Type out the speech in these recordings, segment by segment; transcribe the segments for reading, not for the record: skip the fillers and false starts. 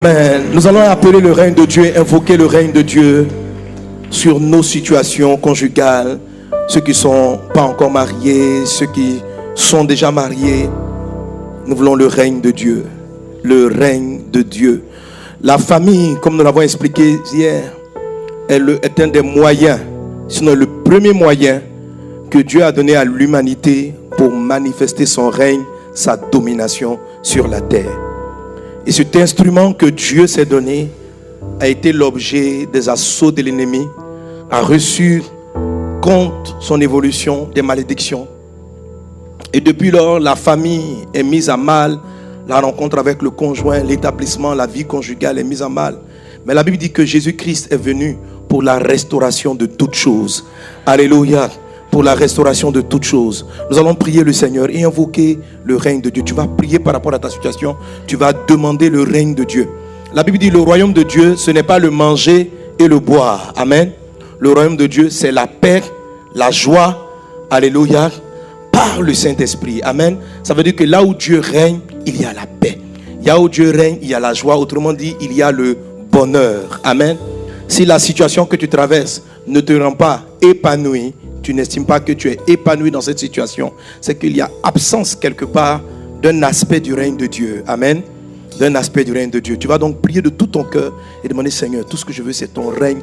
Amen. Nous allons appeler le règne de Dieu, invoquer le règne de Dieu sur nos situations conjugales, ceux qui ne sont pas encore mariés, ceux qui sont déjà mariés. Nous voulons le règne de Dieu, le règne de Dieu. La famille, comme nous l'avons expliqué hier, est un des moyens, sinon le premier moyen que Dieu a donné à l'humanité pour manifester son règne, sa domination sur la terre. Et cet instrument que Dieu s'est donné a été l'objet des assauts de l'ennemi, a reçu contre son évolution des malédictions. Et depuis lors, la famille est mise à mal, la rencontre avec le conjoint, l'établissement, la vie conjugale est mise à mal. Mais la Bible dit que Jésus-Christ est venu pour la restauration de toutes choses. Alléluia. Pour la restauration de toutes choses. Nous allons prier le Seigneur et invoquer le règne de Dieu. Tu vas prier par rapport à ta situation. Tu vas demander le règne de Dieu. La Bible dit le royaume de Dieu, ce n'est pas le manger et le boire. Amen. Le royaume de Dieu, c'est la paix, la joie. Alléluia. Par le Saint-Esprit. Amen. Ça veut dire que là où Dieu règne, il y a la paix. Là où Dieu règne, il y a la joie. Autrement dit, il y a le bonheur. Amen. Si la situation que tu traverses ne te rend pas épanoui, tu n'estimes pas que tu es épanoui dans cette situation, c'est qu'il y a absence quelque part d'un aspect du règne de Dieu. Amen. D'un aspect du règne de Dieu. Tu vas donc prier de tout ton cœur et demander: Seigneur, tout ce que je veux, c'est ton règne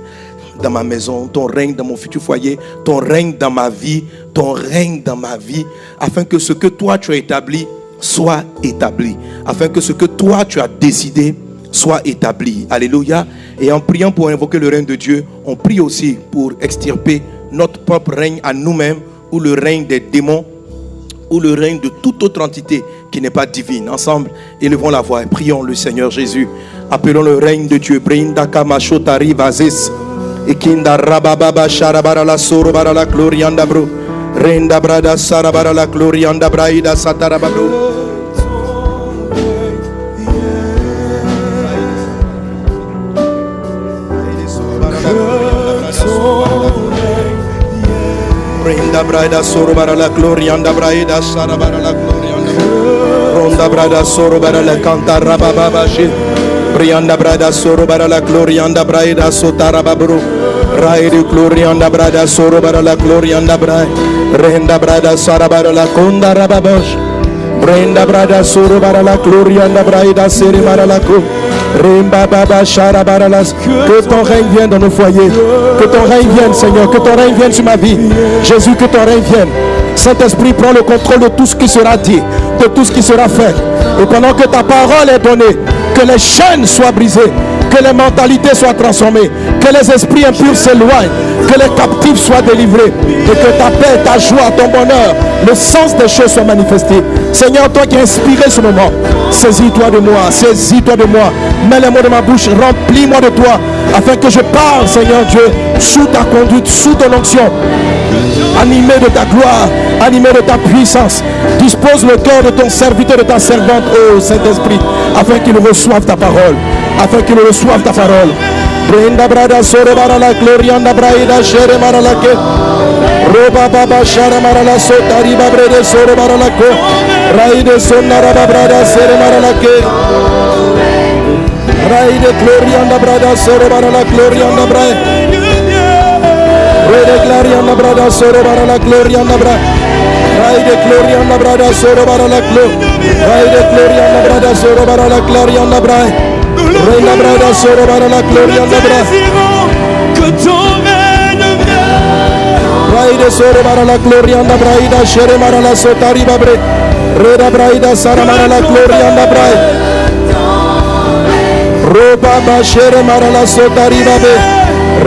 dans ma maison, ton règne dans mon futur foyer, ton règne dans ma vie, ton règne dans ma vie, afin que ce que toi tu as établi soit établi, afin que ce que toi tu as décidé soit établi. Alléluia. Et en priant pour invoquer le règne de Dieu, on prie aussi pour extirper notre propre règne à nous-mêmes, ou le règne des démons, ou le règne de toute autre entité qui n'est pas divine. Ensemble, élevons la voix et prions le Seigneur Jésus. Appelons le règne de Dieu. Brinda kamashotari vazis. Ikinda rababa sharabara la sorobara la glorianda bro. Renda brada sarabara la glorianda braida satarababro. Ronda brada sorobara la glorianda braida sarabara la glorianda. Ronda brada sorobara la canta rababa shi. Brianda brada sorobara la glorianda braida sotarababro. Raide glorianda brada sorobara la glorianda brai. Renda brada sarabara la conda rababosh. Brenda brada sorobara la glorianda braida serimara la co. Remba baba sharabara las. Que ton règne vienne dans nos foyers. Que ton règne vienne, Seigneur. Que ton règne vienne sur ma vie. Jésus, que ton règne vienne. Saint-Esprit, prends le contrôle de tout ce qui sera dit, de tout ce qui sera fait. Et pendant que ta parole est donnée, que les chaînes soient brisées, que les mentalités soient transformées, que les esprits impurs s'éloignent, que les captifs soient délivrés, et que ta paix, ta joie, ton bonheur, le sens des choses soient manifestés. Seigneur, toi qui as inspiré ce moment, saisis-toi de moi, saisis-toi de moi, mets les mots de ma bouche, remplis-moi de toi, afin que je parle, Seigneur Dieu, sous ta conduite, sous ton onction, animé de ta gloire, animé de ta puissance. Dispose le cœur de ton serviteur, de ta servante, ô Saint-Esprit, afin qu'il reçoive ta parole, afin qu'il reçoive ta parole. Brenda brada sorobara la glorianda braida shere maralake. Roba baba shara marala sotari babrede sorobara la ko. Raide sonara brada shere maralake. Raide glorianda brada sorobara la glorianda bra. Raide glorianda brada sorobara la glorianda bra. Raide glorianda brada sorobara la glo. Raide glorianda brada sorobara la glorianda bra. Reina brada sorobara la glorianda bra. Que ton règne vienne. Raide sorobara la glorianda braida shere mara la sotari babre. Reda braida saramara la glorianda bra. Roba ba shere mara la sotari babe.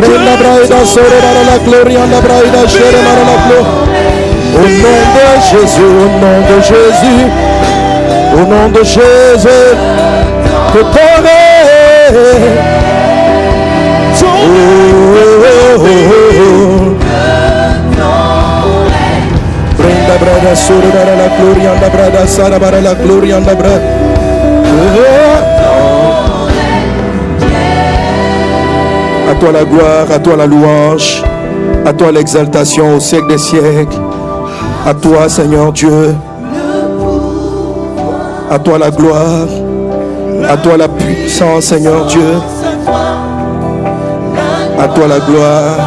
Reina braida sorobara la glorianda braida shere mara la glo. Au nom de Jésus, au nom de Jésus, au nom de Jésus, que ton règne, Brenda brada sorobara la glorianda brada sarabara la glorianda bra. À toi la gloire, à toi la louange, à toi l'exaltation au siècle des siècles. À toi, Seigneur Dieu. À toi la gloire. À toi la puissance. puissance, Seigneur Dieu. À toi la gloire,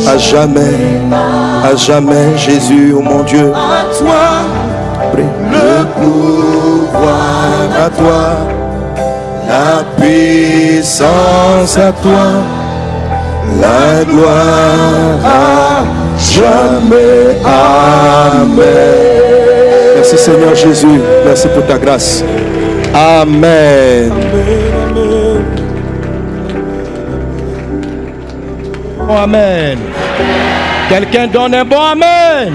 à jamais, Jésus, oh mon Dieu. À toi Le pouvoir, à toi la puissance, à toi la gloire, à jamais. Amen. Merci Seigneur Jésus, merci pour ta grâce. Amen. Amen. Quelqu'un donne un bon amen.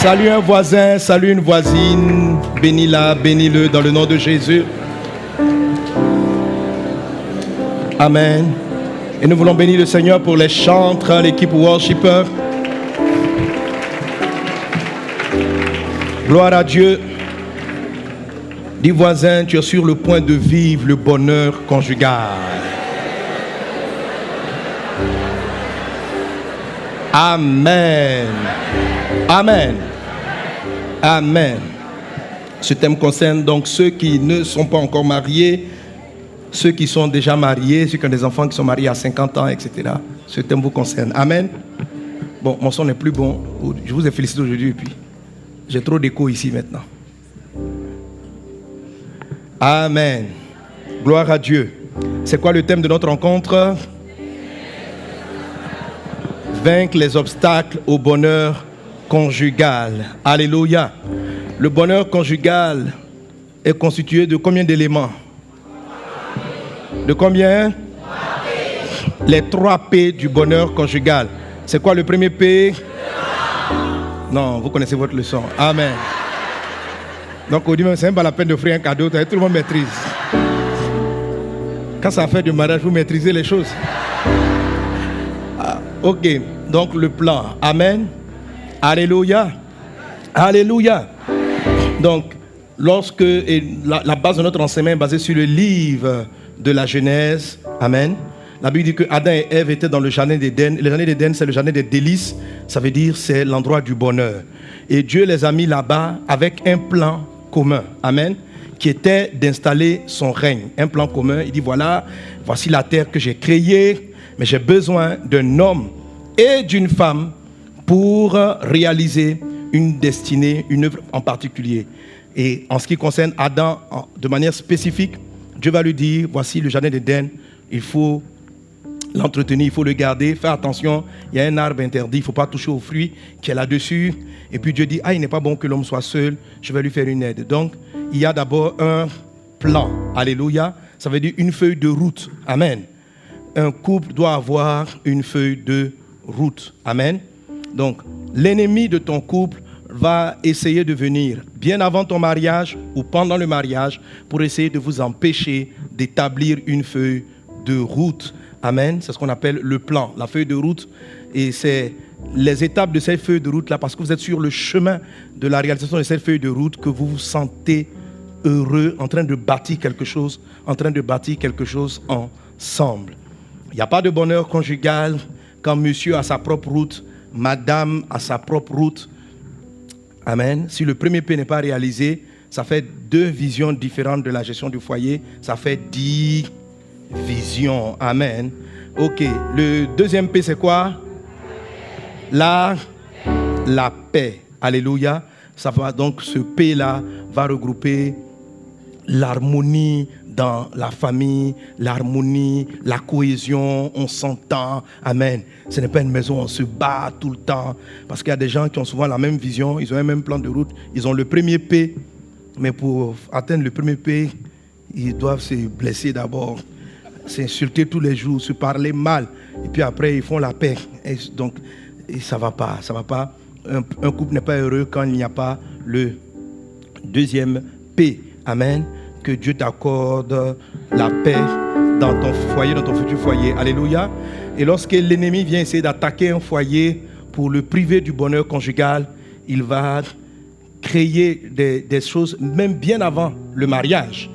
Salue un voisin, salue une voisine. Bénis-la, bénis-le dans le nom de Jésus. Amen. Et nous voulons bénir le Seigneur pour les chantres, l'équipe worshipper. Gloire à Dieu. Dis voisin, tu es sur le point de vivre le bonheur conjugal. Amen. Amen. Amen. Ce thème concerne donc ceux qui ne sont pas encore mariés, ceux qui sont déjà mariés, ceux qui ont des enfants qui sont mariés à 50 ans, etc. Ce thème vous concerne. Amen. Bon, mon son n'est plus bon. Je vous ai félicité aujourd'hui et puis j'ai trop d'écho ici maintenant. Amen. Gloire à Dieu. C'est quoi le thème de notre rencontre? Vaincre les obstacles au bonheur conjugal. Alléluia. Le bonheur conjugal est constitué de combien d'éléments? De combien? Les 3 P du bonheur conjugal. C'est quoi le premier P? Non, vous connaissez votre leçon. Amen. Donc, on dit même, c'est même pas la peine d'offrir un cadeau, tout le monde maîtrise. Quand ça fait du mariage, vous maîtrisez les choses. Ok, donc le plan. Amen. Alléluia. Alléluia. Donc, lorsque la base de notre enseignement est basée sur le livre de la Genèse. Amen. La Bible dit que Adam et Ève étaient dans le jardin d'Éden. Le jardin d'Éden, c'est le jardin des délices. Ça veut dire c'est l'endroit du bonheur. Et Dieu les a mis là-bas avec un plan commun. Amen. Qui était d'installer son règne. Un plan commun. Il dit voilà, voici la terre que j'ai créée. Mais j'ai besoin d'un homme et d'une femme pour réaliser une destinée, une œuvre en particulier. Et en ce qui concerne Adam, de manière spécifique, Dieu va lui dire, voici le jardin d'Éden, il faut l'entretenir, il faut le garder, faire attention, il y a un arbre interdit, il ne faut pas toucher aux fruits qui est là-dessus. Et puis Dieu dit, il n'est pas bon que l'homme soit seul, je vais lui faire une aide. Donc, il y a d'abord un plan, alléluia, ça veut dire une feuille de route, amen. Un couple doit avoir une feuille de route. Amen. Donc, l'ennemi de ton couple va essayer de venir bien avant ton mariage ou pendant le mariage pour essayer de vous empêcher d'établir une feuille de route. Amen. C'est ce qu'on appelle le plan, la feuille de route. Et c'est les étapes de cette feuille de route-là, parce que vous êtes sur le chemin de la réalisation de cette feuille de route, que vous vous sentez heureux, en train de bâtir quelque chose, ensemble. Il n'y a pas de bonheur conjugal quand monsieur a sa propre route, madame a sa propre route. Amen. Si le premier P n'est pas réalisé, ça fait 2 visions différentes de la gestion du foyer. Ça fait 10 visions. Amen. Ok. Le deuxième P, c'est quoi? La paix. Alléluia. Ça va donc, ce P-là va regrouper l'harmonie dans la famille, l'harmonie, la cohésion, on s'entend, amen. Ce n'est pas une maison où on se bat tout le temps, parce qu'il y a des gens qui ont souvent la même vision, ils ont un même plan de route, ils ont le premier P, mais pour atteindre le premier P, ils doivent se blesser d'abord, s'insulter tous les jours, se parler mal, et puis après ils font la paix. Et donc, ça va pas. Un couple n'est pas heureux quand il n'y a pas le deuxième P, amen. Que Dieu t'accorde la paix dans ton foyer, dans ton futur foyer. Alléluia. Et lorsque l'ennemi vient essayer d'attaquer un foyer pour le priver du bonheur conjugal, il va créer des choses, même bien avant le mariage,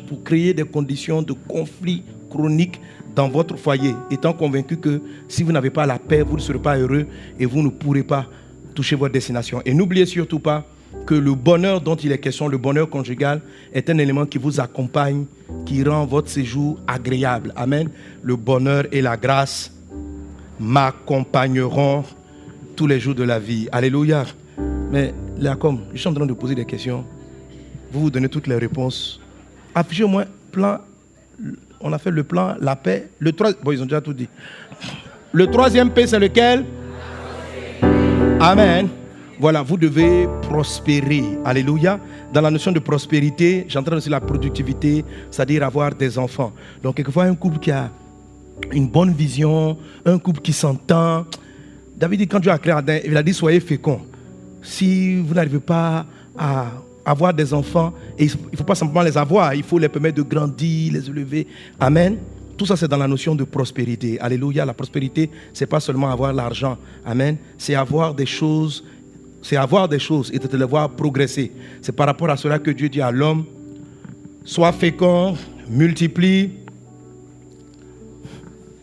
pour créer des conditions de conflit chronique dans votre foyer, étant convaincu que si vous n'avez pas la paix, vous ne serez pas heureux et vous ne pourrez pas toucher votre destination. Et n'oubliez surtout pas que le bonheur dont il est question, le bonheur conjugal, est un élément qui vous accompagne, qui rend votre séjour agréable. Amen. Le bonheur et la grâce m'accompagneront tous les jours de la vie. Alléluia. Mais là, comme je suis en train de poser des questions, vous donnez toutes les réponses. Affichez au moins plan. On a fait le plan, la paix. Le 3, bon, ils ont déjà tout dit. Le troisième P, c'est lequel? Amen. Voilà, vous devez prospérer. Alléluia. Dans la notion de prospérité, j'entends aussi la productivité, c'est-à-dire avoir des enfants. Donc, quelquefois, un couple qui a une bonne vision, un couple qui s'entend. David dit, quand Dieu a créé Adam, il a dit, soyez féconds. Si vous n'arrivez pas à avoir des enfants, et il ne faut pas simplement les avoir, il faut les permettre de grandir, les élever. Amen. Tout ça, c'est dans la notion de prospérité. Alléluia. La prospérité, ce n'est pas seulement avoir l'argent. Amen. C'est avoir des choses. C'est avoir des choses et de les voir progresser. C'est par rapport à cela que Dieu dit à l'homme, sois fécond, multiplie,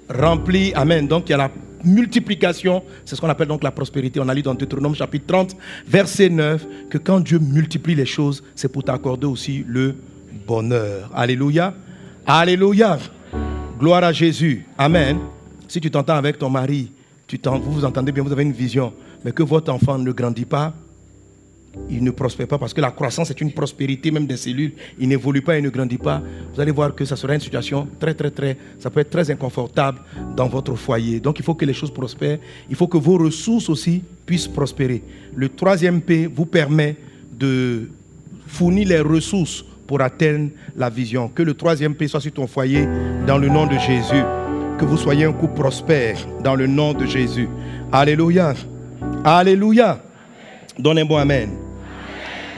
remplis. Amen. Donc il y a la multiplication, c'est ce qu'on appelle donc la prospérité. On a lu dans Deutéronome chapitre 30, verset 9, que quand Dieu multiplie les choses, c'est pour t'accorder aussi le bonheur. Alléluia. Alléluia. Gloire à Jésus. Amen. Si tu t'entends avec ton mari, vous vous entendez bien, vous avez une vision, mais que votre enfant ne grandit pas, il ne prospère pas, parce que la croissance est une prospérité même des cellules, il n'évolue pas, il ne grandit pas, vous allez voir que ça sera une situation ça peut être très inconfortable dans votre foyer. Donc il faut que les choses prospèrent, il faut que vos ressources aussi puissent prospérer. Le troisième P vous permet de fournir les ressources pour atteindre la vision. Que le troisième P soit sur ton foyer dans le nom de Jésus. Que vous soyez un couple prospère dans le nom de Jésus. Alléluia. Alléluia. Donnez un bon amen.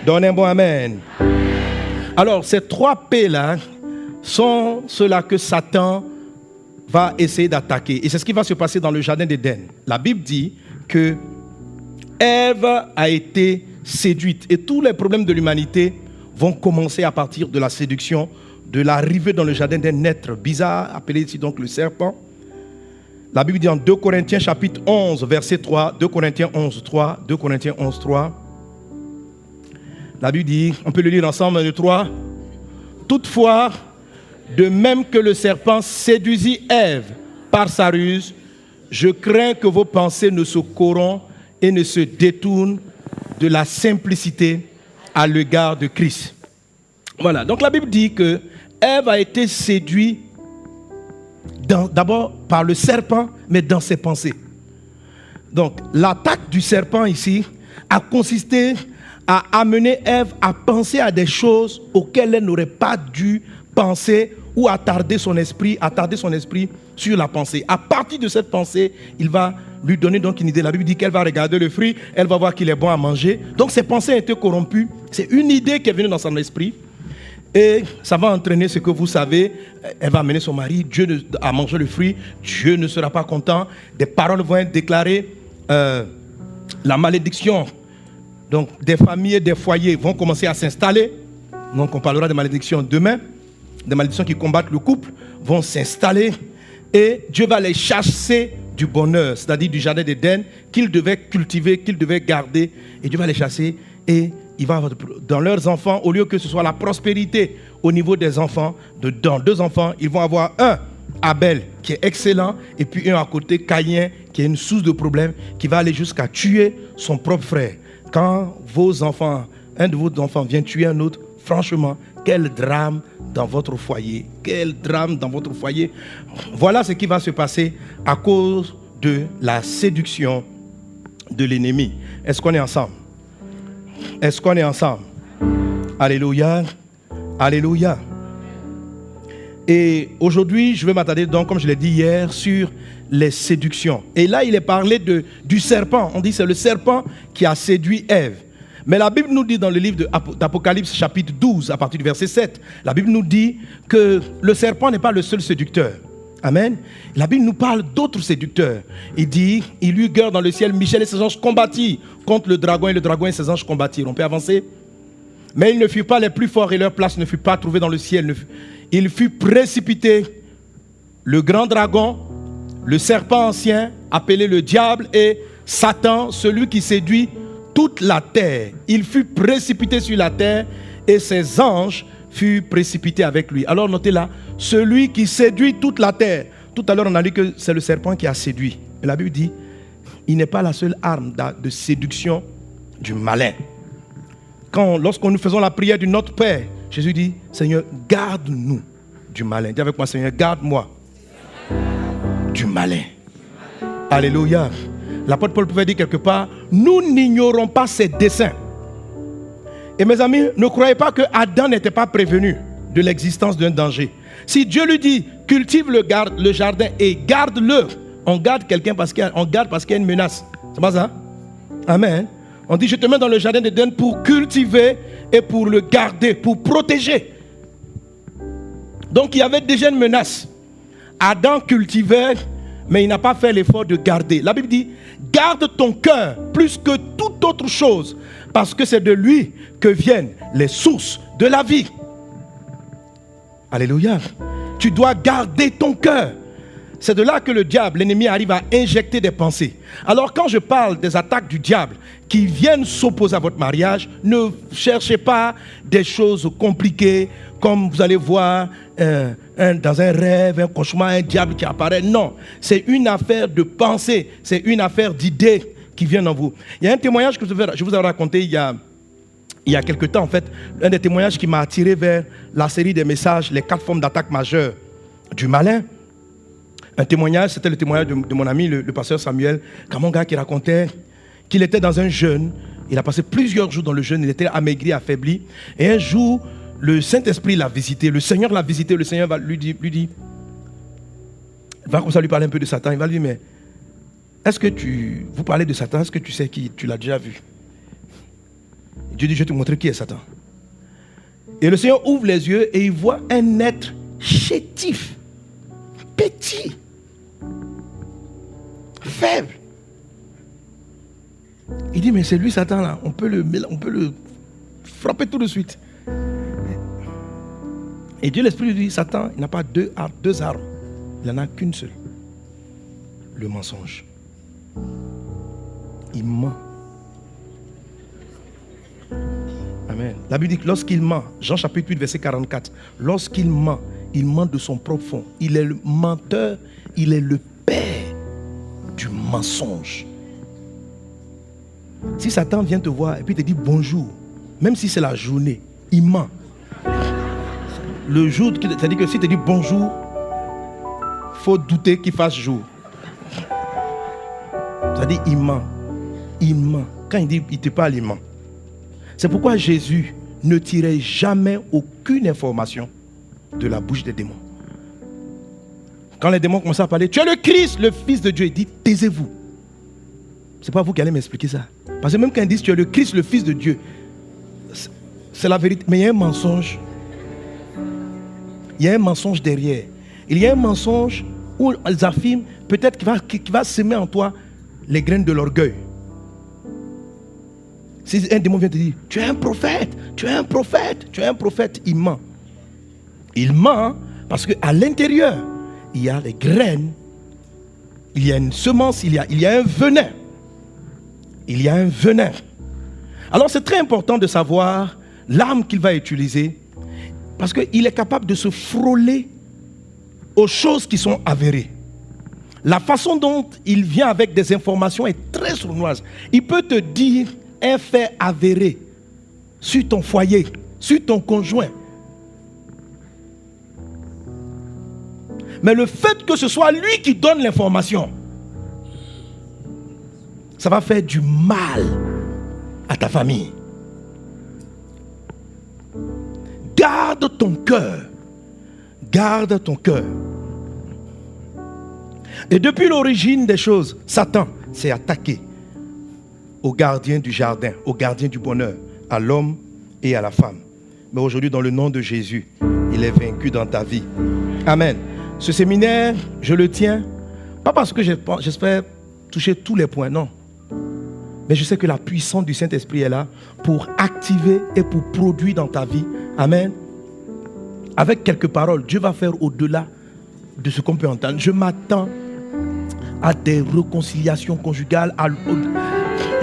Donnez un bon amen. Alors, ces trois P-là sont ceux-là que Satan va essayer d'attaquer. Et c'est ce qui va se passer dans le jardin d'Éden. La Bible dit que Ève a été séduite. Et tous les problèmes de l'humanité vont commencer à partir de la séduction, de l'arrivée dans le jardin d'un être bizarre, appelé ici donc le serpent. La Bible dit en 2 Corinthiens chapitre 11, verset 3, 2 Corinthiens 11, 3, 2 Corinthiens 11, 3. La Bible dit, on peut le lire ensemble, le 3. Toutefois, de même que le serpent séduisit Ève par sa ruse, je crains que vos pensées ne se corrompent et ne se détournent de la simplicité à l'égard de Christ. Voilà, donc la Bible dit que Ève a été séduite d'abord par le serpent, mais dans ses pensées. Donc l'attaque du serpent ici a consisté à amener Ève à penser à des choses auxquelles elle n'aurait pas dû penser ou attarder son esprit sur la pensée. À partir de cette pensée, il va lui donner donc une idée. La Bible dit qu'elle va regarder le fruit, elle va voir qu'il est bon à manger. Donc ses pensées ont été corrompues. C'est une idée qui est venue dans son esprit. Et ça va entraîner ce que vous savez. Elle va amener son mari à manger le fruit. Dieu ne sera pas content. Des paroles vont être déclarées. La malédiction donc, des familles et des foyers vont commencer à s'installer. Donc on parlera de malédictions demain. Des malédictions qui combattent le couple vont s'installer. Et Dieu va les chasser du bonheur, c'est-à-dire du jardin d'Éden qu'ils devaient cultiver, qu'ils devaient garder. Et Dieu va les chasser et il va avoir dans leurs enfants, au lieu que ce soit la prospérité au niveau des enfants, dans deux enfants, ils vont avoir un, Abel, qui est excellent, et puis un à côté, Caïn, qui est une source de problème, qui va aller jusqu'à tuer son propre frère. Quand vos enfants, un de vos enfants vient tuer un autre, franchement, quel drame dans votre foyer. Quel drame dans votre foyer. Voilà ce qui va se passer à cause de la séduction de l'ennemi. Est-ce qu'on est ensemble? Est-ce qu'on est ensemble? Alléluia. Alléluia. Et aujourd'hui, je vais m'attarder donc, comme je l'ai dit hier, sur les séductions. Et là, il est parlé du serpent. On dit que c'est le serpent qui a séduit Ève. Mais la Bible nous dit dans le livre d'Apocalypse chapitre 12, à partir du verset 7, la Bible nous dit que le serpent n'est pas le seul séducteur. Amen. La Bible nous parle d'autres séducteurs. Il dit, il eut guerre dans le ciel, Michel et ses anges combattirent contre le dragon et ses anges combattirent. On peut avancer? Mais ils ne furent pas les plus forts et leur place ne fut pas trouvée dans le ciel. Il fut précipité, le grand dragon, le serpent ancien, appelé le diable, et Satan, celui qui séduit toute la terre. Il fut précipité sur la terre et ses anges furent précipités avec lui. Alors notez là, celui qui séduit toute la terre. Tout à l'heure on a dit que c'est le serpent qui a séduit. Mais la Bible dit, il n'est pas la seule arme de séduction du malin. Lorsque nous faisons la prière du Notre Père, Jésus dit, Seigneur, garde-nous du malin. Dis avec moi, Seigneur, garde-moi du malin. Alléluia. L'apôtre Paul pouvait dire quelque part, nous n'ignorons pas ses desseins. Et mes amis, ne croyez pas que Adam n'était pas prévenu de l'existence d'un danger. Si Dieu lui dit, cultive le jardin et garde-le, on garde quelqu'un parce qu'il y a une menace. C'est pas ça? Amen. On dit, je te mets dans le jardin d'Éden pour cultiver et pour le garder, pour protéger. Donc il y avait déjà une menace. Adam cultivait, mais il n'a pas fait l'effort de garder. La Bible dit, garde ton cœur plus que toute autre chose, parce que c'est de lui que viennent les sources de la vie. Alléluia. Tu dois garder ton cœur. C'est de là que le diable, l'ennemi, arrive à injecter des pensées. Alors quand je parle des attaques du diable qui viennent s'opposer à votre mariage, ne cherchez pas des choses compliquées, comme vous allez voir dans un rêve, un cauchemar, un diable qui apparaît. Non, c'est une affaire de pensée, c'est une affaire d'idées qui viennent en vous. Il y a un témoignage que je vous ai raconté il y a quelque temps, en fait, un des témoignages qui m'a attiré vers la série des messages, les 4 formes d'attaque majeures du malin. Un témoignage, c'était le témoignage de mon ami, le pasteur Samuel Kamonga, qui racontait qu'il était dans un jeûne. Il a passé plusieurs jours dans le jeûne, il était amaigri, affaibli. Et un jour, le Saint-Esprit l'a visité, le Seigneur l'a visité, le Seigneur lui dit, il va comme ça lui parler un peu de Satan. Il va lui dire, mais est-ce que vous parlez de Satan, est-ce que tu sais qui, tu l'as déjà vu? Dieu dit, je vais te montrer qui est Satan. Et le Seigneur ouvre les yeux et il voit un être chétif, petit, faible. Il dit, mais c'est lui Satan là, on peut le frapper tout de suite. Et Dieu l'Esprit lui dit, Satan, il n'a pas deux armes, il n'en a qu'une seule. Le mensonge. Il ment. Amen. La Bible dit que lorsqu'il ment, Jean chapitre 8, verset 44, lorsqu'il ment de son propre fond. Il est le menteur, il est le père du mensonge. Si Satan vient te voir et puis te dit bonjour, même si c'est la journée, il ment. Le jour, c'est-à-dire que si tu dis bonjour, il faut douter qu'il fasse jour. C'est-à-dire il ment. Il ment. Quand il dit il te parle, il ment. C'est pourquoi Jésus ne tirait jamais aucune information de la bouche des démons. Quand les démons commençaient à parler, tu es le Christ, le Fils de Dieu, il dit taisez-vous. C'est pas vous qui allez m'expliquer ça. Parce que même quand ils disent tu es le Christ, le Fils de Dieu, c'est la vérité. Mais il y a un mensonge. Il y a un mensonge derrière. Il y a un mensonge où ils affirment peut-être qu'il va semer en toi les graines de l'orgueil. Si un démon vient te dire tu es un prophète, tu es un prophète, tu es un prophète, il ment. Il ment parce qu'à l'intérieur, il y a les graines, il y a une semence, il y a un venin. Il y a un venin. Alors c'est très important de savoir l'arme qu'il va utiliser parce qu'il est capable de se frôler aux choses qui sont avérées. La façon dont il vient avec des informations est très sournoise. Il peut te dire un fait avéré sur ton foyer, sur ton conjoint. Mais le fait que ce soit lui qui donne l'information, ça va faire du mal à ta famille. Garde ton cœur. Garde ton cœur. Et depuis l'origine des choses, Satan s'est attaqué au gardien du jardin, au gardien du bonheur, à l'homme et à la femme. Mais aujourd'hui, dans le nom de Jésus, il est vaincu dans ta vie. Amen. Ce séminaire, je le tiens, pas parce que j'espère toucher tous les points, non. Mais je sais que la puissance du Saint-Esprit est là pour activer et pour produire dans ta vie. Amen. Avec quelques paroles, Dieu va faire au-delà de ce qu'on peut entendre. Je m'attends à des réconciliations conjugales.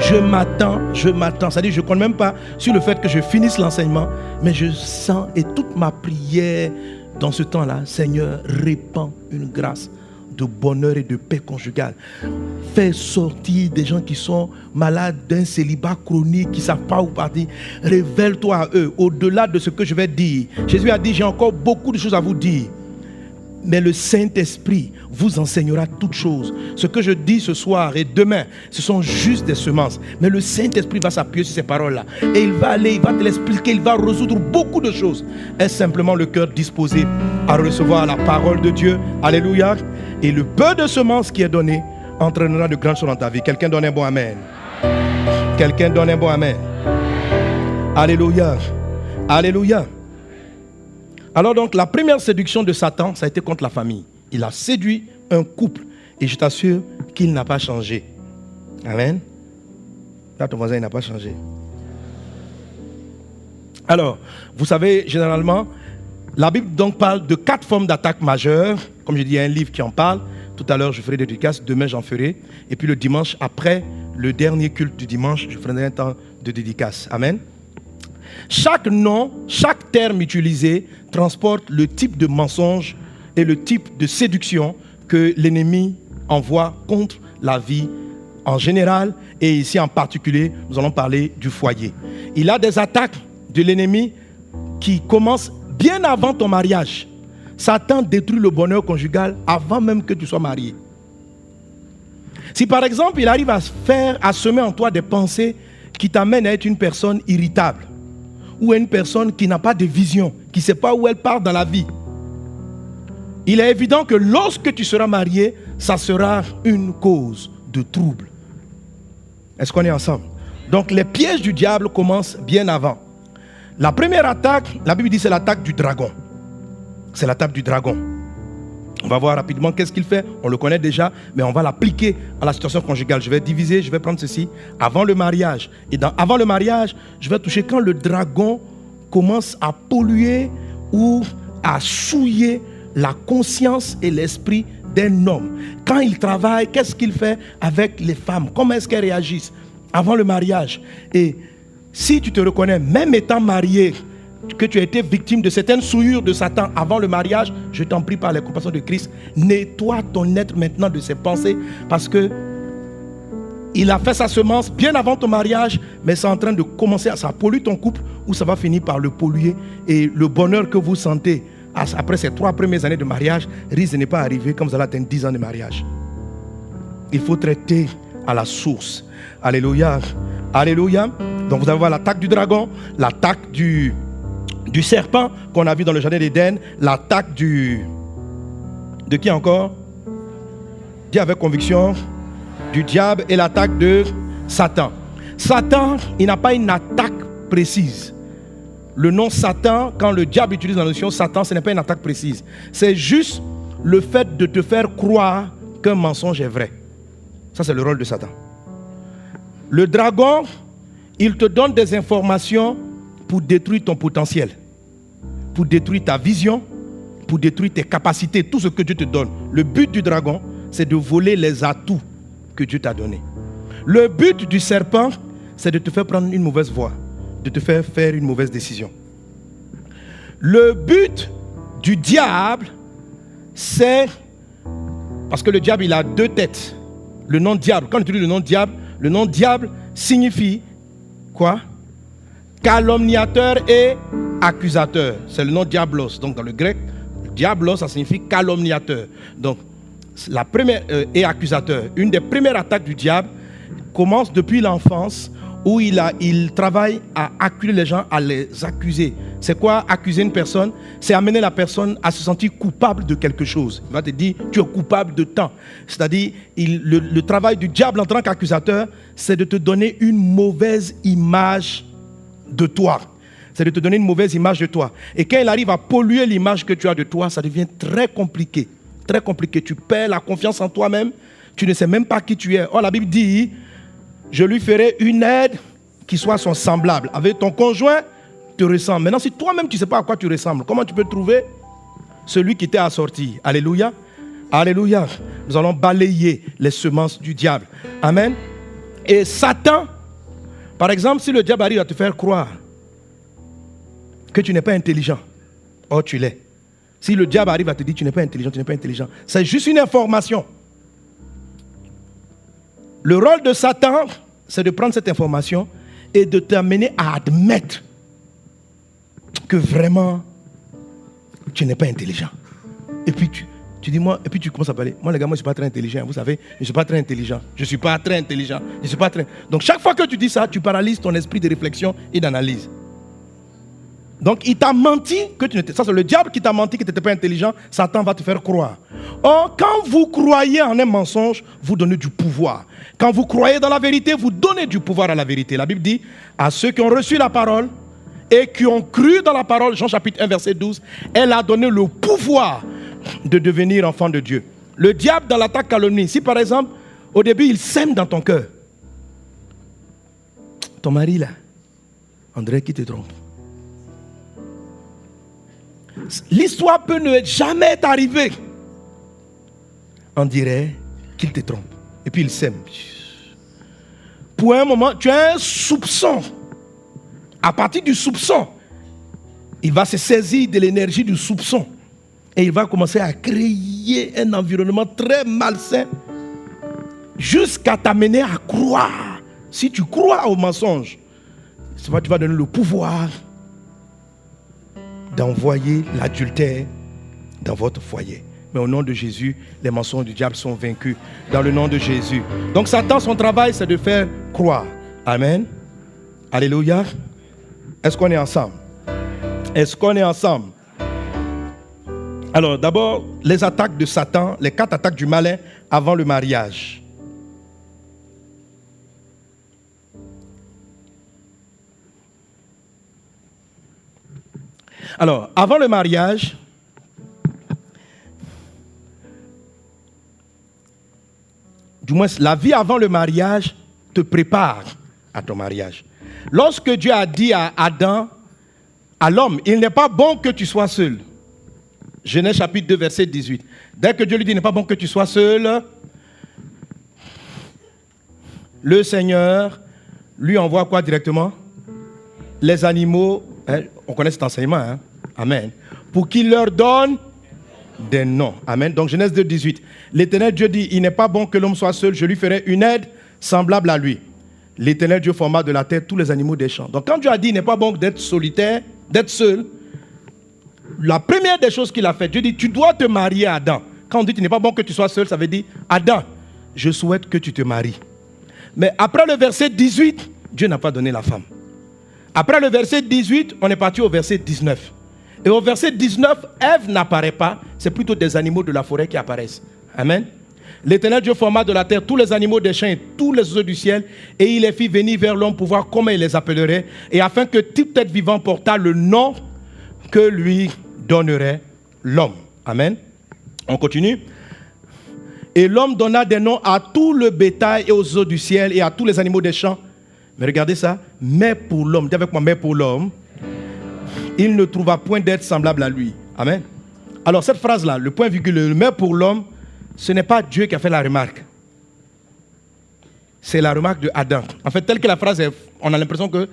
je m'attends. C'est-à-dire, je ne compte même pas sur le fait que je finisse l'enseignement, mais je sens, et toute ma prière dans ce temps-là, Seigneur, répands une grâce de bonheur et de paix conjugale. Fais sortir des gens qui sont malades d'un célibat chronique, qui ne savent pas où partir. Révèle-toi à eux, au-delà de ce que je vais dire. Jésus a dit, j'ai encore beaucoup de choses à vous dire. Mais le Saint-Esprit vous enseignera toutes choses. Ce que je dis ce soir et demain, ce sont juste des semences. Mais le Saint-Esprit va s'appuyer sur ces paroles-là. Et il va aller, il va te l'expliquer, il va résoudre beaucoup de choses. Est simplement le cœur disposé à recevoir la parole de Dieu. Alléluia. Et le peu de semences qui est donné entraînera de grandes choses dans ta vie. Quelqu'un donne un bon amen. Quelqu'un donne un bon amen. Alléluia. Alléluia. Alors donc, la première séduction de Satan, ça a été contre la famille. Il a séduit un couple. Et je t'assure qu'il n'a pas changé. Amen. Là, ton voisin, il n'a pas changé. Alors, vous savez, généralement, la Bible donc parle de 4 formes d'attaques majeures. Comme je dis, il y a un livre qui en parle. Tout à l'heure, je ferai des dédicaces. Demain, j'en ferai. Et puis le dimanche, après le dernier culte du dimanche, je ferai un temps de dédicace. Amen. Chaque nom, chaque terme utilisé transporte le type de mensonge et le type de séduction que l'ennemi envoie contre la vie en général et ici en particulier, nous allons parler du foyer. Il a des attaques de l'ennemi qui commencent bien avant ton mariage. Satan détruit le bonheur conjugal avant même que tu sois marié. Si par exemple, il arrive à semer en toi des pensées qui t'amènent à être une personne irritable, ou une personne qui n'a pas de vision, qui ne sait pas où elle part dans la vie, il est évident que lorsque tu seras marié, ça sera une cause de trouble. Est-ce qu'on est ensemble? Donc les pièges du diable commencent bien avant. La première attaque, la Bible dit, c'est l'attaque du dragon. C'est l'attaque du dragon. On va voir rapidement qu'est-ce qu'il fait. On le connaît déjà, mais on va l'appliquer à la situation conjugale. Je vais diviser, je vais prendre ceci avant le mariage. Et avant le mariage, je vais toucher quand le dragon commence à polluer ou à souiller la conscience et l'esprit d'un homme. Quand il travaille, qu'est-ce qu'il fait avec les femmes? Comment est-ce qu'elles réagissent avant le mariage? Et si tu te reconnais, même étant marié, que tu as été victime de certaines souillures de Satan avant le mariage, je t'en prie par les compassions de Christ, nettoie ton être maintenant de ses pensées, parce que il a fait sa semence bien avant ton mariage, mais c'est en train de commencer, ça pollue ton couple, ou ça va finir par le polluer, et le bonheur que vous sentez après ces 3 premières années de mariage risque de ne pas arriver quand vous allez atteindre 10 ans de mariage. Il faut traiter à la source. Alléluia. Alléluia. Donc vous allez voir l'attaque du dragon, l'attaque du serpent qu'on a vu dans le jardin d'Éden, l'attaque de qui encore? Dis avec conviction, du diable, et l'attaque de Satan. Satan, il n'a pas une attaque précise. Le nom Satan, quand le diable utilise la notion Satan, ce n'est pas une attaque précise. C'est juste le fait de te faire croire qu'un mensonge est vrai. Ça, c'est le rôle de Satan. Le dragon, il te donne des informations pour détruire ton potentiel, pour détruire ta vision, pour détruire tes capacités, tout ce que Dieu te donne. Le but du dragon, c'est de voler les atouts que Dieu t'a donnés. Le but du serpent, c'est de te faire prendre une mauvaise voie, de te faire faire une mauvaise décision. Le but du diable, c'est... Parce que le diable, il a 2 têtes. Le nom diable, quand on utilise le nom diable signifie quoi? Calomniateur et accusateur. C'est le nom diablos. Donc dans le grec, diablos, ça signifie calomniateur. Donc la première et accusateur. Une des premières attaques du diable commence depuis l'enfance, où il travaille à accuser les gens, à les accuser. C'est quoi accuser une personne? C'est amener la personne à se sentir coupable de quelque chose. Il va te dire, tu es coupable de tant. C'est-à-dire, le travail du diable en tant qu'accusateur, c'est de te donner une mauvaise image de toi. C'est de te donner une mauvaise image de toi. Et quand il arrive à polluer l'image que tu as de toi, ça devient très compliqué. Très compliqué. Tu perds la confiance en toi-même. Tu ne sais même pas qui tu es. Or, la Bible dit, je lui ferai une aide qui soit son semblable. Avec ton conjoint, te ressemble. Maintenant, si toi-même tu ne sais pas à quoi tu ressembles, comment tu peux trouver celui qui t'est assorti? Alléluia. Alléluia. Nous allons balayer les semences du diable. Amen. Et Satan, par exemple, si le diable arrive à te faire croire que tu n'es pas intelligent, or tu l'es. Si le diable arrive à te dire tu n'es pas intelligent, c'est juste une information. Le rôle de Satan, c'est de prendre cette information et de t'amener à admettre que vraiment tu n'es pas intelligent. Et puis tu dis moi, et puis tu commences à parler. Moi les gars, moi je ne suis pas très intelligent. Vous savez, je ne suis pas très intelligent. Donc chaque fois que tu dis ça, tu paralyses ton esprit de réflexion et d'analyse. Donc il t'a menti que tu n'étais. Ça c'est le diable qui t'a menti que tu n'étais pas intelligent. Satan va te faire croire. Or quand vous croyez en un mensonge, vous donnez du pouvoir. Quand vous croyez dans la vérité, vous donnez du pouvoir à la vérité. La Bible dit à ceux qui ont reçu la parole et qui ont cru dans la parole, Jean chapitre 1 verset 12, elle a donné le pouvoir de devenir enfant de Dieu. Le diable dans l'attaque calomnie, si par exemple au début il sème dans ton cœur, ton mari là, André qui te trompe. L'histoire peut ne jamais t'arriver. On dirait qu'il te trompe. Et puis il sème. Pour un moment, tu as un soupçon. À partir du soupçon, il va se saisir de l'énergie du soupçon. Et il va commencer à créer un environnement très malsain jusqu'à t'amener à croire. Si tu crois au mensonge, tu vas donner le pouvoir d'envoyer l'adultère dans votre foyer. Mais au nom de Jésus, les mensonges du diable sont vaincus. Dans le nom de Jésus. Donc Satan, son travail, c'est de faire croire. Amen. Alléluia. Est-ce qu'on est ensemble? Est-ce qu'on est ensemble? Alors d'abord, les attaques de Satan, les 4 attaques du malin avant le mariage. Alors, avant le mariage, du moins la vie avant le mariage te prépare à ton mariage. Lorsque Dieu a dit à Adam, à l'homme, il n'est pas bon que tu sois seul. Genèse chapitre 2 verset 18. Dès que Dieu lui dit, il n'est pas bon que tu sois seul, le Seigneur lui envoie quoi directement? Les animaux, hein, on connaît cet enseignement, hein? Amen. Pour qu'il leur donne des noms. Amen. Donc Genèse 2, 18. L'Éternel Dieu dit, il n'est pas bon que l'homme soit seul, je lui ferai une aide semblable à lui. L'Éternel Dieu forma de la terre tous les animaux des champs. Donc quand Dieu a dit, il n'est pas bon d'être solitaire, d'être seul, la première des choses qu'il a fait, Dieu dit, tu dois te marier à Adam. Quand on dit qu'il n'est pas bon que tu sois seul, ça veut dire, Adam, je souhaite que tu te maries. Mais après le verset 18, Dieu n'a pas donné la femme. Après le verset 18, on est parti au verset 19. Et au verset 19, Ève n'apparaît pas, c'est plutôt des animaux de la forêt qui apparaissent. Amen. L'Éternel Dieu forma de la terre tous les animaux des champs et tous les oiseaux du ciel, et il les fit venir vers l'homme pour voir comment il les appellerait, et afin que toute tête vivante portât le nom que lui donnerait l'homme. Amen. On continue. Et l'homme donna des noms à tout le bétail et aux oiseaux du ciel et à tous les animaux des champs. Mais regardez ça. Mais pour l'homme, dis avec moi, mais pour l'homme, il ne trouva point d'être semblable à lui. Amen. Alors cette phrase-là, le point virgule, le mais pour l'homme, ce n'est pas Dieu qui a fait la remarque. C'est la remarque de Adam. En fait, telle que la phrase est, on a l'impression que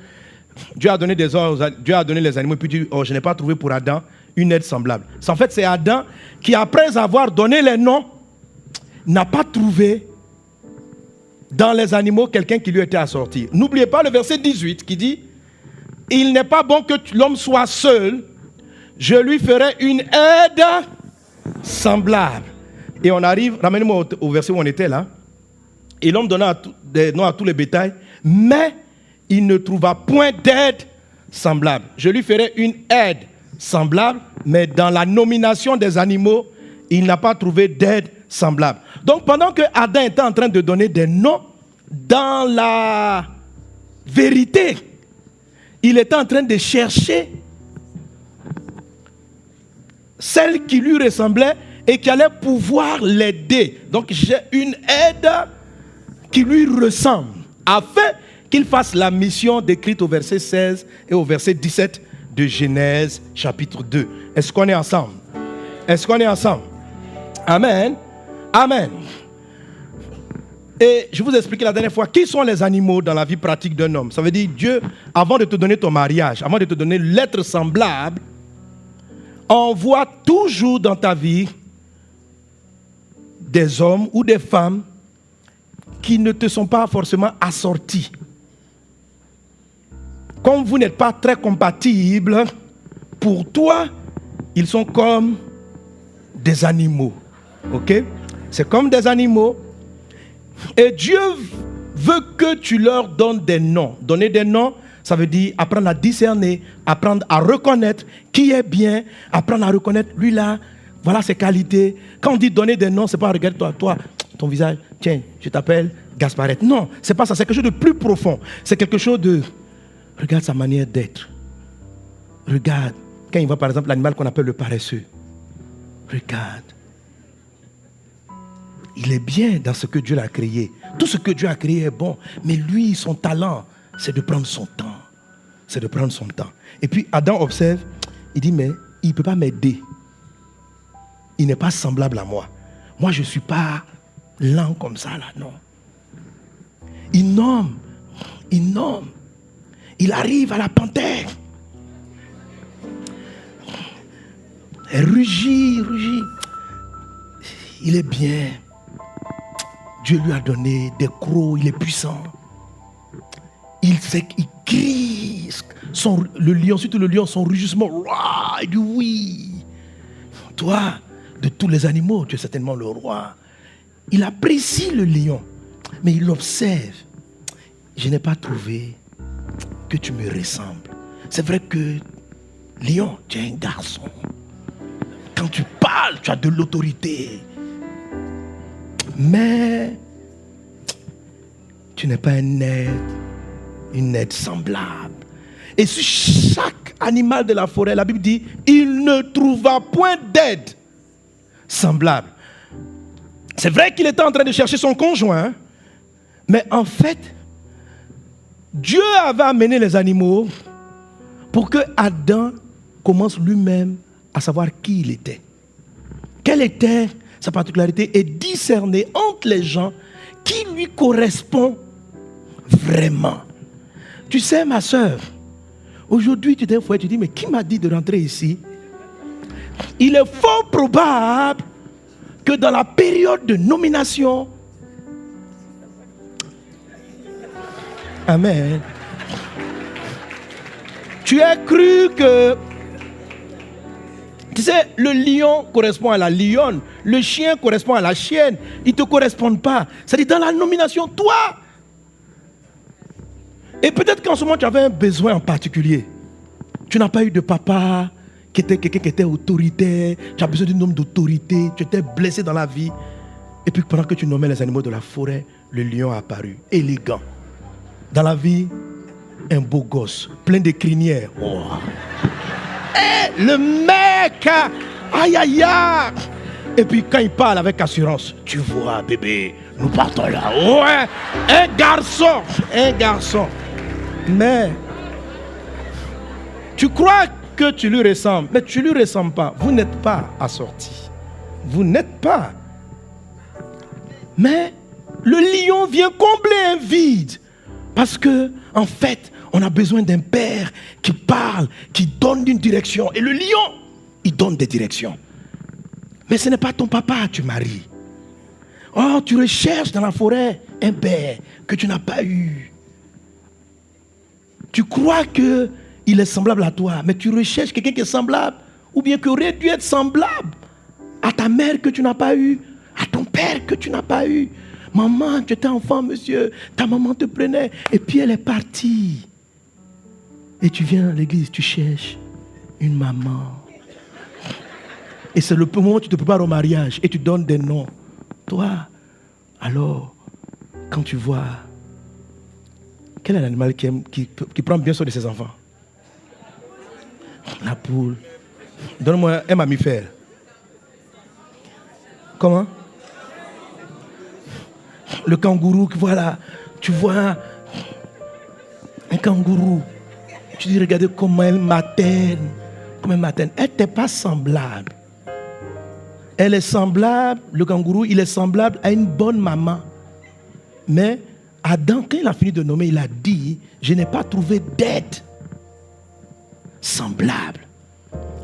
Dieu a donné des ordres, Dieu a donné les animaux, puis dit, oh, je n'ai pas trouvé pour Adam une aide semblable. En fait, c'est Adam qui, après avoir donné les noms, n'a pas trouvé dans les animaux quelqu'un qui lui était assorti. N'oubliez pas le verset 18 qui dit, il n'est pas bon que l'homme soit seul, je lui ferai une aide semblable. Et on arrive, ramenez-moi au verset où on était là. Et l'homme donna des noms à tous les bétails, mais il ne trouva point d'aide semblable. Je lui ferai une aide semblable, mais dans la nomination des animaux, il n'a pas trouvé d'aide semblable. Donc pendant que Adam était en train de donner des noms, dans la vérité, il était en train de chercher celle qui lui ressemblait et qui allait pouvoir l'aider. Donc j'ai une aide qui lui ressemble, afin qu'il fasse la mission décrite au verset 16 et au verset 17 de Genèse chapitre 2. Est-ce qu'on est ensemble? Est-ce qu'on est ensemble? Amen. Amen. Et je vous ai expliqué la dernière fois, qui sont les animaux dans la vie pratique d'un homme? Ça veut dire Dieu, avant de te donner ton mariage, avant de te donner l'être semblable, envoie toujours dans ta vie des hommes ou des femmes qui ne te sont pas forcément assortis. Comme vous n'êtes pas très compatibles, pour toi, ils sont comme des animaux. Ok? C'est comme des animaux. Et Dieu veut que tu leur donnes des noms. Donner des noms, ça veut dire apprendre à discerner, apprendre à reconnaître qui est bien, apprendre à reconnaître lui là, voilà ses qualités. Quand on dit donner des noms, c'est pas regarde toi, ton visage, tiens, je t'appelle Gasparette. Non, c'est pas ça, c'est quelque chose de plus profond. C'est quelque chose de, regarde sa manière d'être. Regarde, quand il voit par exemple l'animal qu'on appelle le paresseux. Regarde. Il est bien dans ce que Dieu a créé. Tout ce que Dieu a créé est bon. Mais lui, son talent, c'est de prendre son temps. C'est de prendre son temps. Et puis Adam observe, il dit, mais il ne peut pas m'aider. Il n'est pas semblable à moi. Moi, je ne suis pas lent comme ça, là, non. Il nomme. Il arrive à la panthère. Elle rugit. Il est bien. Dieu lui a donné des crocs, il est puissant. Il sait qu'il crie. Le lion, surtout le lion, son rugissement. Il dit oui. Toi, de tous les animaux, tu es certainement le roi. Il apprécie le lion, mais il l'observe. Je n'ai pas trouvé que tu me ressembles. C'est vrai que, lion, tu es un garçon. Quand tu parles, tu as de l'autorité. Mais tu n'es pas une aide semblable. Et sur chaque animal de la forêt, la Bible dit, il ne trouva point d'aide semblable. C'est vrai qu'il était en train de chercher son conjoint, mais en fait, Dieu avait amené les animaux pour que Adam commence lui-même à savoir qui il était. Quelle était sa particularité et discerner entre les gens qui lui correspond vraiment. Tu sais, ma soeur, aujourd'hui tu t'es fouillé, tu dis, mais qui m'a dit de rentrer ici? Il est fort probable que dans la période de nomination, amen, tu as cru que, tu sais, le lion correspond à la lionne, le chien correspond à la chienne. Ils ne te correspondent pas. C'est-à-dire dans la nomination, toi. Et peut-être qu'en ce moment, tu avais un besoin en particulier. Tu n'as pas eu de papa qui était quelqu'un qui était autoritaire. Tu as besoin d'un homme d'autorité. Tu étais blessé dans la vie. Et puis pendant que tu nommais les animaux de la forêt, le lion a apparu, élégant. Dans la vie, un beau gosse, plein de crinières. Oh. Et le mec, aïe aïe aïe. Et puis quand il parle avec assurance, tu vois bébé, nous partons là. Ouais, un garçon. Mais tu crois que tu lui ressembles, mais tu lui ressembles pas. Vous n'êtes pas assortis. Vous n'êtes pas. Mais le lion vient combler un vide. Parce que, en fait, on a besoin d'un père qui parle, qui donne une direction. Et le lion, il donne des directions. Mais ce n'est pas ton papa, tu maries. Oh, tu recherches dans la forêt un père que tu n'as pas eu. Tu crois qu'il est semblable à toi, mais tu recherches quelqu'un qui est semblable, ou bien qui aurait dû être semblable à ta mère que tu n'as pas eu, à ton père que tu n'as pas eu. Maman, tu étais enfant, monsieur, ta maman te prenait, et puis elle est partie. Et tu viens à l'église, tu cherches une maman. Et c'est le moment où tu te prépares au mariage et tu donnes des noms. Toi, alors, quand tu vois, quel est l'animal qui prend bien soin de ses enfants? La poule. Donne-moi un mammifère. Comment? Le kangourou, voilà. Tu vois un kangourou. Tu dis, regardez comment elle materne. Elle n'est pas semblable. Elle est semblable, le kangourou, il est semblable à une bonne maman. Mais Adam, quand il a fini de nommer, il a dit, je n'ai pas trouvé d'aide semblable.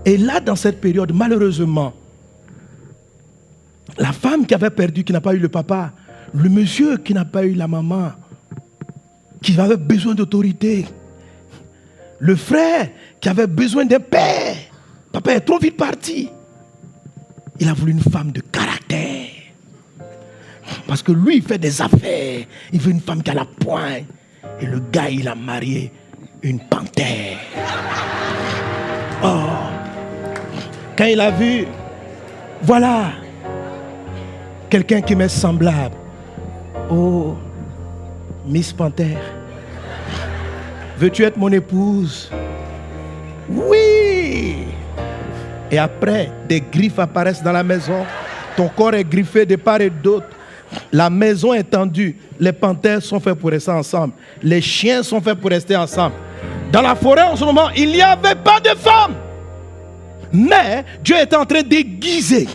Et là, dans cette période, malheureusement, la femme qui avait perdu, qui n'a pas eu le papa, le monsieur qui n'a pas eu la maman, qui avait besoin d'autorité, le frère qui avait besoin d'un père, papa est trop vite parti. Il a voulu une femme de caractère. Parce que lui, il fait des affaires. Il veut une femme qui a la poigne. Et le gars, il a marié une panthère. Oh. Quand il a vu, voilà, quelqu'un qui m'est semblable. Oh, Miss Panthère, veux-tu être mon épouse? Oui. Et après, des griffes apparaissent dans la maison. Ton corps est griffé de part et d'autre. La maison est tendue. Les panthères sont faits pour rester ensemble. Les chiens sont faits pour rester ensemble. Dans la forêt, en ce moment, il n'y avait pas de femme. Mais Dieu était en train d'aiguiser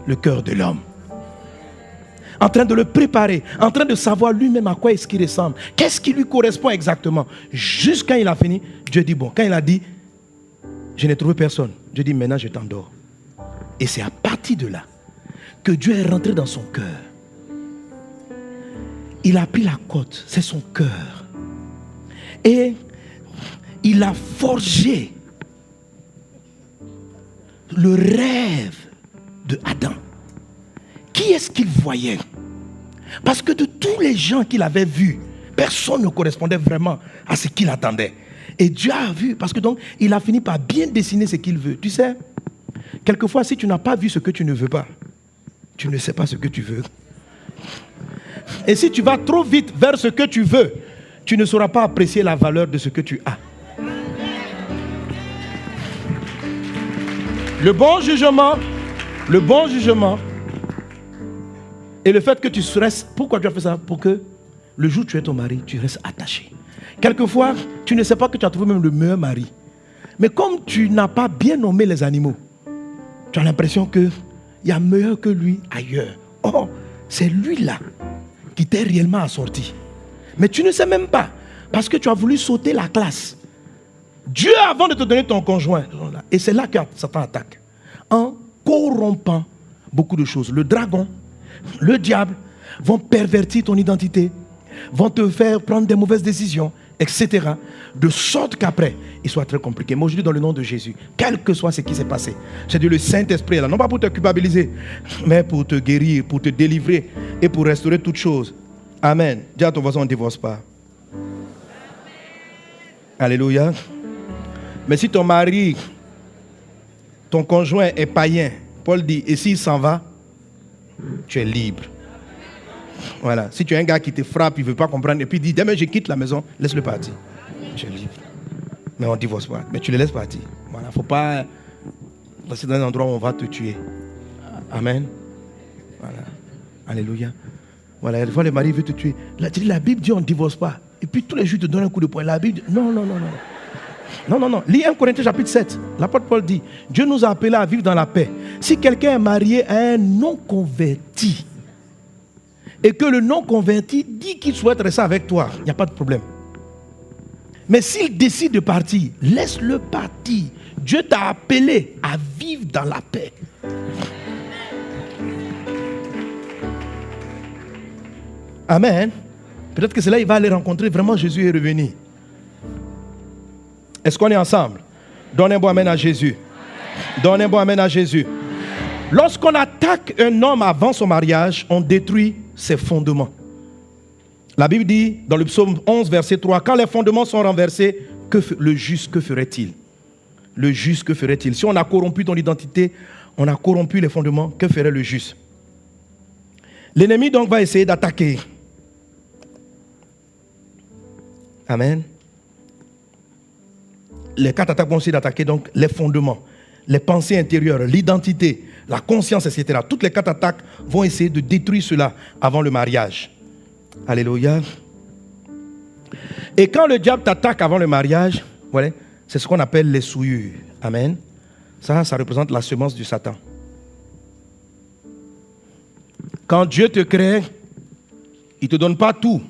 le cœur de l'homme. En train de le préparer. En train de savoir lui-même à quoi est-ce qu'il ressemble. Qu'est-ce qui lui correspond exactement. Jusqu'à quand il a fini, Dieu dit bon. Quand il a dit, je n'ai trouvé personne. Dieu dit maintenant je t'endors. Et c'est à partir de là que Dieu est rentré dans son cœur. Il a pris la côte, c'est son cœur. Et il a forgé le rêve de Adam. Qui est-ce qu'il voyait? Parce que de tous les gens qu'il avait vus, personne ne correspondait vraiment à ce qu'il attendait. Et Dieu a vu, parce que donc, il a fini par bien dessiner ce qu'il veut. Tu sais, quelquefois, si tu n'as pas vu ce que tu ne veux pas, tu ne sais pas ce que tu veux. Et si tu vas trop vite vers ce que tu veux, tu ne sauras pas apprécier la valeur de ce que tu as. Le bon jugement et le fait que tu restes, pourquoi tu as fait ça? Pour que le jour où tu es ton mari, tu restes attaché. Quelquefois, tu ne sais pas que tu as trouvé même le meilleur mari. Mais comme tu n'as pas bien nommé les animaux, tu as l'impression qu'il y a meilleur que lui ailleurs. Or, c'est lui-là qui t'est réellement assorti. Mais tu ne sais même pas, parce que tu as voulu sauter la classe. Dieu, avant de te donner ton conjoint, et c'est là que Satan attaque, en corrompant beaucoup de choses. Le dragon, le diable vont pervertir ton identité, vont te faire prendre des mauvaises décisions, etc. De sorte qu'après, il soit très compliqué. Mais aujourd'hui, dans le nom de Jésus, quel que soit ce qui s'est passé, c'est de le Saint-Esprit là, non pas pour te culpabiliser, mais pour te guérir, pour te délivrer et pour restaurer toutes choses. Amen. Dis à ton voisin, on ne divorce pas. Alléluia. Mais si ton mari, ton conjoint est païen, Paul dit, et s'il s'en va, tu es libre. Voilà. Si tu as un gars qui te frappe, il ne veut pas comprendre, et puis il dit, demain je quitte la maison, laisse-le partir. Tu es libre. Mais on ne divorce pas. Mais tu le laisses partir. Voilà. Il ne faut pas rester dans un endroit où on va te tuer. Amen. Voilà. Alléluia. Voilà. Des fois, le mari veut te tuer. Là, tu dis, la Bible dit on ne divorce pas. Et puis tous les jours, il te donne un coup de poing. La Bible dit, non. Non. Lis 1 Corinthiens chapitre 7. L'apôtre Paul dit, Dieu nous a appelés à vivre dans la paix. Si quelqu'un est marié à un non-converti, et que le non-converti dit qu'il souhaite rester avec toi, il n'y a pas de problème. Mais s'il décide de partir, laisse-le partir. Dieu t'a appelé à vivre dans la paix. Amen. Peut-être que c'est là qu'il va aller rencontrer vraiment Jésus est revenu. Est-ce qu'on est ensemble? Donnez un bon amen à Jésus. Donnez un bon amen à Jésus. Lorsqu'on attaque un homme avant son mariage, on détruit ses fondements. La Bible dit, dans le psaume 11, verset 3, quand les fondements sont renversés, le juste, que ferait-il? Le juste, que ferait-il? Si on a corrompu ton identité, on a corrompu les fondements, que ferait le juste? L'ennemi donc va essayer d'attaquer. Amen. Les quatre attaques vont essayer d'attaquer donc les fondements, les pensées intérieures, l'identité, la conscience, etc. Toutes les quatre attaques vont essayer de détruire cela avant le mariage. Alléluia. Et quand le diable t'attaque avant le mariage, voilà, c'est ce qu'on appelle les souillures. Amen. Ça représente la semence du Satan. Quand Dieu te crée, Il ne te donne pas tout.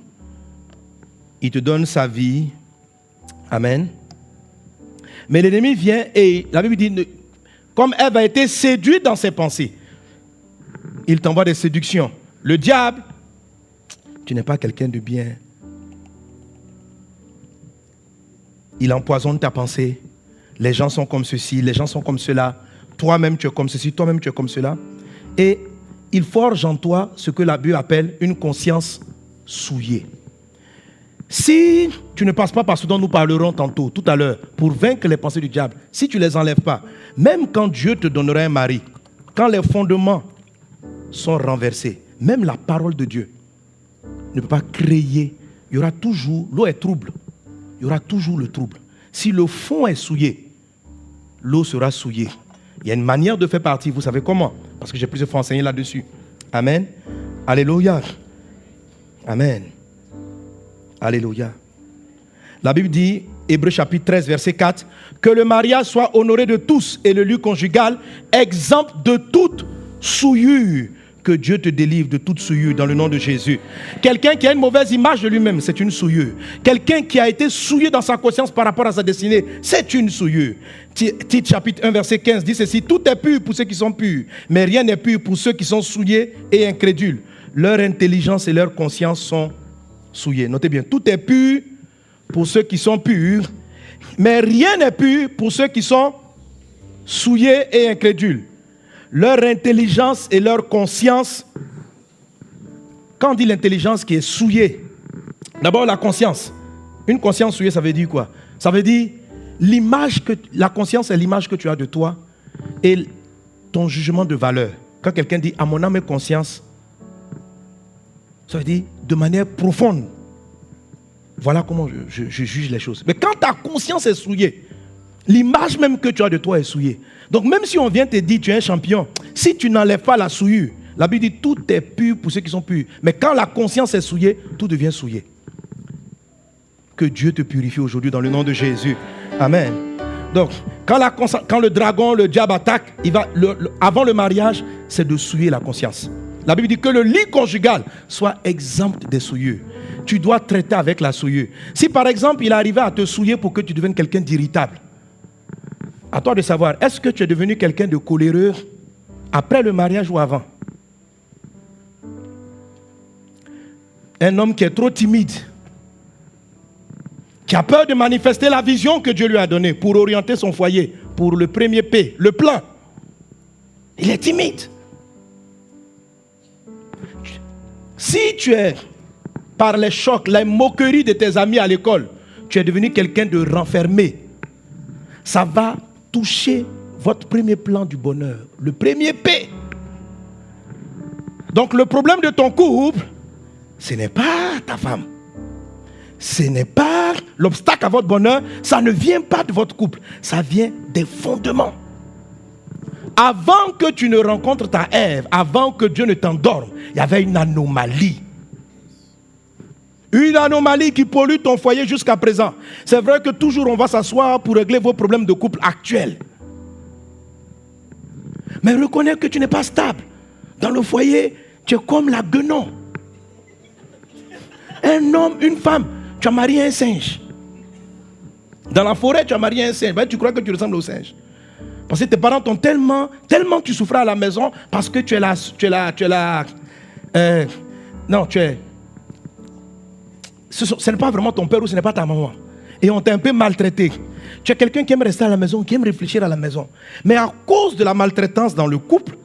Il te donne sa vie. Amen. Mais l'ennemi vient et la Bible dit, comme Ève a été séduite dans ses pensées, il t'envoie des séductions. Le diable, tu n'es pas quelqu'un de bien. Il empoisonne ta pensée. Les gens sont comme ceci, les gens sont comme cela. Toi-même, tu es comme ceci, toi-même, tu es comme cela. Et il forge en toi ce que la Bible appelle une conscience souillée. Si tu ne passes pas par ce dont nous parlerons tantôt, tout à l'heure, pour vaincre les pensées du diable, si tu ne les enlèves pas, même quand Dieu te donnera un mari, quand les fondements sont renversés, même la parole de Dieu ne peut pas créer. Il y aura toujours, l'eau est trouble, il y aura toujours le trouble. Si le fond est souillé, l'eau sera souillée. Il y a une manière de faire partie, vous savez comment? Parce que j'ai plusieurs fois enseigné là-dessus. Amen. Alléluia. Amen. Alléluia. La Bible dit, Hébreux chapitre 13, verset 4, que le mariage soit honoré de tous et le lieu conjugal exempt de toute souillure. Que Dieu te délivre de toute souillure dans le nom de Jésus. Quelqu'un qui a une mauvaise image de lui-même, c'est une souillure. Quelqu'un qui a été souillé dans sa conscience par rapport à sa destinée, c'est une souillure. Tite chapitre 1, verset 15 dit ceci, tout est pur pour ceux qui sont purs, mais rien n'est pur pour ceux qui sont souillés et incrédules. Leur intelligence et leur conscience sont souillées. Notez bien, tout est pur pour ceux qui sont purs, mais rien n'est pur pour ceux qui sont souillés et incrédules. Leur intelligence et leur conscience. Quand on dit l'intelligence qui est souillée, d'abord la conscience. Une conscience souillée, ça veut dire quoi? Ça veut dire l'image que la conscience est l'image que tu as de toi et ton jugement de valeur. Quand quelqu'un dit à mon âme et conscience, ça veut dire de manière profonde. Voilà comment je juge les choses. Mais quand ta conscience est souillée, l'image même que tu as de toi est souillée. Donc même si on vient te dire tu es un champion, si tu n'enlèves pas la souillure, la Bible dit tout est pur pour ceux qui sont purs. Mais quand la conscience est souillée, tout devient souillé. Que Dieu te purifie aujourd'hui dans le nom de Jésus. Amen. Donc quand le dragon, le diable attaque, avant le mariage, c'est de souiller la conscience. La Bible dit que le lit conjugal soit exempt des souillures. Tu dois traiter avec la souillure. Si par exemple il arrivait à te souiller pour que tu deviennes quelqu'un d'irritable, à toi de savoir, est-ce que tu es devenu quelqu'un de coléreux après le mariage ou avant? Un homme qui est trop timide, qui a peur de manifester la vision que Dieu lui a donnée pour orienter son foyer, pour le premier P, le plan. Il est timide. Si tu es, par les chocs, les moqueries de tes amis à l'école, tu es devenu quelqu'un de renfermé, ça va toucher votre premier plan du bonheur, le premier P. Donc le problème de ton couple, ce n'est pas ta femme. Ce n'est pas l'obstacle à votre bonheur, ça ne vient pas de votre couple, ça vient des fondements. Avant que tu ne rencontres ta Ève, avant que Dieu ne t'endorme, il y avait une anomalie. Une anomalie qui pollue ton foyer jusqu'à présent. C'est vrai que toujours on va s'asseoir pour régler vos problèmes de couple actuels. Mais reconnais que tu n'es pas stable. Dans le foyer, tu es comme la guenon. Un homme, une femme, tu as marié un singe. Dans la forêt, tu as marié un singe. Ben, tu crois que tu ressembles au singe. Parce que tes parents t'ont tellement tu souffrais à la maison parce que ce n'est pas vraiment ton père ou ce n'est pas ta maman. Et on t'a un peu maltraité. Tu es quelqu'un qui aime rester à la maison, qui aime réfléchir à la maison. Mais à cause de la maltraitance dans le couple,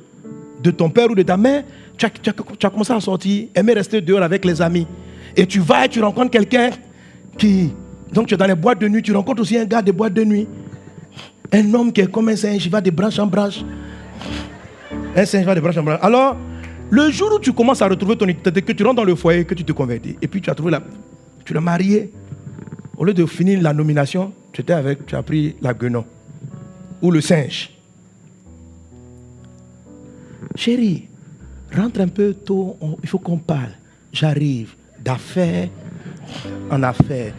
de ton père ou de ta mère, tu as commencé à sortir, aimer rester dehors avec les amis. Et tu vas et tu rencontres quelqu'un qui... Donc tu es dans les boîtes de nuit, tu rencontres aussi un gars des boîtes de nuit. Un homme qui est comme un singe, il va de branche en branche. Un singe va de branche en branche. Alors, le jour où tu commences à retrouver ton identité, que tu rentres dans le foyer, que tu te convertis, et puis tu as trouvé tu l'as marié, au lieu de finir la nomination, tu as pris la guenon ou le singe. Chérie, rentre un peu tôt, il faut qu'on parle. J'arrive d'affaires en affaires,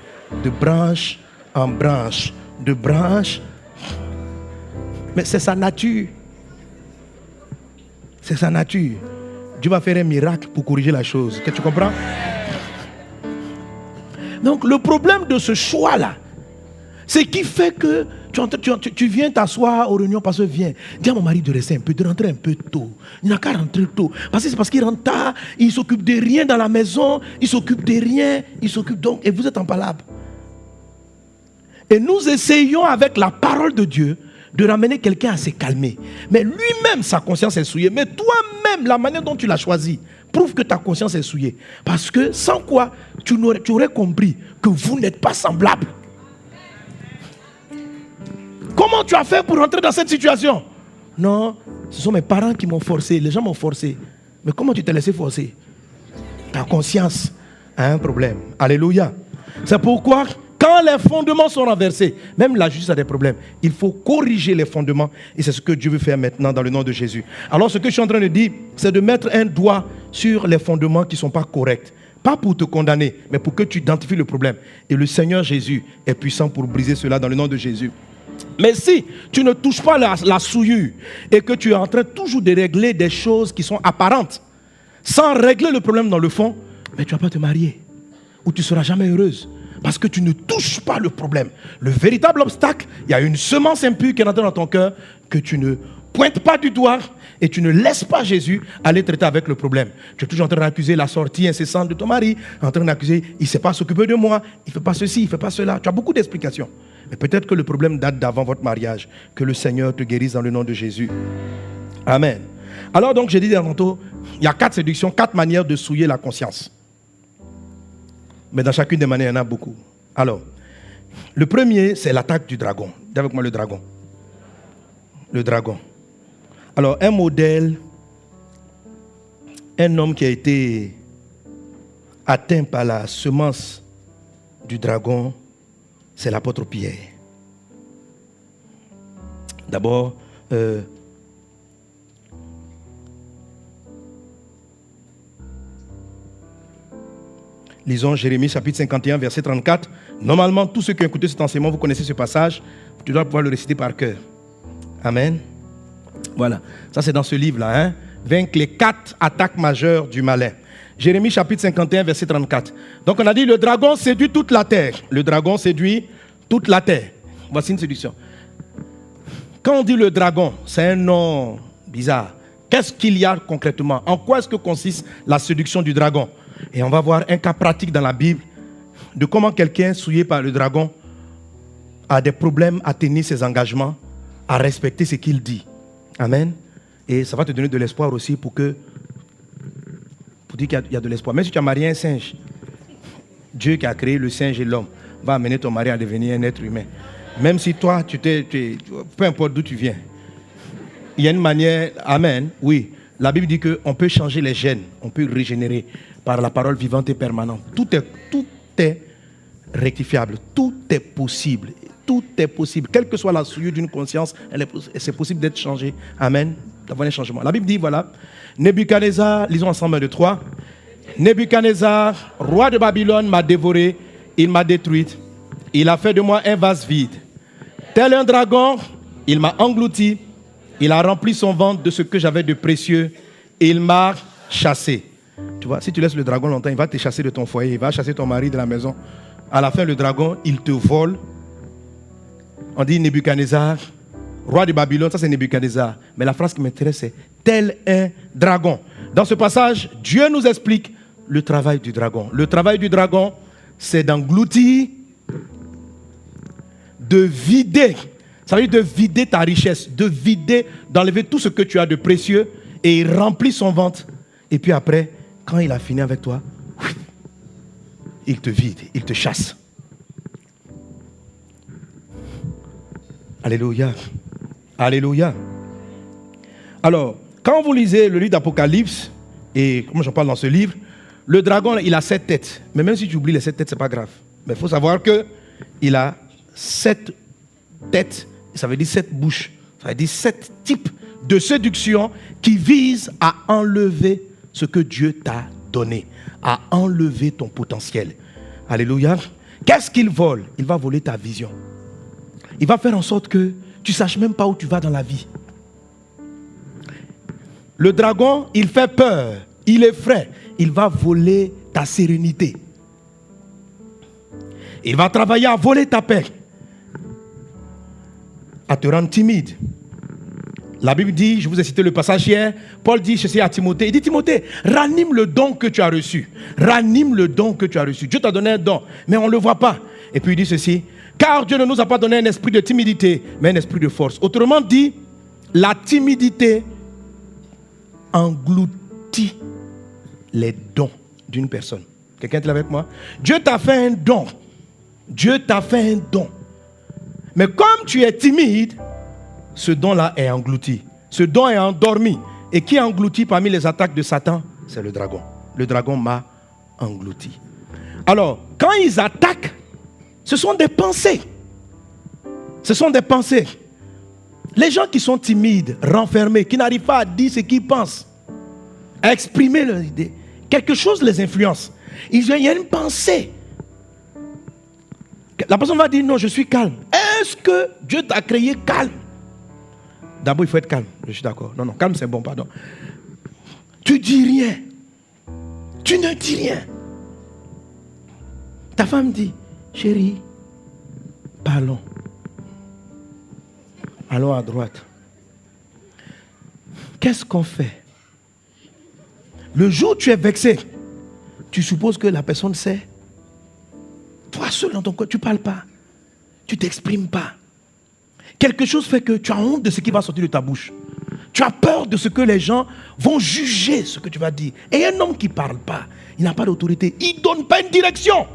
de branche en branche, de branche. Mais c'est sa nature. C'est sa nature. Dieu va faire un miracle pour corriger la chose. Que tu comprends? Donc le problème de ce choix-là, c'est qui fait que tu viens t'asseoir aux réunions, parce que viens, dis à mon mari de rester un peu, de rentrer un peu tôt. Il n'a qu'à rentrer tôt. Parce que c'est parce qu'il rentre tard, il s'occupe de rien dans la maison, il s'occupe de rien, il s'occupe donc, et vous êtes en palabre. Et nous essayons avec la parole de Dieu de ramener quelqu'un à se calmer. Mais lui-même, sa conscience est souillée. Mais toi-même, la manière dont tu l'as choisi prouve que ta conscience est souillée. Parce que sans quoi, tu aurais compris que vous n'êtes pas semblables. Comment tu as fait pour rentrer dans cette situation? Non, ce sont mes parents qui m'ont forcé. Les gens m'ont forcé. Mais comment tu t'es laissé forcer? Ta conscience a un problème. Alléluia. C'est pourquoi, quand les fondements sont renversés, même la justice a des problèmes. Il faut corriger les fondements. Et c'est ce que Dieu veut faire maintenant dans le nom de Jésus. Alors ce que je suis en train de dire, c'est de mettre un doigt sur les fondements qui ne sont pas corrects. Pas pour te condamner, mais pour que tu identifies le problème. Et le Seigneur Jésus est puissant pour briser cela dans le nom de Jésus. Mais si tu ne touches pas la souillure et que tu es en train toujours de régler des choses qui sont apparentes, sans régler le problème dans le fond, mais tu ne vas pas te marier. Ou tu ne seras jamais heureuse. Parce que tu ne touches pas le problème. Le véritable obstacle, il y a une semence impure qui est rentrée dans ton cœur que tu ne pointes pas du doigt et tu ne laisses pas Jésus aller traiter avec le problème. Tu es toujours en train d'accuser la sortie incessante de ton mari, en train d'accuser, il ne sait pas s'occuper de moi, il ne fait pas ceci, il ne fait pas cela. Tu as beaucoup d'explications. Mais peut-être que le problème date d'avant votre mariage. Que le Seigneur te guérisse dans le nom de Jésus. Amen. Alors donc, j'ai dit tantôt, il y a 4 séductions, 4 manières de souiller la conscience. Mais dans chacune des manières, il y en a beaucoup. Alors, le premier, c'est l'attaque du dragon. Dis avec moi le dragon. Le dragon. Alors, un modèle, un homme qui a été atteint par la semence du dragon, c'est l'apôtre Pierre. D'abord, lisons Jérémie chapitre 51, verset 34. Normalement, tous ceux qui ont écouté cet enseignement, vous connaissez ce passage. Tu dois pouvoir le réciter par cœur. Amen. Voilà, ça c'est dans ce livre-là. Vaincre les 4 attaques majeures du malin. Jérémie chapitre 51, verset 34. Donc on a dit, le dragon séduit toute la terre. Le dragon séduit toute la terre. Voici une séduction. Quand on dit le dragon, c'est un nom bizarre. Qu'est-ce qu'il y a concrètement? En quoi est-ce que consiste la séduction du dragon? Et on va voir un cas pratique dans la Bible de comment quelqu'un souillé par le dragon a des problèmes à tenir ses engagements, à respecter ce qu'il dit. Amen. Et ça va te donner de l'espoir aussi pour dire qu'il y a de l'espoir. Même si tu as marié un singe, Dieu qui a créé le singe et l'homme va amener ton mari à devenir un être humain. Même si toi, peu importe d'où tu viens. Il y a une manière, amen, oui. La Bible dit qu'on peut changer les gènes, on peut régénérer par la parole vivante et permanente. Tout est rectifiable, tout est possible. Tout est possible. Quelle que soit la souillure d'une conscience, c'est possible d'être changé. Amen. D'avoir un changement. La Bible dit, voilà, Nebuchadnezzar, lisons ensemble de 3. Nebuchadnezzar, roi de Babylone, m'a dévoré, il m'a détruite. Il a fait de moi un vase vide. Tel un dragon, il m'a englouti. Il a rempli son ventre de ce que j'avais de précieux. Et il m'a chassé. Tu vois, si tu laisses le dragon longtemps, il va te chasser de ton foyer. Il va chasser ton mari de la maison. À la fin, le dragon, il te vole. On dit Nebuchadnezzar, roi de Babylone, ça c'est Nebuchadnezzar. Mais la phrase qui m'intéresse, c'est tel un dragon. Dans ce passage, Dieu nous explique le travail du dragon. Le travail du dragon, c'est d'engloutir, de vider. Ça veut dire de vider ta richesse, de vider, d'enlever tout ce que tu as de précieux. Et il remplit son ventre. Et puis après, quand il a fini avec toi, il te vide, il te chasse. Alléluia. Alléluia. Alors, quand vous lisez le livre d'Apocalypse, et comme j'en parle dans ce livre, le dragon, il a 7 têtes. Mais même si tu oublies les 7 têtes, ce n'est pas grave. Mais il faut savoir qu'il a 7 têtes, ça veut dire 7 bouches. Ça veut dire 7 types de séduction qui visent à enlever ce que Dieu t'a donné, à enlever ton potentiel. Alléluia. Qu'est-ce qu'il vole? Il va voler ta vision. Il va faire en sorte que tu ne saches même pas où tu vas dans la vie. Le dragon, il fait peur, il effraie, il va voler ta sérénité. Il va travailler à voler ta paix, à te rendre timide. La Bible dit, je vous ai cité le passage hier, Paul dit ceci à Timothée, il dit Timothée, ranime le don que tu as reçu. Ranime le don que tu as reçu. Dieu t'a donné un don, mais on ne le voit pas. Et puis il dit ceci, car Dieu ne nous a pas donné un esprit de timidité, mais un esprit de force. Autrement dit, la timidité engloutit les dons d'une personne. Quelqu'un est là avec moi? Dieu t'a fait un don. Dieu t'a fait un don. Mais comme tu es timide, ce don-là est englouti. Ce don est endormi. Et qui est englouti parmi les attaques de Satan? C'est le dragon. Le dragon m'a englouti. Alors, quand ils attaquent, ce sont des pensées. Ce sont des pensées. Les gens qui sont timides, renfermés, qui n'arrivent pas à dire ce qu'ils pensent, à exprimer leurs idées, quelque chose les influence. Il y a une pensée. La personne va dire non, je suis calme. Est-ce que Dieu t'a créé calme? D'abord, il faut être calme. Je suis d'accord. Non, calme, c'est bon, pardon. Tu dis rien. Tu ne dis rien. Ta femme dit, chérie, parlons. Allons à droite. Qu'est-ce qu'on fait? Le jour où tu es vexé, tu supposes que la personne sait. Toi seul dans ton corps, tu ne parles pas. Tu ne t'exprimes pas. Quelque chose fait que tu as honte de ce qui va sortir de ta bouche. Tu as peur de ce que les gens vont juger ce que tu vas dire. Et un homme qui ne parle pas, il n'a pas d'autorité. Il ne donne pas une direction.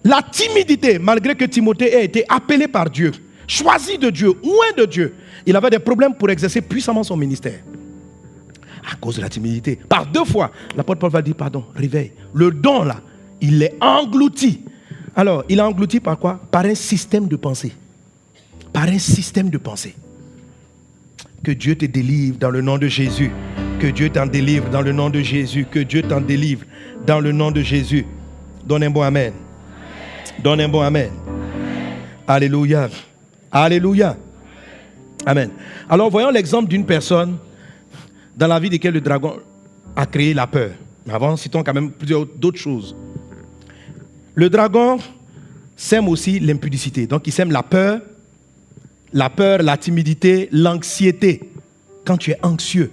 La timidité, malgré que Timothée ait été appelé par Dieu, choisi de Dieu, loin de Dieu, il avait des problèmes pour exercer puissamment son ministère. À cause de la timidité. Par 2 fois, l'apôtre Paul va dire, pardon, réveille. Le don là, il est englouti. Alors, il est englouti par quoi? Par un système de pensée. Par un système de pensée. Que Dieu te délivre dans le nom de Jésus. Que Dieu t'en délivre dans le nom de Jésus. Que Dieu t'en délivre dans le nom de Jésus. Donne un bon amen. Donne un bon amen. Alléluia. Alléluia. Amen. Alors, voyons l'exemple d'une personne dans la vie de laquelle le dragon a créé la peur. Mais avant, citons quand même plusieurs d'autres choses. Le dragon sème aussi l'impudicité. Donc, il sème la peur, la timidité, l'anxiété. Quand tu es anxieux,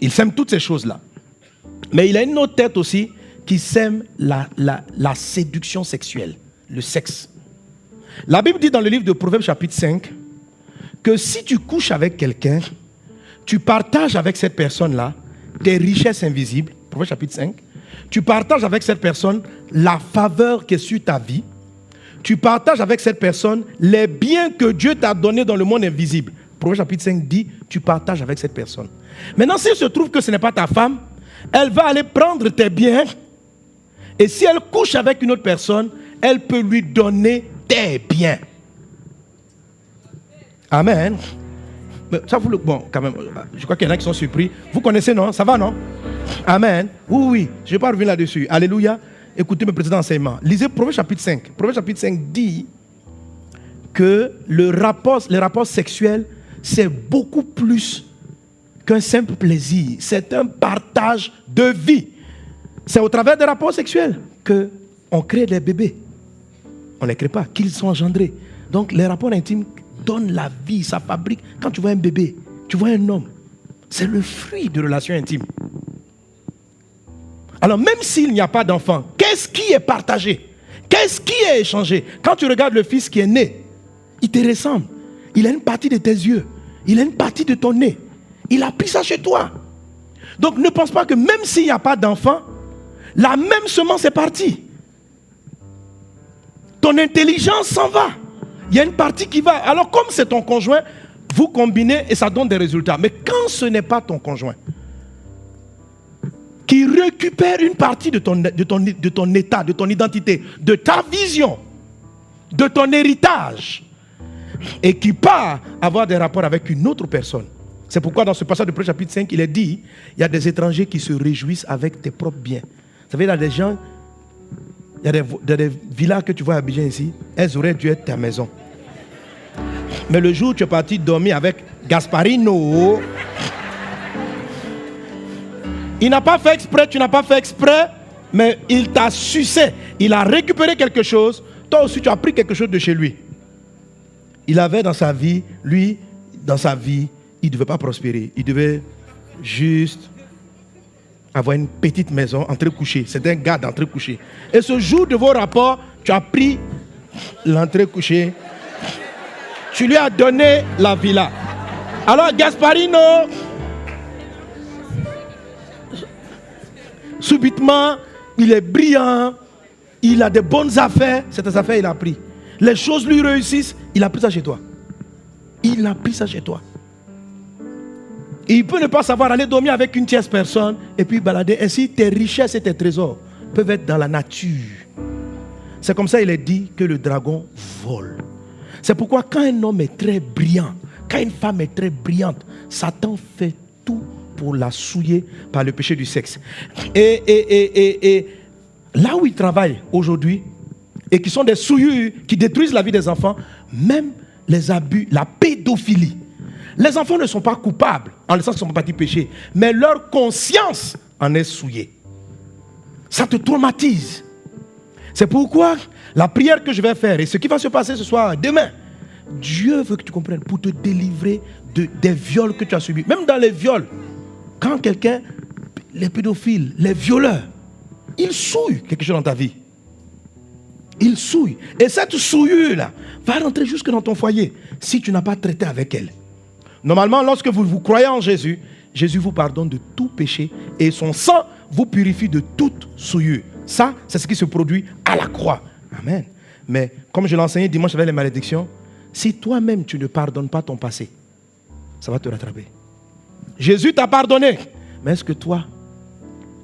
il sème toutes ces choses-là. Mais il a une autre tête aussi qui sème la séduction sexuelle, le sexe. La Bible dit dans le livre de Proverbes chapitre 5 que si tu couches avec quelqu'un, tu partages avec cette personne-là tes richesses invisibles. Proverbes chapitre 5. Tu partages avec cette personne la faveur qui est sur ta vie. Tu partages avec cette personne les biens que Dieu t'a donnés dans le monde invisible. Proverbes chapitre 5 dit, tu partages avec cette personne. Maintenant, s'il se trouve que ce n'est pas ta femme, elle va aller prendre tes biens. Et si elle couche avec une autre personne, elle peut lui donner tes biens. Amen. Ça vous le... Bon, quand même, je crois qu'il y en a qui sont surpris. Vous connaissez, non? Ça va, non? Amen. Oui, je ne vais pas revenir là-dessus. Alléluia. Écoutez mes précédents enseignements. Lisez Proverbes chapitre 5. Proverbes chapitre 5 dit que les rapports sexuels, c'est beaucoup plus qu'un simple plaisir. C'est un partage de vie. C'est au travers des rapports sexuels qu'on crée des bébés. On ne les crée pas, qu'ils sont engendrés. Donc les rapports intimes donnent la vie, ça fabrique. Quand tu vois un bébé, tu vois un homme, c'est le fruit de relations intimes. Alors même s'il n'y a pas d'enfant, qu'est-ce qui est partagé? Qu'est-ce qui est échangé? Quand tu regardes le fils qui est né, il te ressemble. Il a une partie de tes yeux. Il a une partie de ton nez. Il a pris ça chez toi. Donc ne pense pas que même s'il n'y a pas d'enfant, la même semence est partie. Ton intelligence s'en va. Il y a une partie qui va. Alors comme c'est ton conjoint, vous combinez et ça donne des résultats. Mais quand ce n'est pas ton conjoint, qui récupère une partie de ton état, de ton identité, de ta vision, de ton héritage, et qui part avoir des rapports avec une autre personne. C'est pourquoi dans ce passage de Proverbes chapitre 5, il est dit, il y a des étrangers qui se réjouissent avec tes propres biens. Vous savez, il y a des gens, il y a des villas que tu vois à Abidjan ici, elles auraient dû être ta maison. Mais le jour où tu es parti dormir avec Gasparino, il n'a pas fait exprès, tu n'as pas fait exprès, Mais il t'a sucé. Il a récupéré quelque chose. Toi aussi, tu as pris quelque chose de chez lui. Il avait dans sa vie, lui, dans sa vie, il ne devait pas prospérer. Il devait juste avoir une petite maison entrée-couchée. C'était un gars d'entrée-couchée. Et ce jour de vos rapports, tu as pris l'entrée-couchée. Tu lui as donné la villa. Alors Gasparino, subitement, il est brillant, il a de bonnes affaires. Cette affaire, il a pris. Les choses lui réussissent, il a pris ça chez toi. Il a pris ça chez toi. Et il peut ne pas savoir aller dormir avec une tierce personne et puis balader. Ainsi, tes richesses et tes trésors peuvent être dans la nature. C'est comme ça il est dit que le dragon vole. C'est pourquoi quand un homme est très brillant, quand une femme est très brillante, Satan fait tout pour la souiller par le péché du sexe. Et là où il travaille aujourd'hui, et qui sont des souillures qui détruisent la vie des enfants, même les abus, la pédophilie. Les enfants ne sont pas coupables, en le sens qu'ils ne sont pas petits péchés, mais leur conscience en est souillée. Ça te traumatise. C'est pourquoi la prière que je vais faire et ce qui va se passer ce soir, demain, Dieu veut que tu comprennes pour te délivrer des viols que tu as subis. Même dans les viols, quand quelqu'un, les pédophiles, les violeurs, ils souillent quelque chose dans ta vie. Ils souillent. Et cette souillure-là va rentrer jusque dans ton foyer si tu n'as pas traité avec elle. Normalement, lorsque vous croyez en Jésus, Jésus vous pardonne de tout péché et son sang vous purifie de toute souillure. Ça, c'est ce qui se produit à la croix. Amen. Mais comme je l'ai enseigné dimanche avec les malédictions, si toi-même tu ne pardonnes pas ton passé, ça va te rattraper. Jésus t'a pardonné. Mais est-ce que toi,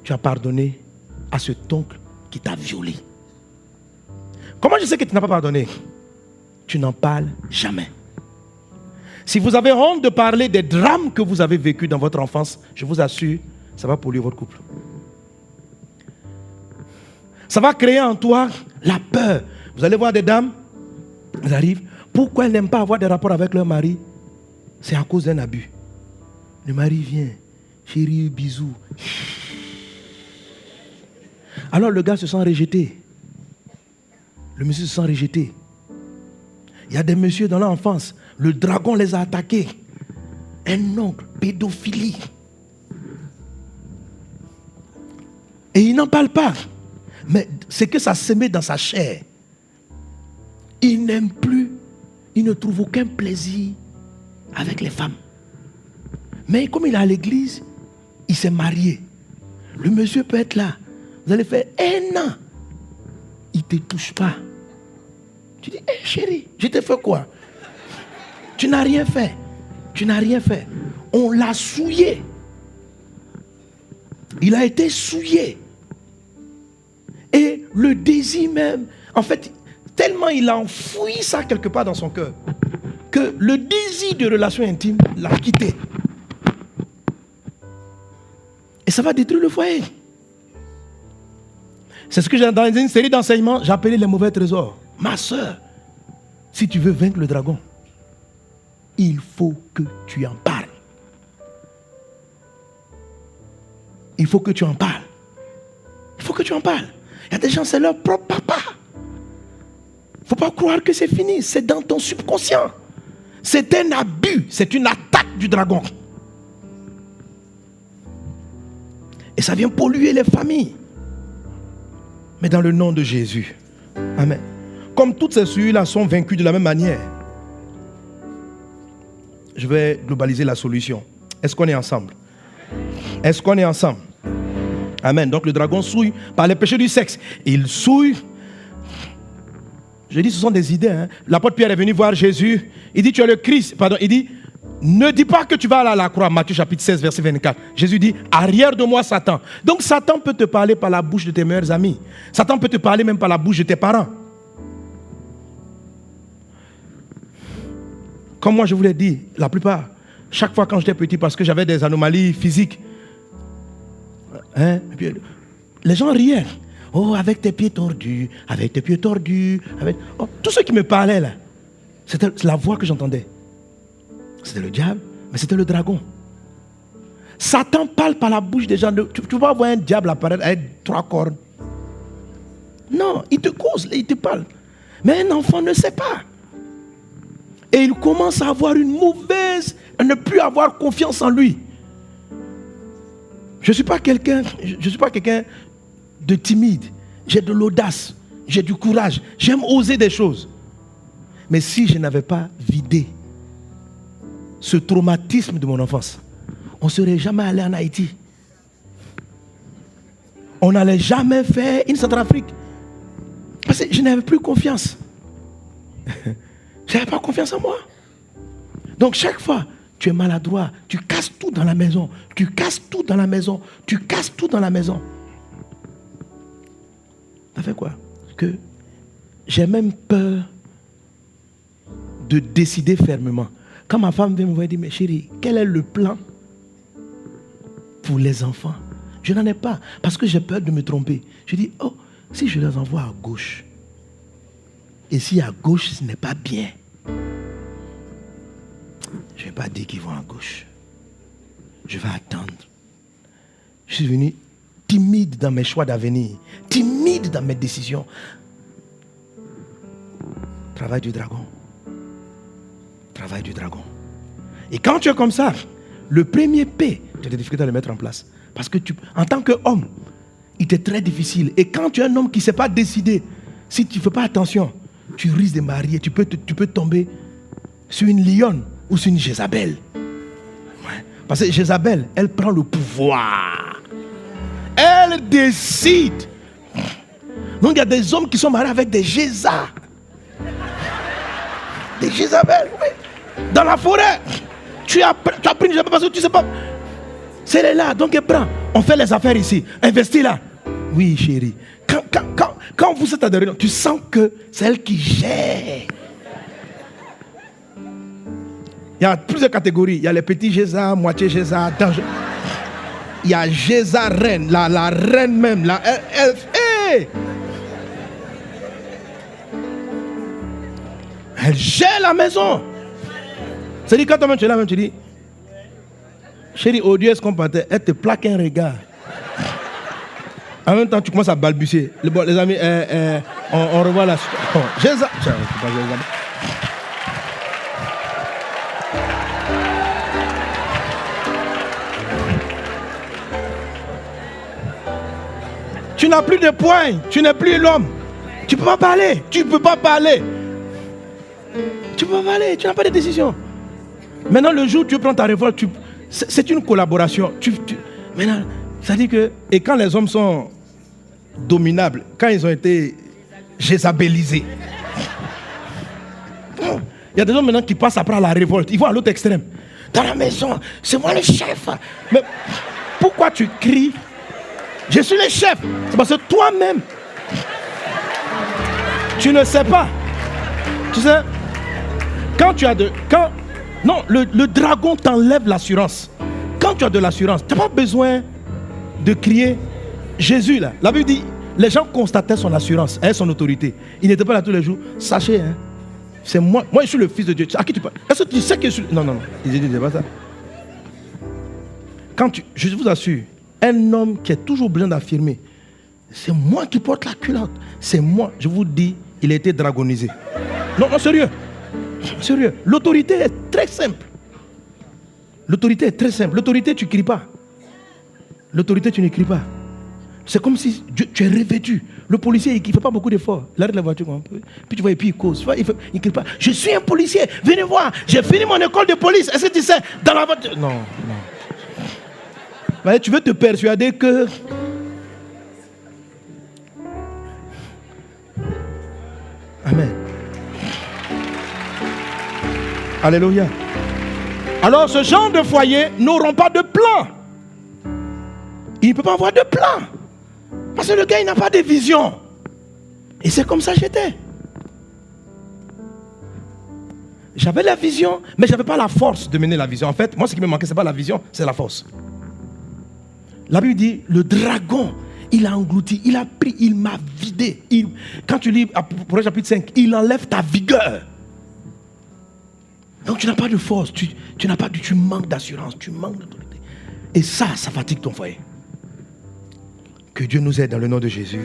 tu as pardonné à cet oncle qui t'a violé? Comment je sais que tu n'as pas pardonné? Tu n'en parles jamais. Si vous avez honte de parler des drames que vous avez vécus dans votre enfance, je vous assure, ça va polluer votre couple. Ça va créer en toi la peur. Vous allez voir des dames, elles arrivent. Pourquoi elles n'aiment pas avoir des rapports avec leur mari? C'est à cause d'un abus. Le mari vient, chérie, bisous. Alors le gars se sent rejeté. Le monsieur se sent rejeté. Il y a des messieurs dans l'enfance, le dragon les a attaqués. Un oncle, pédophilie. Et il n'en parle pas. Mais c'est que ça se met dans sa chair. Il n'aime plus, il ne trouve aucun plaisir avec les femmes. Mais comme il est à l'église, il s'est marié. Le monsieur peut être là. Vous allez faire un an. Il ne te touche pas. Tu dis, hey, chérie, je t'ai fait quoi? Tu n'as rien fait. Tu n'as rien fait. On l'a souillé. Il a été souillé. Et le désir même, en fait, tellement il a enfoui ça quelque part dans son cœur, que le désir de relation intime l'a quitté. Et ça va détruire le foyer. C'est ce que j'ai dans une série d'enseignements, j'ai appelé les mauvais trésors. Ma soeur, si tu veux vaincre le dragon, il faut que tu en parles. Il faut que tu en parles. Il faut que tu en parles. Il y a des gens, c'est leur propre papa. Il ne faut pas croire que c'est fini. C'est dans ton subconscient. C'est un abus. C'est une attaque du dragon. Et ça vient polluer les familles. Mais dans le nom de Jésus. Amen. Comme toutes ces souillures-là sont vaincues de la même manière, je vais globaliser la solution. Est-ce qu'on est ensemble? Est-ce qu'on est ensemble? Amen. Donc le dragon souille par les péchés du sexe. Il souille. Je dis, ce sont des idées. L'apôtre Pierre est venu voir Jésus. Il dit, tu es le Christ. Pardon, il dit, ne dis pas que tu vas aller à la croix. Matthieu chapitre 16, verset 24. Jésus dit, arrière de moi, Satan. Donc Satan peut te parler par la bouche de tes meilleurs amis. Satan peut te parler même par la bouche de tes parents. Comme moi je vous l'ai dit, la plupart, chaque fois quand j'étais petit, parce que j'avais des anomalies physiques, et puis, les gens riaient. Oh, avec tes pieds tordus, avec tes pieds tordus. Oh, tout ce qui me parlait là, c'était la voix que j'entendais. C'était le diable, mais c'était le dragon. Satan parle par la bouche des gens. Tu vas voir un diable apparaître avec 3 cornes. Non, il te cause, il te parle. Mais un enfant ne sait pas. Et il commence à avoir à ne plus avoir confiance en lui. Je ne suis pas quelqu'un de timide. J'ai de l'audace, j'ai du courage, j'aime oser des choses. Mais si je n'avais pas vidé ce traumatisme de mon enfance, on ne serait jamais allé en Haïti. On n'allait jamais faire une Centrafrique. Parce que je n'avais plus confiance. Je n'avais pas confiance en moi. Donc chaque fois, tu es maladroit, tu casses tout dans la maison, tu casses tout dans la maison, tu casses tout dans la maison. Ça fait quoi? Que j'ai même peur de décider fermement. Quand ma femme vient me voir et dit, mais chérie, quel est le plan pour les enfants? Je n'en ai pas, parce que j'ai peur de me tromper. Je dis, oh, si je les envoie à gauche, et si à gauche ce n'est pas bien, je ne vais pas dire qu'ils vont à gauche. Je vais attendre. Je suis devenu timide dans mes choix d'avenir, timide dans mes décisions. Travail du dragon. Travail du dragon. Et quand tu es comme ça, le premier P, tu as des difficultés à le mettre en place. Parce que en tant qu'homme, il est très difficile. Et quand tu es un homme qui ne sait pas décider, si tu ne fais pas attention, tu risques de marier, tu peux tomber sur une lionne ou sur une Jézabel. Ouais. Parce que Jézabel, elle prend le pouvoir. Elle décide. Donc il y a des hommes qui sont mariés avec des Jézas. Des Jézabel, oui. Dans la forêt. Tu as pris une Jézabel parce que tu ne sais pas. C'est là, donc elle prend. On fait les affaires ici. Investis là. Oui, chérie. Quand vous êtes à derrière, tu sens que c'est elle qui gère. Il y a plusieurs catégories. Il y a les petits Jézas, moitié Jézas, dangereux. Il y a Jézas reine, la reine même. Elle gère la maison. C'est-à-dire, quand toi-même tu es là, tu dis, chérie, odieuse qu'on partait, elle te plaque un regard. En même temps, tu commences à balbutier. Les amis, on revoit la situation. Jézas. Tu n'as plus de poing, tu n'es plus l'homme. Tu ne peux pas parler, tu ne peux pas parler. Tu ne peux pas parler, tu n'as pas de décision. Maintenant, le jour où tu prends ta révolte, c'est une collaboration. Maintenant, ça dit que, et quand les hommes sont dominables, quand ils ont été jézabélisés, il y a des hommes maintenant qui passent après à la révolte. Ils vont à l'autre extrême. Dans la maison, c'est moi le chef. Mais pourquoi tu cries? Je suis le chef. C'est parce que toi-même, tu ne sais pas. Tu sais, quand tu as non, le dragon t'enlève l'assurance. Quand tu as de l'assurance, tu n'as pas besoin de crier Jésus là. La Bible dit, les gens constataient son assurance et son autorité. Il n'était pas là tous les jours. Sachez, hein, c'est moi je suis le fils de Dieu. À qui tu parles? Est-ce que tu sais que je suis... Non. Il dit pas ça. Je vous assure, un homme qui est toujours besoin d'affirmer, c'est moi qui porte la culotte. C'est moi. Je vous dis, il a été dragonisé. Non, sérieux. Sérieux. L'autorité est très simple. L'autorité est très simple. L'autorité, tu ne cries pas. L'autorité, tu ne cries pas. C'est comme si tu es revêtu. Le policier, il ne fait pas beaucoup d'efforts. Il arrête la voiture un peu. Puis tu vois, et puis il cause. Il ne crie pas. Je suis un policier. Venez voir. J'ai fini mon école de police. Est-ce que tu sais? Dans la voiture. Non. Mais tu veux te persuader que... Amen. Alléluia. Alors ce genre de foyer n'auront pas de plan. Il ne peut pas avoir de plan. Parce que le gars, il n'a pas de vision. Et c'est comme ça que j'étais. J'avais la vision, mais je n'avais pas la force de mener la vision. En fait, moi, ce qui me manquait, ce n'est pas la vision, c'est la force. La Bible dit, le dragon, il a englouti, il a pris, il m'a vidé. Quand tu lis pour le chapitre 5, il enlève ta vigueur. Donc tu n'as pas de force, tu manques d'assurance, tu manques d'autorité. Et ça fatigue ton foyer. Que Dieu nous aide dans le nom de Jésus.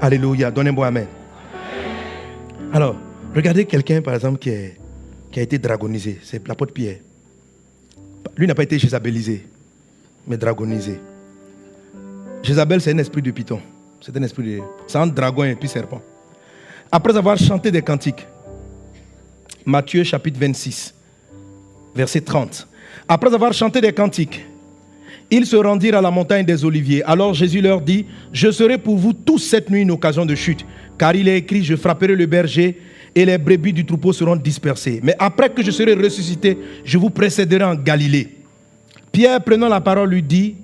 Alléluia. Donnez-moi amen. Alors, regardez quelqu'un, par exemple, qui a été dragonisé. C'est l'apôtre Pierre. Lui n'a pas été jézabelisé, mais dragonisé. Jézabel, c'est un esprit de python. C'est un esprit de... C'est un dragon et puis serpent. Après avoir chanté des cantiques, Matthieu chapitre 26, verset 30. Après avoir chanté des cantiques, ils se rendirent à la montagne des Oliviers. Alors Jésus leur dit, je serai pour vous tous cette nuit une occasion de chute, car il est écrit, je frapperai le berger et les brebis du troupeau seront dispersées. Mais après que je serai ressuscité, je vous précéderai en Galilée. Pierre, prenant la parole, lui dit,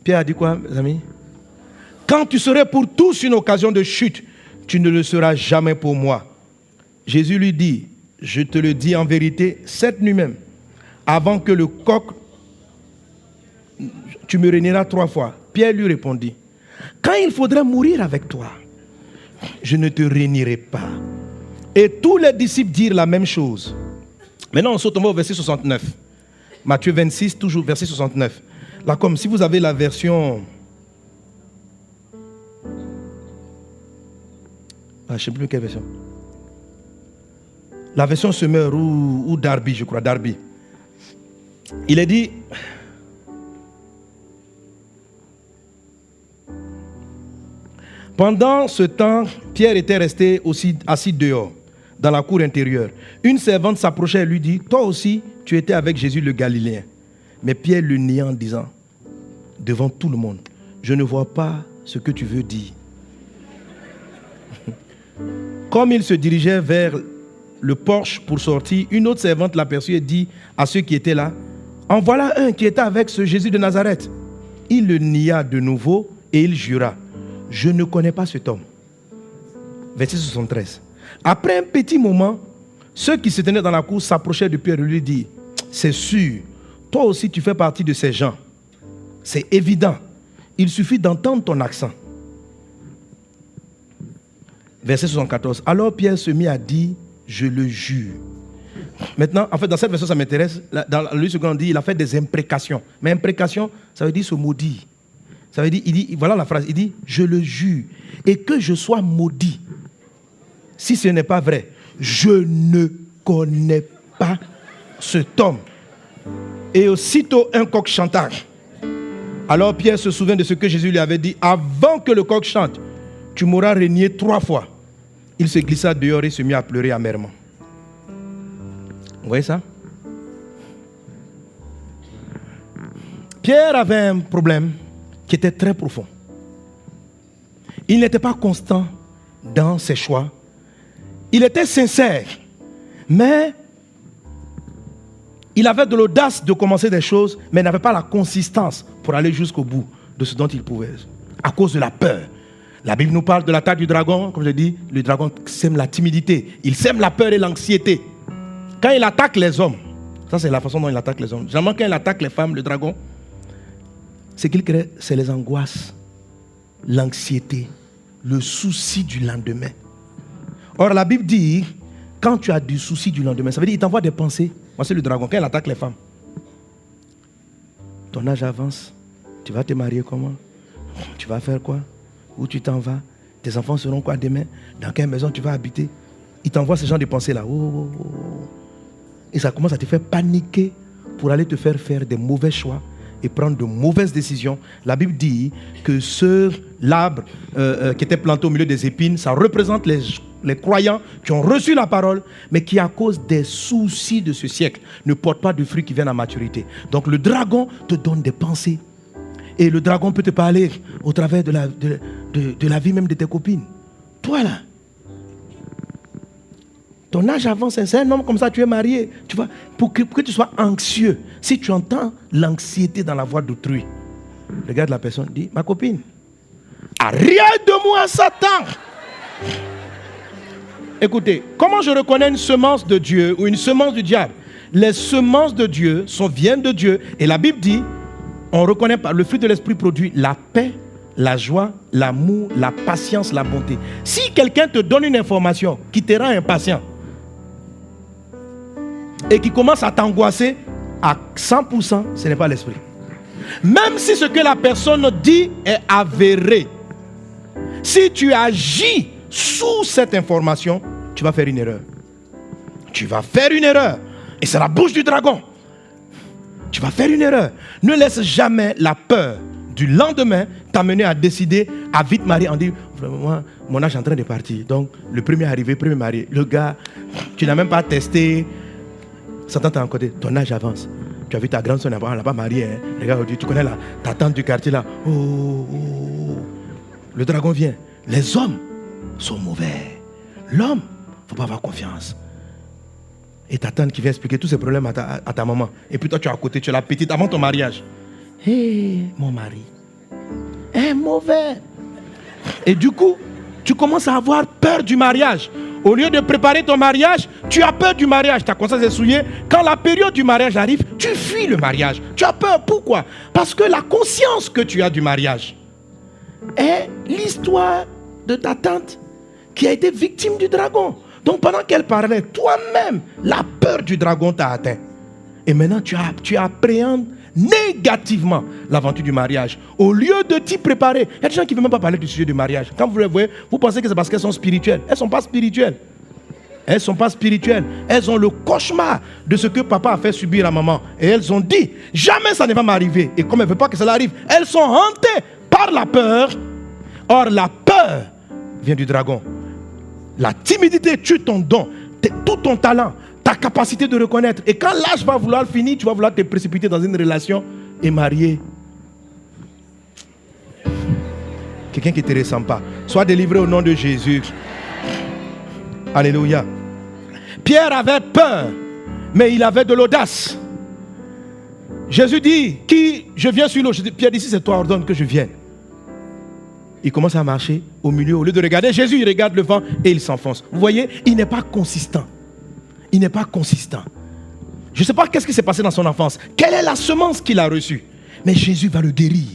Pierre a dit quoi, mes amis? Quand tu serais pour tous une occasion de chute, tu ne le seras jamais pour moi. Jésus lui dit, je te le dis en vérité, cette nuit même, avant que le coq, tu me réuniras 3 fois. Pierre lui répondit, quand il faudrait mourir avec toi, je ne te réunirai pas. Et tous les disciples dirent la même chose. Maintenant, on saute au verset 69. Matthieu 26, toujours verset 69. Là, comme si vous avez la version... je ne sais plus quelle version. La version Semeur ou Darby, je crois, Darby. Il est dit... Pendant ce temps, Pierre était resté aussi assis dehors, dans la cour intérieure. Une servante s'approchait et lui dit, toi aussi, tu étais avec Jésus le Galiléen. Mais Pierre le nia en disant, devant tout le monde, je ne vois pas ce que tu veux dire. Comme il se dirigeait vers le porche pour sortir, une autre servante l'aperçut et dit à ceux qui étaient là, en voilà un qui était avec ce Jésus de Nazareth. Il le nia de nouveau et il jura, je ne connais pas cet homme. Verset 73. Après un petit moment, ceux qui se tenaient dans la cour s'approchaient de Pierre et lui dirent, c'est sûr, toi aussi tu fais partie de ces gens. C'est évident. Il suffit d'entendre ton accent. Verset 74. Alors Pierre se mit à dire, je le jure. Maintenant, en fait, dans cette version, ça m'intéresse. Dans le second, on dit, il a fait des imprécations. Mais imprécation, ça veut dire se maudire. Ça veut dire, il dit, voilà la phrase, il dit, je le jure, et que je sois maudit. Si ce n'est pas vrai, je ne connais pas cet homme. Et aussitôt un coq chanta. Alors Pierre se souvient de ce que Jésus lui avait dit, avant que le coq chante, tu m'auras renié 3 fois. Il se glissa dehors et se mit à pleurer amèrement. Vous voyez ça? Pierre avait un problème qui était très profond. Il n'était pas constant dans ses choix. Il était sincère, mais il avait de l'audace de commencer des choses, mais n'avait pas la consistance pour aller jusqu'au bout de ce dont il pouvait, à cause de la peur. La Bible nous parle de l'attaque du dragon. Comme je dis, le dragon sème la timidité. Il sème la peur et l'anxiété. Quand il attaque les hommes, ça c'est la façon dont il attaque les hommes. Généralement quand il attaque les femmes, le dragon, ce qu'il crée, c'est les angoisses, l'anxiété, le souci du lendemain. Or la Bible dit, quand tu as du souci du lendemain, ça veut dire qu'il t'envoie des pensées. Moi c'est le dragon, quand il attaque les femmes. Ton âge avance, tu vas te marier comment? Tu vas faire quoi? Où tu t'en vas? Tes enfants seront quoi demain? Dans quelle maison tu vas habiter? Il t'envoie ce genre de pensées-là. Et ça commence à te faire paniquer pour aller te faire des mauvais choix et prendre de mauvaises décisions. La Bible dit que l'arbre qui était planté au milieu des épines, ça représente les croyants qui ont reçu la parole, mais qui à cause des soucis de ce siècle ne portent pas de fruits qui viennent à maturité. Donc le dragon te donne des pensées. Et le dragon peut te parler au travers de la vie même de tes copines. Toi là, ton âge avance, c'est un homme comme ça, tu es marié. Tu vois, pour que tu sois anxieux, si tu entends l'anxiété dans la voix d'autrui, regarde la personne, dit, ma copine, arrière de moi, Satan. Écoutez, comment je reconnais une semence de Dieu ou une semence du diable? Les semences de Dieu viennent de Dieu. Et la Bible dit, on reconnaît par le fruit de l'esprit produit la paix, la joie, l'amour, la patience, la bonté. Si quelqu'un te donne une information qui te rend impatient et qui commence à t'angoisser, à 100%, ce n'est pas l'esprit. Même si ce que la personne dit est avéré, Si tu agis sous cette information, tu vas faire une erreur. Tu vas faire une erreur. Et c'est la bouche du dragon. Tu vas faire une erreur. Ne laisse jamais la peur du lendemain t'amener à décider à vite marier. On dit, vraiment, mon âge est en train de partir. Donc, le premier arrivé, premier marié. Le gars, tu n'as même pas testé. Satan t'a encodé. Ton âge avance. Tu as vu ta grande soeur, elle n'a pas marié. Hein? Regarde, tu connais ta tante du quartier là. Oh. Le dragon vient. Les hommes sont mauvais. L'homme, il ne faut pas avoir confiance. Et ta tante qui vient expliquer tous ces problèmes à ta maman. Et puis toi, tu es à côté, tu es la petite avant ton mariage. Hé, mon mari. Mauvais. Et du coup, tu commences à avoir peur du mariage. Au lieu de préparer ton mariage, tu as peur du mariage. Ta conscience est souillée. Quand la période du mariage arrive, tu fuis le mariage. Tu as peur. Pourquoi? Parce que la conscience que tu as du mariage est l'histoire de ta tante qui a été victime du dragon. Donc pendant qu'elle parlait, toi-même, la peur du dragon t'a atteint. Et maintenant, tu appréhendes négativement l'aventure du mariage. Au lieu de t'y préparer, il y a des gens qui ne veulent même pas parler du sujet du mariage. Quand vous les voyez, vous pensez que c'est parce qu'elles sont spirituelles. Elles ne sont pas spirituelles. Elles ne sont pas spirituelles. Elles ont le cauchemar de ce que papa a fait subir à maman. Et elles ont dit, jamais ça ne va m'arriver. Et comme elles ne veulent pas que cela arrive, elles sont hantées par la peur. Or, la peur vient du dragon. La timidité tue ton don, tout ton talent, ta capacité de reconnaître. Et quand l'âge va vouloir finir, tu vas vouloir te précipiter dans une relation et marier quelqu'un qui ne te ressemble pas. Sois délivré au nom de Jésus. Alléluia. Pierre avait peur, mais il avait de l'audace. Jésus dit, je viens sur l'eau. Pierre dit, si c'est toi, ordonne que je vienne. Il commence à marcher au milieu. Au lieu de regarder Jésus, il regarde le vent et il s'enfonce. Vous voyez, il n'est pas consistant. Il n'est pas consistant. Je ne sais pas qu'est-ce qui s'est passé dans son enfance. Quelle est la semence qu'il a reçue? Mais Jésus va le guérir.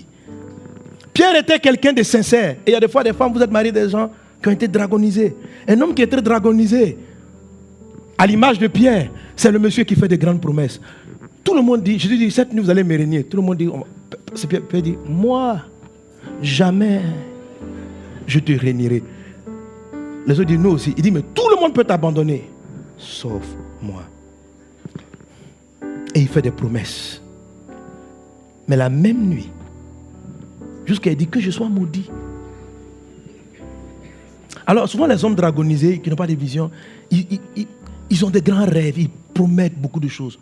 Pierre était quelqu'un de sincère. Et il y a des fois des femmes, vous êtes mariés des gens qui ont été dragonisés. Un homme qui est très dragonisé, à l'image de Pierre, c'est le monsieur qui fait de grandes promesses. Tout le monde dit, Jésus dit, cette nuit vous allez me régner. Tout le monde dit, Pierre dit, moi, jamais je te régnerai. Les autres disent, nous aussi. Il dit, mais tout le monde peut t'abandonner, sauf moi. Et il fait des promesses. Mais la même nuit, jusqu'à il dit que je sois maudit. Alors souvent les hommes dragonisés qui n'ont pas de vision, ils ont des grands rêves, ils promettent beaucoup de choses.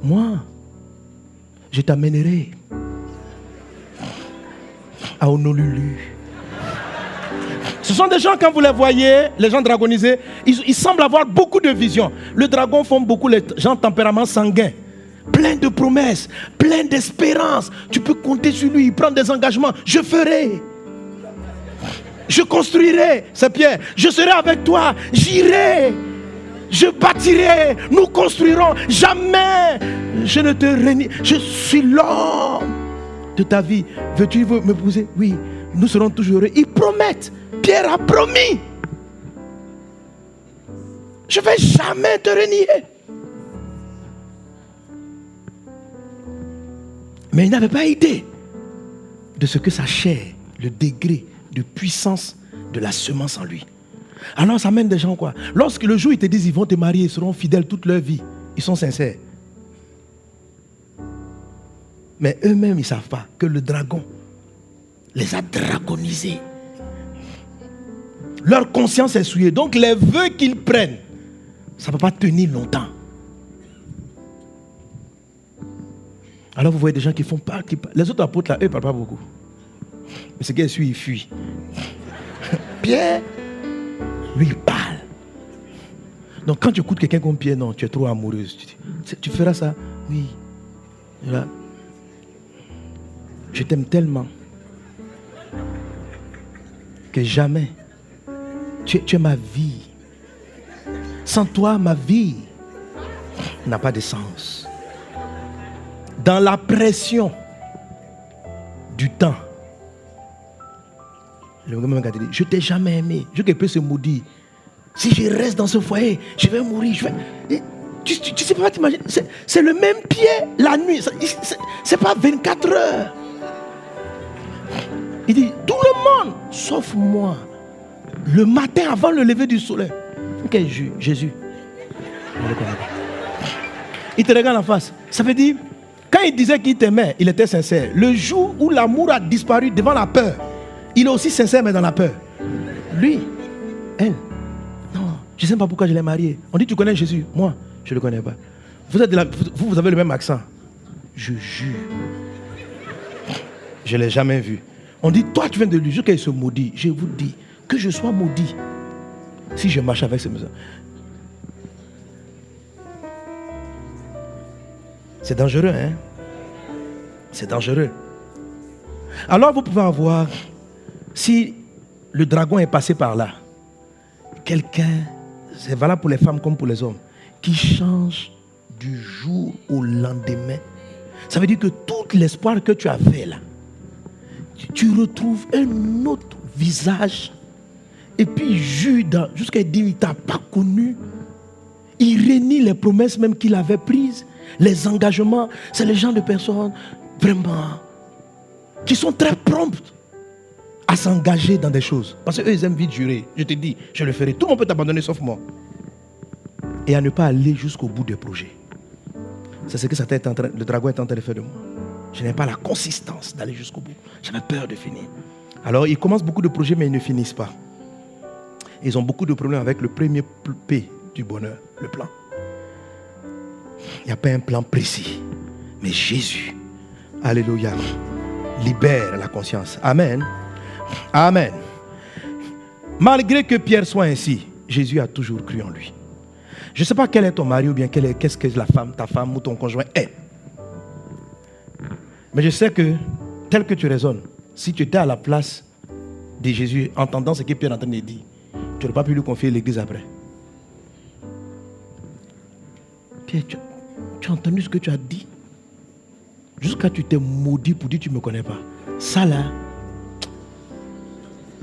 Moi, je t'amènerai à Honolulu. Ce sont des gens, quand vous les voyez, les gens dragonisés, ils semblent avoir beaucoup de vision. Le dragon forme beaucoup les gens tempérament sanguin, plein de promesses, plein d'espérance. Tu peux compter sur lui, il prend des engagements. Je ferai, je construirai, c'est Pierre. Je serai avec toi, j'irai, je bâtirai, nous construirons. Jamais je ne te renie. Je suis l'homme de ta vie. Veux-tu m'épouser? Oui, nous serons toujours heureux. Ils promettent. Pierre a promis. Je ne vais jamais te renier. Mais il n'avait pas idée de ce que ça chair, le degré de puissance de la semence en lui. Alors ça mène des gens quoi? Lorsque le jour ils te disent ils vont te marier, ils seront fidèles toute leur vie, ils sont sincères. Mais eux-mêmes ils ne savent pas que le dragon les a dragonisés. Leur conscience est souillée. Donc les vœux qu'ils prennent, ça ne peut pas tenir longtemps. Alors vous voyez des gens qui font pas. Les autres apôtres là, eux ne parlent pas beaucoup. Mais ce gars suit, il fuit. Pierre, lui il parle. Donc quand tu écoutes quelqu'un comme Pierre, non, tu es trop amoureuse. Tu feras ça? Oui. Là. Je t'aime tellement que jamais tu es ma vie. Sans toi, ma vie n'a pas de sens. Dans la pression du temps, le gars m'a dit, je t'ai jamais aimé. Je peux se maudire. Si je reste dans ce foyer, je vais mourir. Tu sais pas t'imaginer. C'est le même pied la nuit. C'est pas 24 heures. Il dit, tout le monde, sauf moi. Le matin avant le lever du soleil. Ok, Jésus. On le connaît pas. Il te regarde en face. Ça veut dire, quand il disait qu'il t'aimait, il était sincère. Le jour où l'amour a disparu devant la peur, il est aussi sincère mais dans la peur. Lui, elle, non, je ne sais pas pourquoi je l'ai marié. On dit tu connais Jésus. Moi, je ne le connais pas. Vous avez le même accent. Je jure. Je ne l'ai jamais vu. On dit, toi tu viens de lui dire qu'il se maudit. Je vous dis que je sois maudit si je marche avec ces maisons. C'est dangereux, hein? C'est dangereux. Alors vous pouvez avoir, si le dragon est passé par là, quelqu'un, c'est valable pour les femmes comme pour les hommes, qui change du jour au lendemain. Ça veut dire que tout l'espoir que tu avais là, tu retrouves un autre visage. Et puis Judas, jusqu'à dire, il ne t'a pas connu. Il renie les promesses même qu'il avait prises. Les engagements, c'est les gens de personnes vraiment qui sont très promptes à s'engager dans des choses. Parce qu'eux, ils aiment vite jurer. Je te dis, je le ferai. Tout le monde peut t'abandonner sauf moi. Et à ne pas aller jusqu'au bout des projets. C'est ce que le dragon est en train de faire de moi. Je n'ai pas la consistance d'aller jusqu'au bout. J'avais peur de finir. Alors, ils commencent beaucoup de projets, mais ils ne finissent pas. Ils ont beaucoup de problèmes avec le premier P du bonheur, le plan. Il n'y a pas un plan précis. Mais Jésus, alléluia, libère la conscience. Amen. Amen. Malgré que Pierre soit ainsi, Jésus a toujours cru en lui. Je ne sais pas quel est ton mari ou bien qu'est-ce que la femme, ta femme ou ton conjoint est. Mais je sais que, tel que tu raisonnes, si tu étais à la place de Jésus, entendant ce que Pierre est en train de dire, tu n'aurais pas pu lui confier l'église après. Pierre, tu as entendu ce que tu as dit? Jusqu'à tu t'es maudit pour dire que tu ne me connais pas. Ça là.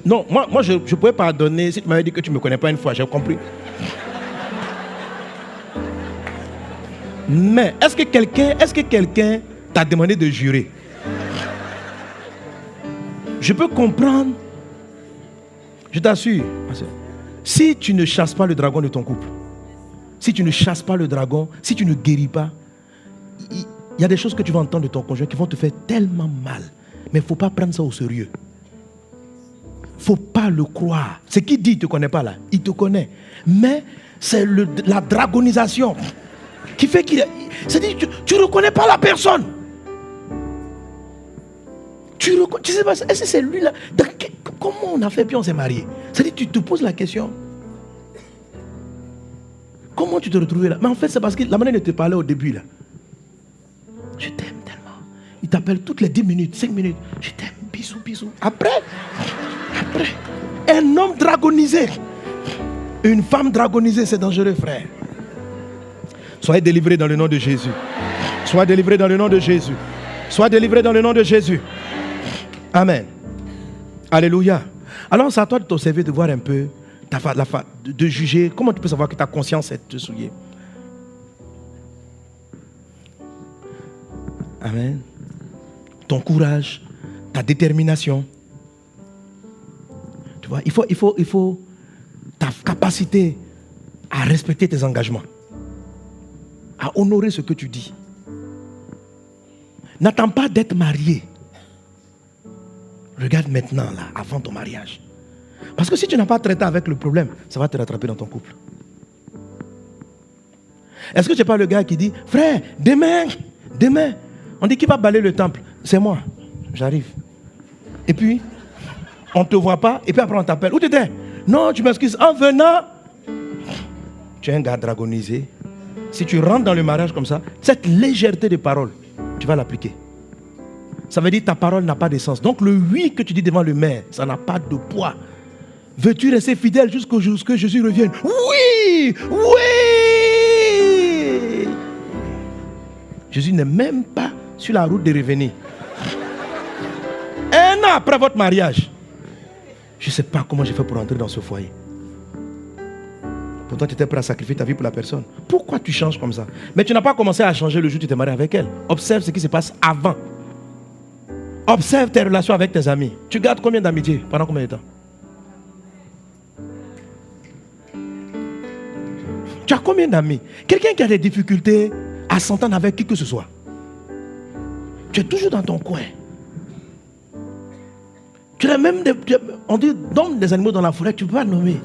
Non, moi je pouvais pardonner si tu m'avais dit que tu ne me connais pas une fois, j'ai compris. Mais est-ce que quelqu'un t'a demandé de jurer? Je peux comprendre. Je t'assure. Si tu ne chasses pas le dragon de ton couple, si tu ne chasses pas le dragon, si tu ne guéris pas, il y a des choses que tu vas entendre de ton conjoint qui vont te faire tellement mal. Mais il ne faut pas prendre ça au sérieux. Il ne faut pas le croire. Ce qu'il dit, il ne te connaît pas là. Il te connaît. Mais c'est la dragonisation qui fait qu'il... C'est-à-dire que tu ne reconnais pas la personne. Tu sais pas, est-ce que c'est lui là? Comment on a fait puis on s'est marié? C'est-à-dire que tu te poses la question. Comment tu te retrouvais là? Mais en fait, c'est parce que la manière de te parler au début là. Je t'aime tellement. Il t'appelle toutes les 10 minutes, 5 minutes. Je t'aime, bisous, bisous. Après, un homme dragonisé. Une femme dragonisée, c'est dangereux, frère. Soyez délivrés dans le nom de Jésus. Soyez délivrés dans le nom de Jésus. Soyez délivrés dans le nom de Jésus. Amen. Alléluia. Alors, c'est à toi de t'observer, de voir un peu, de juger. Comment tu peux savoir que ta conscience est te souillée? Amen. Ton courage, ta détermination. Tu vois, il faut ta capacité à respecter tes engagements, à honorer ce que tu dis. N'attends pas d'être marié. Regarde maintenant, là, avant ton mariage. Parce que si tu n'as pas traité avec le problème, ça va te rattraper dans ton couple. Est-ce que tu n'es pas le gars qui dit, frère, demain, on dit qui va balayer le temple? C'est moi, j'arrive. Et puis, on ne te voit pas, et puis après on t'appelle. Où tu étais? Non, tu m'excuses. En venant, tu es un gars dragonisé. Si tu rentres dans le mariage comme ça, cette légèreté de parole, tu vas l'appliquer. Ça veut dire que ta parole n'a pas de sens. Donc le oui que tu dis devant le maire, ça n'a pas de poids. Veux-tu rester fidèle jusqu'au jour que Jésus revienne? Oui! Oui! Jésus n'est même pas sur la route de revenir. Un an après votre mariage, je ne sais pas comment j'ai fait pour entrer dans ce foyer. Pourtant, tu étais prêt à sacrifier ta vie pour la personne. Pourquoi tu changes comme ça? Mais tu n'as pas commencé à changer le jour où tu t'es marié avec elle. Observe ce qui se passe avant. Observe tes relations avec tes amis. Tu gardes combien d'amitié? Pendant combien de temps? Tu as combien d'amis? Quelqu'un qui a des difficultés à s'entendre avec qui que ce soit. Tu es toujours dans ton coin. Tu as même on dit donne des animaux dans la forêt, tu ne peux pas nommer.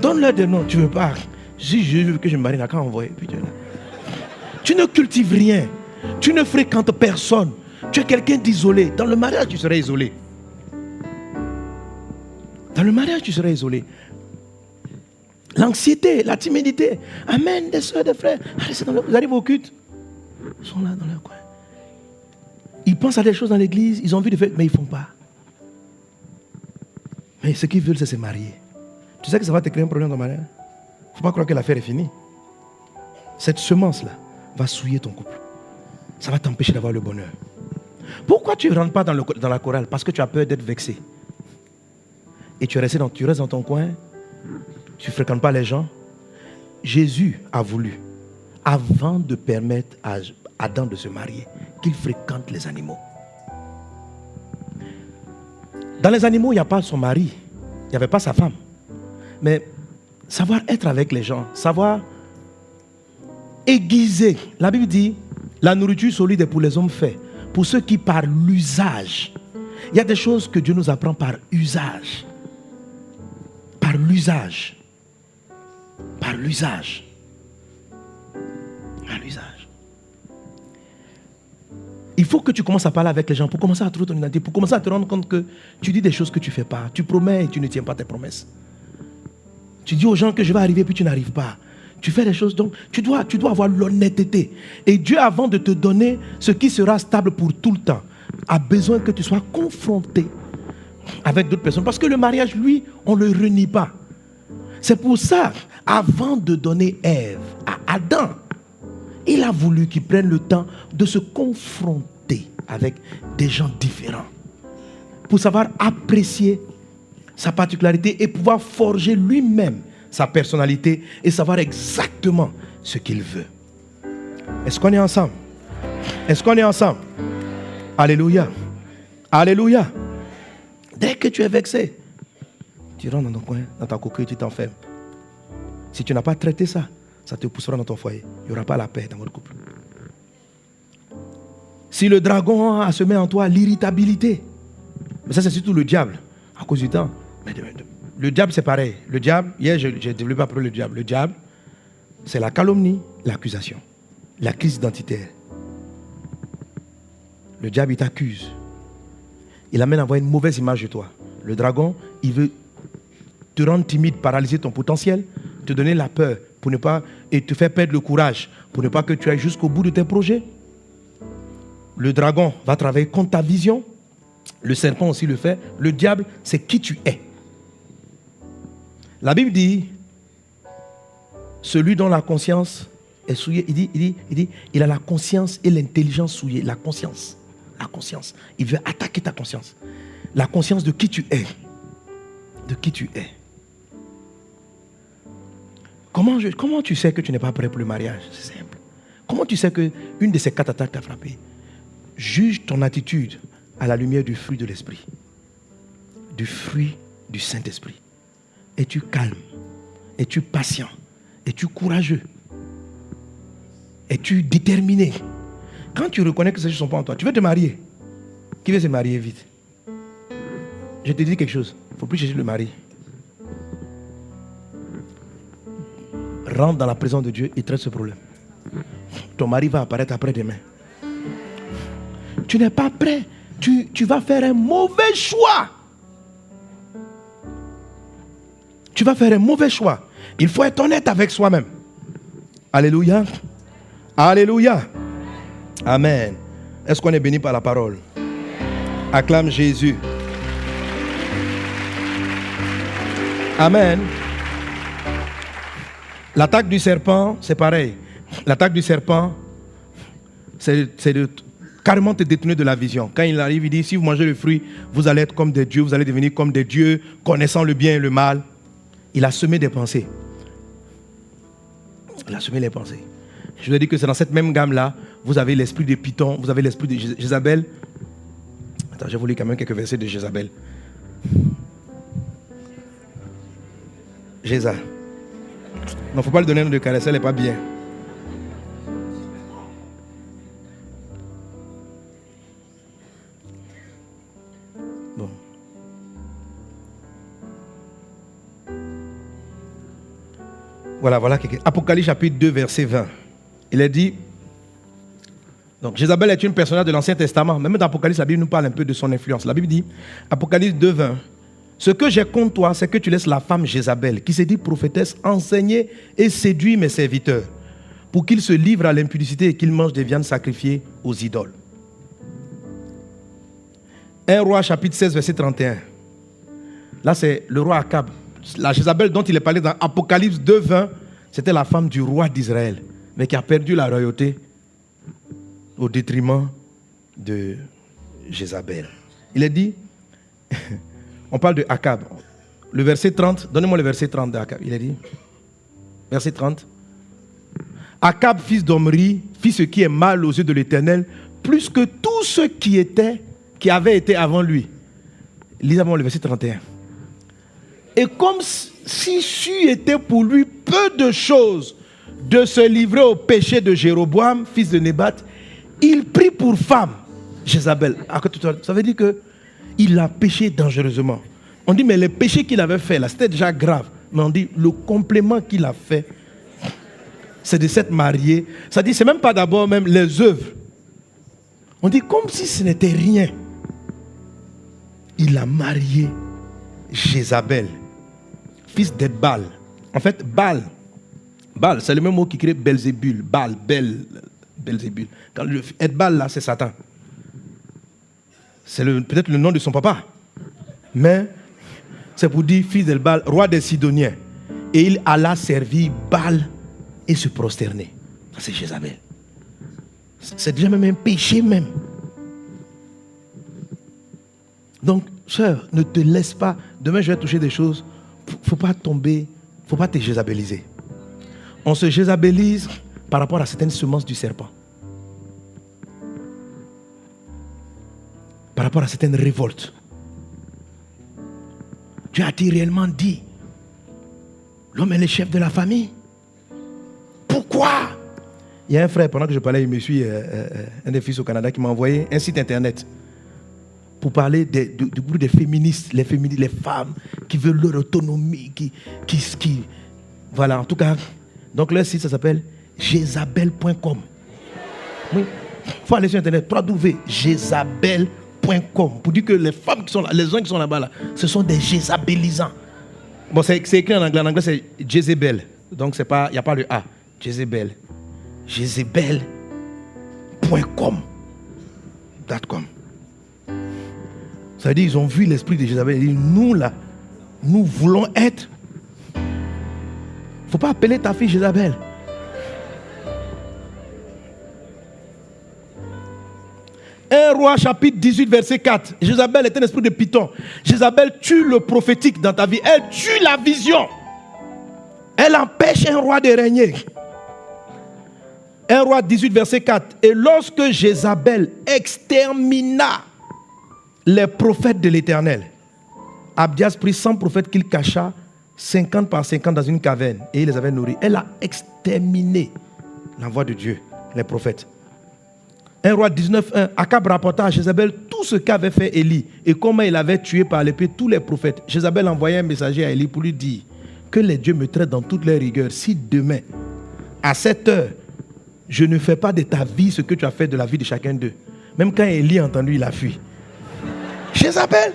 Donne-leur des noms, tu ne veux pas. Si je veux que je me marie, là, quand on voit, puis tu ne cultives rien. Tu ne fréquentes personne. Tu es quelqu'un d'isolé. Dans le mariage, tu serais isolé. Dans le mariage, tu serais isolé. L'anxiété, la timidité. Amen, des soeurs, des frères. Vous arrivez au culte. Ils sont là dans leur coin. Ils pensent à des choses dans l'église. Ils ont envie de faire, mais ils ne font pas. Mais ce qu'ils veulent, c'est se marier. Tu sais que ça va te créer un problème dans le mariage. Il ne faut pas croire que l'affaire est finie. Cette semence-là va souiller ton couple. Ça va t'empêcher d'avoir le bonheur. Pourquoi tu ne rentres pas dans la chorale? Parce que tu as peur d'être vexé. Et tu restes dans ton coin. Tu ne fréquentes pas les gens. Jésus a voulu, avant de permettre à Adam de se marier, qu'il fréquente les animaux. Dans les animaux, il n'y a pas son mari. Il n'y avait pas sa femme. Mais savoir être avec les gens, savoir aiguiser. La Bible dit, la nourriture solide est pour les hommes faits, pour ceux qui par l'usage. Il y a des choses que Dieu nous apprend par usage. Par l'usage. Par l'usage. Par l'usage. Il faut que tu commences à parler avec les gens pour commencer à trouver ton identité, pour commencer à te rendre compte que tu dis des choses que tu ne fais pas. Tu promets et tu ne tiens pas tes promesses. Tu dis aux gens que je vais arriver puis tu n'arrives pas. Tu fais des choses, donc tu dois avoir l'honnêteté. Et Dieu, avant de te donner ce qui sera stable pour tout le temps, a besoin que tu sois confronté avec d'autres personnes. Parce que le mariage, lui, on ne le renie pas. C'est pour ça, avant de donner Ève à Adam, il a voulu qu'il prenne le temps de se confronter avec des gens différents. Pour savoir apprécier sa particularité et pouvoir forger lui-même sa personnalité et savoir exactement ce qu'il veut. Est-ce qu'on est ensemble? Est-ce qu'on est ensemble? Alléluia. Alléluia. Dès que tu es vexé, tu rentres dans ton coin, dans ta coquille, tu t'enfermes. Si tu n'as pas traité ça, ça te poussera dans ton foyer. Il n'y aura pas la paix dans votre couple. Si le dragon a semé en toi l'irritabilité, mais ça c'est surtout le diable, à cause du temps. Le diable c'est pareil. Le diable, hier j'ai développé après le diable. Le diable, c'est la calomnie, l'accusation, la crise identitaire. Le diable il t'accuse. Il amène à avoir une mauvaise image de toi. Le dragon, il veut te rendre timide, paralyser ton potentiel, te donner la peur pour ne pas, et te faire perdre le courage pour ne pas que tu ailles jusqu'au bout de tes projets. Le dragon va travailler contre ta vision. Le serpent aussi le fait. Le diable, c'est qui tu es. La Bible dit, celui dont la conscience est souillée, il a la conscience et l'intelligence souillée. La conscience. Il veut attaquer ta conscience. La conscience de qui tu es. De qui tu es. Comment tu sais que tu n'es pas prêt pour le mariage? C'est simple. Comment tu sais qu'une de ces 4 attaques t'a frappé? Juge ton attitude à la lumière du fruit de l'esprit. Du fruit du Saint-Esprit. Es-tu calme? Es-tu patient? Es-tu courageux? Es-tu déterminé? Quand tu reconnais que ces choses ne sont pas en toi, tu veux te marier. Qui veut se marier vite? Je te dis quelque chose. Il ne faut plus chercher le mari. Rentre dans la présence de Dieu et traite ce problème. Ton mari va apparaître après-demain. Tu n'es pas prêt. Tu vas faire un mauvais choix. Tu vas faire un mauvais choix. Il faut être honnête avec soi-même. Alléluia. Alléluia. Amen. Est-ce qu'on est béni par la parole? Acclame Jésus. Amen. L'attaque du serpent, c'est pareil. L'attaque du serpent, c'est de carrément te détourner de la vision. Quand il arrive, il dit, si vous mangez le fruit, vous allez être comme des dieux, vous allez devenir comme des dieux, connaissant le bien et le mal. Il a semé des pensées. Il a semé les pensées. Je vous ai dit que c'est dans cette même gamme-là vous avez l'esprit de Python, vous avez l'esprit de Jézabel. Attends, j'ai voulu quand même quelques versets de Jézabel. Jéza. Non, il ne faut pas lui donner un nom de caresse, elle n'est pas bien. Bon. Voilà. Apocalypse chapitre 2, verset 20. Il est dit, donc Jézabel est une personnage de l'Ancien Testament. Même dans Apocalypse, la Bible nous parle un peu de son influence. La Bible dit, Apocalypse 2, 20. Ce que j'ai contre toi, c'est que tu laisses la femme Jézabel, qui se dit prophétesse, enseigner et séduire mes serviteurs, pour qu'ils se livrent à l'impudicité et qu'ils mangent des viandes sacrifiées aux idoles. 1 Roi chapitre 16, verset 31. Là, c'est le roi Akab. La Jézabel dont il est parlé dans Apocalypse 2, 20, c'était la femme du roi d'Israël, mais qui a perdu la royauté au détriment de Jézabel. Il est dit... On parle de Akab. Le verset 30, donnez-moi le verset 30 d'Akab. Il est dit, verset 30. Akab, fils d'Omri, fit ce qui est mal aux yeux de l'Éternel, plus que tous ceux qui avaient été avant lui. Lisez-moi le verset 31. Et comme si c'eût été pour lui peu de choses de se livrer au péché de Jéroboam, fils de Nébat, il prit pour femme Jézabel. Ça veut dire que il a péché dangereusement. On dit, mais le péché qu'il avait fait, là, c'était déjà grave. Mais on dit, le complément qu'il a fait, c'est de s'être marié. Ça dit, c'est même pas d'abord même les œuvres. On dit, comme si ce n'était rien. Il a marié Jézabel, fils d'Edbal. En fait, Baal, c'est le même mot qui crée Belzébul. Belzébul. Quand Edbal, là, c'est Satan. C'est peut-être le nom de son papa. Mais c'est pour dire fils d'Elbal, roi des Sidoniens. Et il alla servir Baal et se prosterner. Ça, c'est Jézabel. C'est déjà même un péché même. Donc, sœur, ne te laisse pas. Demain, je vais toucher des choses. Il ne faut pas tomber. Il ne faut pas te jézabéliser. On se jézabélise par rapport à certaines semences du serpent. Par rapport à certaines révoltes. Dieu a-t-il réellement dit, l'homme est le chef de la famille? Pourquoi? Il y a un frère, pendant que je parlais, il me suit, un des fils au Canada, qui m'a envoyé un site internet pour parler du groupe des féministes, les femmes qui veulent leur autonomie, qui voilà, en tout cas. Donc leur site, ça s'appelle Jezabel.com. Oui, il faut aller sur internet, www.jezabel.com. Pour dire que les femmes qui sont là, les gens qui sont là-bas, là, ce sont des jézabélisants. Bon, c'est écrit en anglais. En anglais, c'est Jezebel. Donc, il n'y a pas le A. Jezebel. Jezebel.com. Ça veut dire qu'ils ont vu l'esprit de Jézabel. Ils disent, nous, là, nous voulons être. Il ne faut pas appeler ta fille Jézabel. 1 Roi chapitre 18 verset 4. Jézabel est un esprit de Python. Jézabel tue le prophétique dans ta vie. Elle tue la vision. Elle empêche un roi de régner. 1 Roi 18 verset 4. Et lorsque Jézabel extermina les prophètes de l'Éternel, Abdias prit 100 prophètes qu'il cacha 50 par 50 dans une caverne et il les avait nourris. Elle a exterminé la voix de Dieu, les prophètes. 1 Roi 19.1, Akab rapporta à Jézabel tout ce qu'avait fait Élie et comment il avait tué par l'épée tous les prophètes. Jézabel envoyait un messager à Élie pour lui dire que les dieux me traitent dans toute leur rigueur. Si demain, à cette heure, je ne fais pas de ta vie ce que tu as fait de la vie de chacun d'eux. Même quand Élie a entendu, il a fui. Jézabel.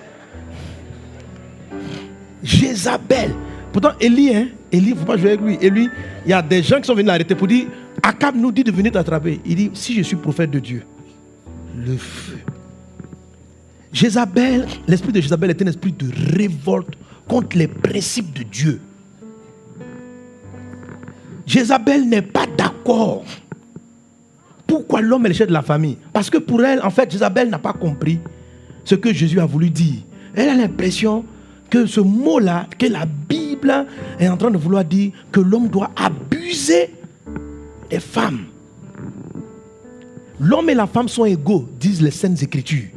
Pourtant, Élie, il ne faut pas jouer avec lui. Et lui, il y a des gens qui sont venus l'arrêter pour dire, Akab nous dit de venir t'attraper. Il dit, si je suis prophète de Dieu, le feu. Jézabel, l'esprit de Jézabel est un esprit de révolte contre les principes de Dieu. Jézabel n'est pas d'accord. Pourquoi l'homme est le chef de la famille? Parce que pour elle, en fait, Jézabel n'a pas compris ce que Jésus a voulu dire. Elle a l'impression que ce mot-là, que la Bible est en train de vouloir dire que l'homme doit abuser des femmes. L'homme et la femme sont égaux, disent les Saintes Écritures.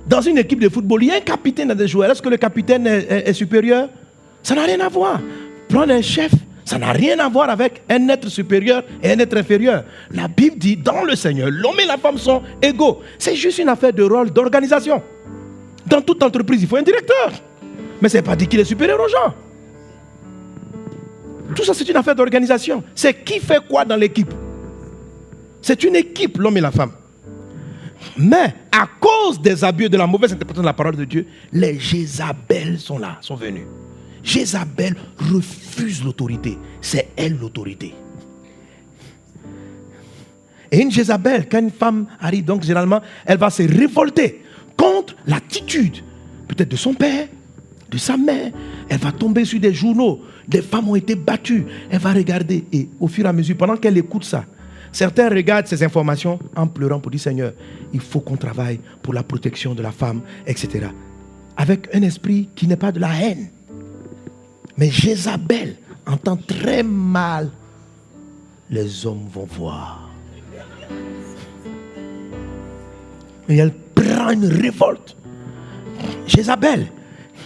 Dans une équipe de football, il y a un capitaine et des joueurs. Est-ce que le capitaine est supérieur? Ça n'a rien à voir. Prendre un chef, ça n'a rien à voir avec un être supérieur et un être inférieur. La Bible dit, dans le Seigneur, l'homme et la femme sont égaux. C'est juste une affaire de rôle, d'organisation. Dans toute entreprise, il faut un directeur. Mais ce n'est pas dit qu'il est supérieur aux gens. Tout ça, c'est une affaire d'organisation. C'est qui fait quoi dans l'équipe. C'est une équipe, l'homme et la femme. Mais à cause des abus et de la mauvaise interprétation de la parole de Dieu, les Jézabel sont là, sont venus. Jézabel refuse l'autorité. C'est elle l'autorité. Et une Jézabel, quand une femme arrive, donc généralement, elle va se révolter contre l'attitude, peut-être de son père, de sa mère. Elle va tomber sur des journaux. Des femmes ont été battues. Elle va regarder et au fur et à mesure, pendant qu'elle écoute ça, certains regardent ces informations en pleurant pour dire Seigneur, il faut qu'on travaille pour la protection de la femme, etc. Avec un esprit qui n'est pas de la haine. Mais Jézabel entend très mal. Les hommes vont voir. Et elle prend une révolte. Jézabel,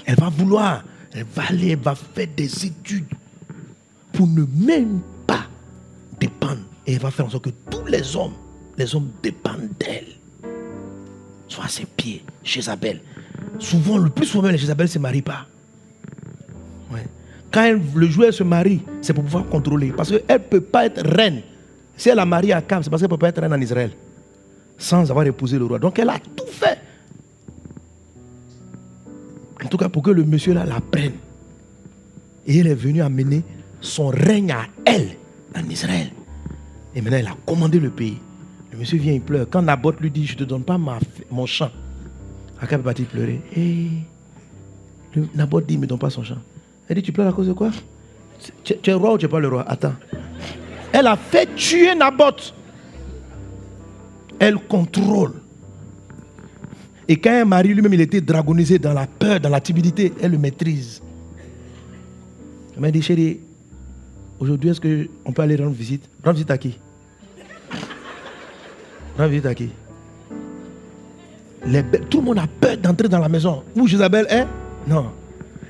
elle va vouloir, elle va aller, elle va faire des études pour ne même pas dépendre. Et elle va faire en sorte que tous les hommes dépendent d'elle. Soit à ses pieds, Jézabel. Souvent, le plus souvent, les Jézabel ne se marient pas. Ouais. Quand le joueur se marie, c'est pour pouvoir contrôler. Parce qu'elle ne peut pas être reine. Si elle a marié à Akab, c'est parce qu'elle ne peut pas être reine en Israël. Sans avoir épousé le roi. Donc elle a tout fait. En tout cas, pour que le monsieur là la prenne. Et elle est venue amener son règne à elle en Israël. Et maintenant, elle a commandé le pays. Le monsieur vient, il pleure. Quand Naboth lui dit, je ne te donne pas mon champ. Akab est parti pleurer. Et Naboth dit, ne me donne pas son champ. Elle dit, tu pleures à cause de quoi? Tu es roi ou tu n'es pas le roi? Attends. Elle a fait tuer Naboth. Elle contrôle. Et quand un mari lui-même, il était dragonisé dans la peur, dans la timidité, elle le maîtrise. Elle m'a dit, chérie, aujourd'hui, est-ce qu'on peut aller rendre visite? Rendre visite à qui? Rendre visite à qui? Tout le monde a peur d'entrer dans la maison. Où Jézabel est? Non.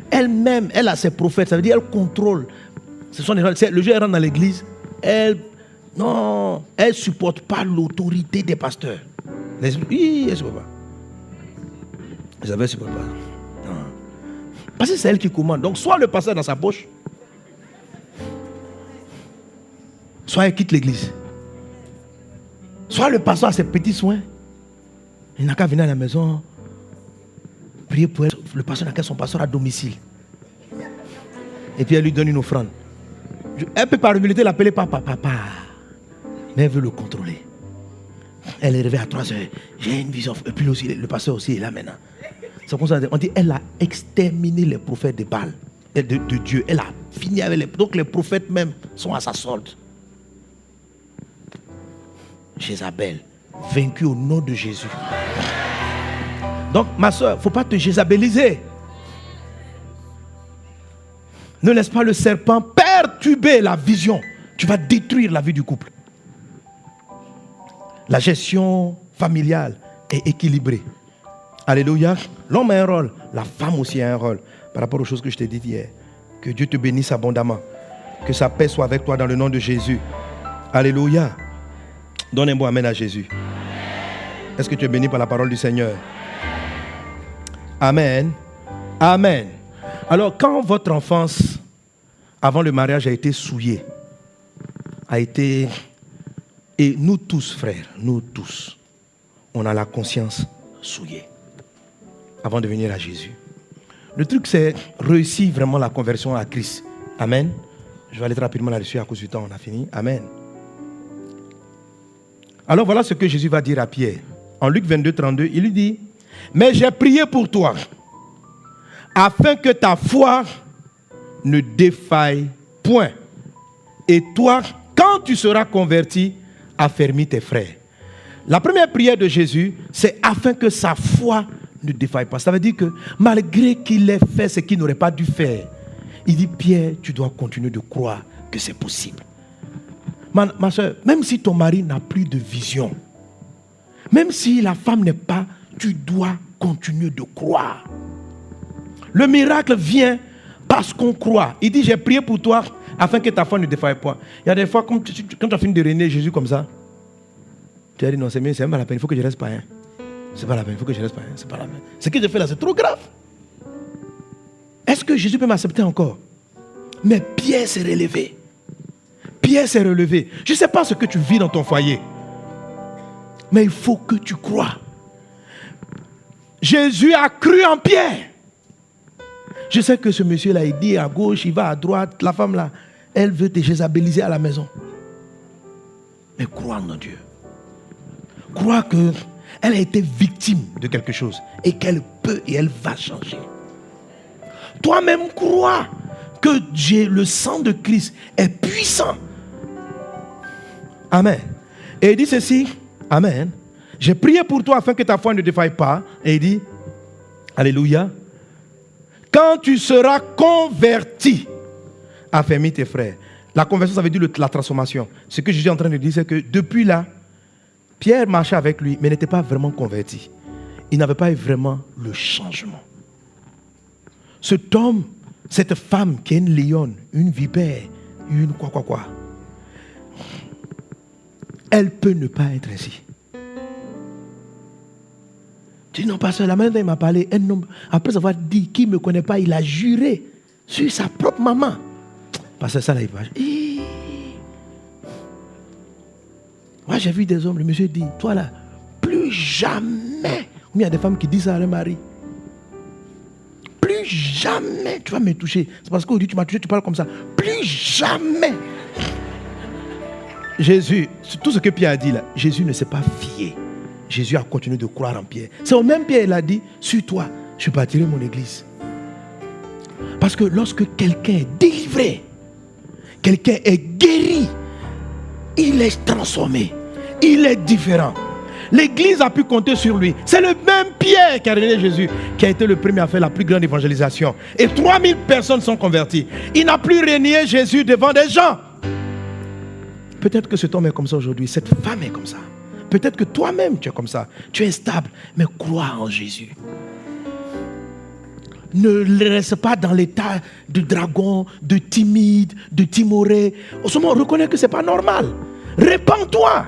Elle-même, elle a ses prophètes. Ça veut dire qu'elle contrôle. Ce sont les gens, le jour où elle rentre dans l'église, elle ne supporte pas l'autorité des pasteurs. Oui, elle ne supporte pas. Jézabel ne supporte pas. Non. Parce que c'est elle qui commande. Donc, soit le pasteur dans sa poche, soit elle quitte l'église. Soit le pasteur a ses petits soins. Il n'a qu'à venir à la maison, prier pour elle. Le pasteur n'a qu'à son pasteur à domicile. Et puis elle lui donne une offrande. Elle peut par humilité l'appeler papa. Mais elle veut le contrôler. Elle est réveillée à 3 heures. J'ai une vision. Et puis aussi, le pasteur aussi est là maintenant. C'est comme ça, on dit elle a exterminé les prophètes de Baal, de Dieu. Elle a fini avec les... Donc les prophètes même sont à sa solde. Jézabel, vaincue au nom de Jésus. Donc ma soeur, il ne faut pas te jézabéliser. Ne laisse pas le serpent perturber la vision. Tu vas détruire la vie du couple. La gestion familiale est équilibrée. Alléluia. L'homme a un rôle, la femme aussi a un rôle. Par rapport aux choses que je t'ai dites hier. Que Dieu te bénisse abondamment. Que sa paix soit avec toi dans le nom de Jésus. Alléluia. Donne un bon amen à Jésus. Est-ce que tu es béni par la parole du Seigneur? Amen. Amen. Alors, quand votre enfance, avant le mariage, a été souillée, et nous tous, frères, nous tous, on a la conscience souillée avant de venir à Jésus. Le truc, c'est réussir vraiment la conversion à Christ. Amen. Je vais aller rapidement là-dessus à cause du temps, on a fini. Amen. Alors, voilà ce que Jésus va dire à Pierre. En Luc 22, 32, il lui dit, « Mais j'ai prié pour toi, afin que ta foi ne défaille point. Et toi, quand tu seras converti, affermis tes frères. » La première prière de Jésus, c'est afin que sa foi ne défaille pas. Ça veut dire que malgré qu'il ait fait ce qu'il n'aurait pas dû faire, il dit, Pierre, tu dois continuer de croire que c'est possible. Ma soeur, même si ton mari n'a plus de vision, Même si la femme n'est pas, tu dois continuer de croire. Le miracle vient parce qu'on croit. Il dit, j'ai prié pour toi afin que ta foi ne défaille pas. Il y a des fois, quand tu as fini de régner Jésus comme ça, tu as dit, non, c'est mieux, c'est même pas la peine, il faut que je reste païen. C'est pas la peine, il faut que je reste païen, c'est pas la peine. Ce que je fais là, c'est trop grave. Est-ce que Jésus peut m'accepter encore? Mais Pierre s'est relevé. Pierre s'est relevé. Je ne sais pas ce que tu vis dans ton foyer, mais il faut que tu crois. Jésus a cru en Pierre. Je sais que ce monsieur-là, il dit à gauche, il va à droite. La femme là, elle veut te jézabéliser à la maison. Mais crois en Dieu. Crois qu'elle a été victime de quelque chose et qu'elle peut et elle va changer. Toi-même crois que le sang de Christ est puissant. Amen. Et il dit ceci. Amen. J'ai prié pour toi afin que ta foi ne défaille pas. Et il dit, alléluia. Quand tu seras converti, affermis tes frères. La conversion, ça veut dire la transformation. Ce que Jésus est en train de dire, c'est que depuis là, Pierre marchait avec lui, mais n'était pas vraiment converti. Il n'avait pas eu vraiment le changement. Cet homme, cette femme qui est une lionne, une vipère, une quoi. Elle peut ne pas être ainsi. Tu dis non, pasteur, la manière dont il m'a parlé, un homme, après avoir dit qu'il ne me connaît pas, il a juré sur sa propre maman. Parce que ça, là, il va. Moi, j'ai vu des hommes, le monsieur dit, toi là, plus jamais. Il y a des femmes qui disent ça à leur mari. Plus jamais tu vas me toucher. C'est parce qu'aujourd'hui tu m'as touché, tu parles comme ça. Plus jamais. Jésus, tout ce que Pierre a dit là, Jésus ne s'est pas fié. Jésus a continué de croire en Pierre. C'est au même Pierre, il a dit, sur toi, je bâtirai mon église. Parce que lorsque quelqu'un est délivré, quelqu'un est guéri, il est transformé, il est différent. L'église a pu compter sur lui. C'est le même Pierre qui a régné Jésus, qui a été le premier à faire la plus grande évangélisation. Et 3000 personnes sont converties. Il n'a plus régné Jésus devant des gens. Peut-être que cet homme est comme ça aujourd'hui, cette femme est comme ça. Peut-être que toi-même tu es comme ça. Tu es stable, mais crois en Jésus. Ne reste pas dans l'état de dragon, de timide, de timoré. Au moment, reconnais que ce n'est pas normal. Répands-toi.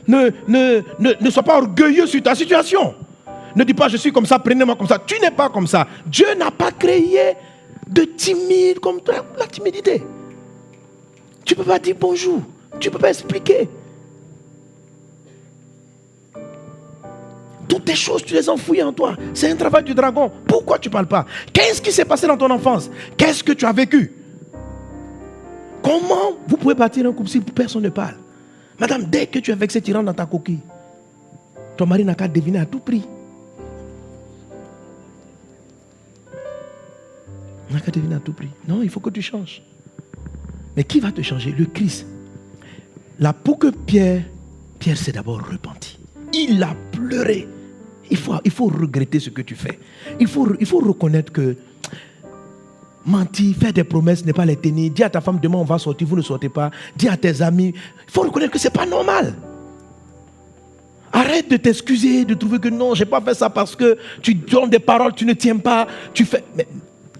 Ne sois pas orgueilleux sur ta situation. Ne dis pas je suis comme ça, prenez-moi comme ça. Tu n'es pas comme ça. Dieu n'a pas créé de timide comme toi, la timidité. Tu ne peux pas dire bonjour. Tu ne peux pas expliquer. Toutes tes choses, tu les enfouis en toi. C'est un travail du dragon. Pourquoi tu ne parles pas? Qu'est-ce qui s'est passé dans ton enfance? Qu'est-ce que tu as vécu? Comment vous pouvez bâtir un couple si personne ne parle? Madame, dès que tu es vexé, tu rentres dans ta coquille. Ton mari n'a qu'à deviner à tout prix. Il n'a qu'à deviner à tout prix. Non, il faut que tu changes. Mais qui va te changer? Le Christ. Là, pour que Pierre s'est d'abord repenti. Il a pleuré. Il faut regretter ce que tu fais. Il faut reconnaître que mentir, faire des promesses n'est pas les tenir. Dis à ta femme, demain on va sortir, vous ne sortez pas. Dis à tes amis. Il faut reconnaître que ce n'est pas normal. Arrête de t'excuser, de trouver que non, je n'ai pas fait ça parce que tu donnes des paroles, tu ne tiens pas. Tu fais... Mais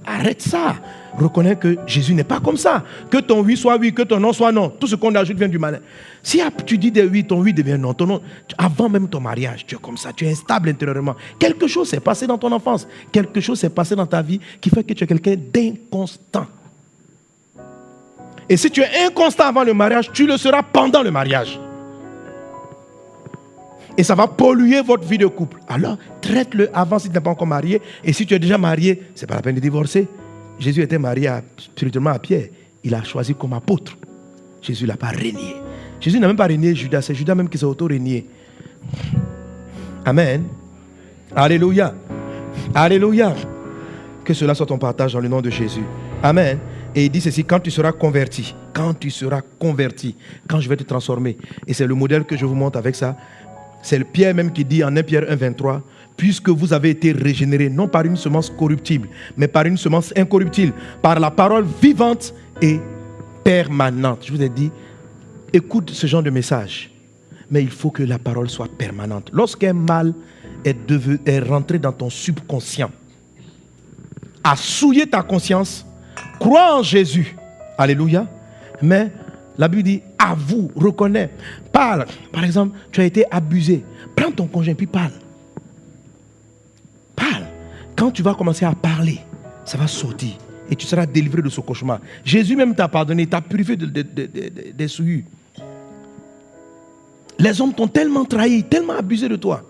arrête ça. Reconnais que Jésus n'est pas comme ça. Que ton oui soit oui, que ton non soit non. Tout ce qu'on ajoute vient du malin. Si tu dis des oui, ton oui devient non. Ton non, avant même ton mariage, tu es comme ça, tu es instable intérieurement. Quelque chose s'est passé dans ton enfance. Quelque chose s'est passé dans ta vie qui fait que tu es quelqu'un d'inconstant. Et si tu es inconstant avant le mariage, tu le seras pendant le mariage. Et ça va polluer votre vie de couple. Alors, traite-le avant si tu n'es pas encore marié. Et si tu es déjà marié, ce n'est pas la peine de divorcer. Jésus était marié spirituellement à Pierre. Il a choisi comme apôtre. Jésus ne l'a pas régné. Jésus n'a même pas régné Judas. C'est Judas même qui s'est auto-régné. Amen. Alléluia. Alléluia. Que cela soit ton partage dans le nom de Jésus. Amen. Et il dit ceci, quand tu seras converti, quand je vais te transformer. Et c'est le modèle que je vous montre avec ça. C'est le Pierre même qui dit en 1 Pierre 1, 23, puisque vous avez été régénérés, non par une semence corruptible, mais par une semence incorruptible, par la parole vivante et permanente. Je vous ai dit, écoute ce genre de message. Mais il faut que la parole soit permanente. Lorsqu'un mal est rentré dans ton subconscient, a souillé ta conscience, crois en Jésus. Alléluia. Mais la Bible dit, avoue, reconnais, parle. Par exemple, tu as été abusé. Prends ton conjoint puis parle. Parle. Quand tu vas commencer à parler, ça va sortir et tu seras délivré de ce cauchemar. Jésus même t'a pardonné, t'a purifié des souillures. Les hommes t'ont tellement trahi, tellement abusé de toi.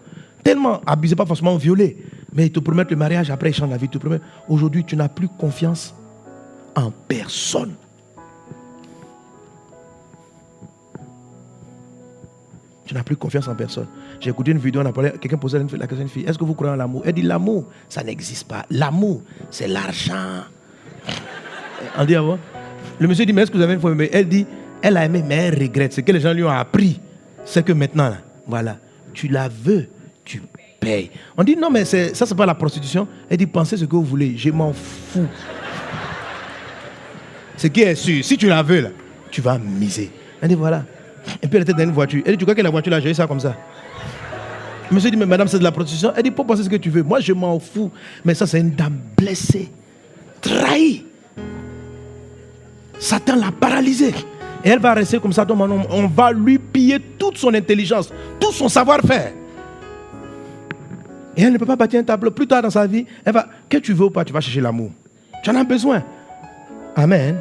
Tellement abusé, pas forcément violé, mais ils te promettent le mariage, après ils changent la vie. Ils te promettent. Aujourd'hui, tu n'as plus confiance en personne. Tu n'as plus confiance en personne. J'ai écouté une vidéo, on a parlé, quelqu'un posait la question à une fille, est-ce que vous croyez en l'amour? Elle dit, l'amour, ça n'existe pas. L'amour, c'est l'argent. On dit, ah bon? Le monsieur dit, mais est-ce que vous avez une fois aimé? Elle dit, elle a aimé, mais elle regrette. Ce que les gens lui ont appris, c'est que maintenant, là, voilà, tu la veux, tu payes. On dit, non, mais ça, c'est pas la prostitution. Elle dit, pensez ce que vous voulez, je m'en fous. Ce qui est sûr, si tu la veux, là, tu vas miser. Elle dit, voilà. Et puis elle était dans une voiture. Elle dit, tu crois que la voiture là, j'ai eu ça comme ça? Le monsieur dit, mais madame, c'est de la prostitution. Elle dit, pour penser ce que tu veux. Moi, je m'en fous. Mais ça, c'est une dame blessée, trahie. Satan l'a paralysée. Et elle va rester comme ça. On va lui piller toute son intelligence, tout son savoir-faire. Et elle ne peut pas bâtir un tableau. Plus tard dans sa vie, elle va, que tu veux ou pas, tu vas chercher l'amour. Tu en as besoin. Amen.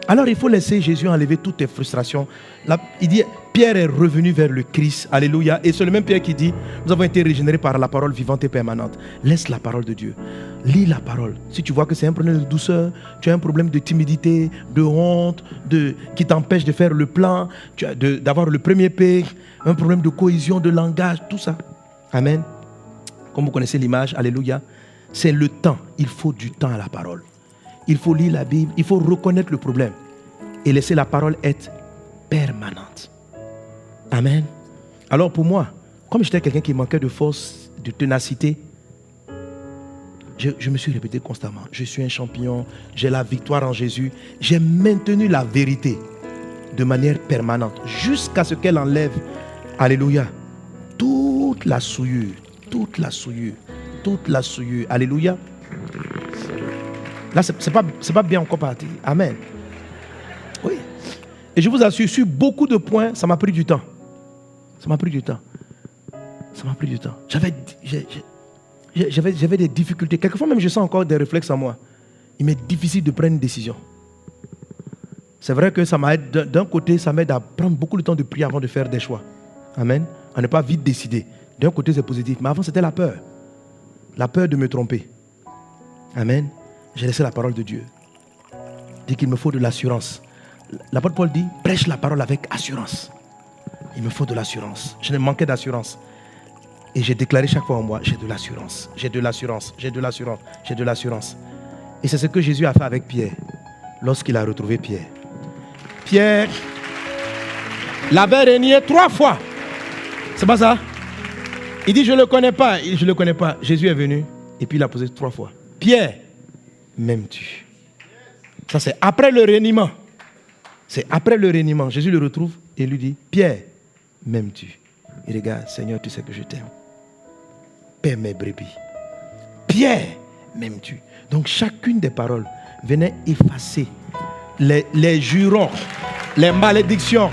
Alors il faut laisser Jésus enlever toutes tes frustrations. Là, il dit, Pierre est revenu vers le Christ. Alléluia. Et c'est le même Pierre qui dit, nous avons été régénérés par la parole vivante et permanente. Laisse la parole de Dieu. Lis la parole. Si tu vois que c'est un problème de douceur, tu as un problème de timidité, de honte, qui t'empêche de faire le plan, d'avoir le premier paix, un problème de cohésion, de langage, tout ça. Amen. Comme vous connaissez l'image, alléluia. C'est le temps. Il faut du temps à la parole. Il faut lire la Bible, il faut reconnaître le problème et laisser la parole être permanente. Amen. Alors pour moi, comme j'étais quelqu'un qui manquait de force, de ténacité, je me suis répété constamment, je suis un champion, j'ai la victoire en Jésus. J'ai maintenu la vérité de manière permanente jusqu'à ce qu'elle enlève, alléluia, toute la souillure, alléluia. Là, c'est pas bien encore parti. Amen. Oui. Et je vous assure, sur beaucoup de points, ça m'a pris du temps. J'avais des difficultés. Quelquefois même, je sens encore des réflexes en moi. Il m'est difficile de prendre une décision. C'est vrai que ça m'aide, d'un côté, ça m'aide à prendre beaucoup de temps de prier avant de faire des choix. Amen. À ne pas vite décider. D'un côté, c'est positif. Mais avant, c'était la peur. La peur de me tromper. Amen. J'ai laissé la parole de Dieu. Il dit qu'il me faut de l'assurance. L'apôtre Paul dit, prêche la parole avec assurance. Il me faut de l'assurance. Je ne manquais d'assurance. Et j'ai déclaré chaque fois en moi, j'ai de l'assurance. Et c'est ce que Jésus a fait avec Pierre, lorsqu'il a retrouvé Pierre. Pierre l'avait renié 3 fois. C'est pas ça? Il dit, je ne le connais pas. Je ne le connais pas. Jésus est venu et puis il a posé 3 fois. Pierre, m'aimes-tu? Ça, c'est après le reniement. Jésus le retrouve et lui dit, Pierre, m'aimes-tu? Il regarde, Seigneur, tu sais que je t'aime. Paie mes brebis. Pierre, m'aimes-tu? Donc, chacune des paroles venait effacer les jurons, les malédictions,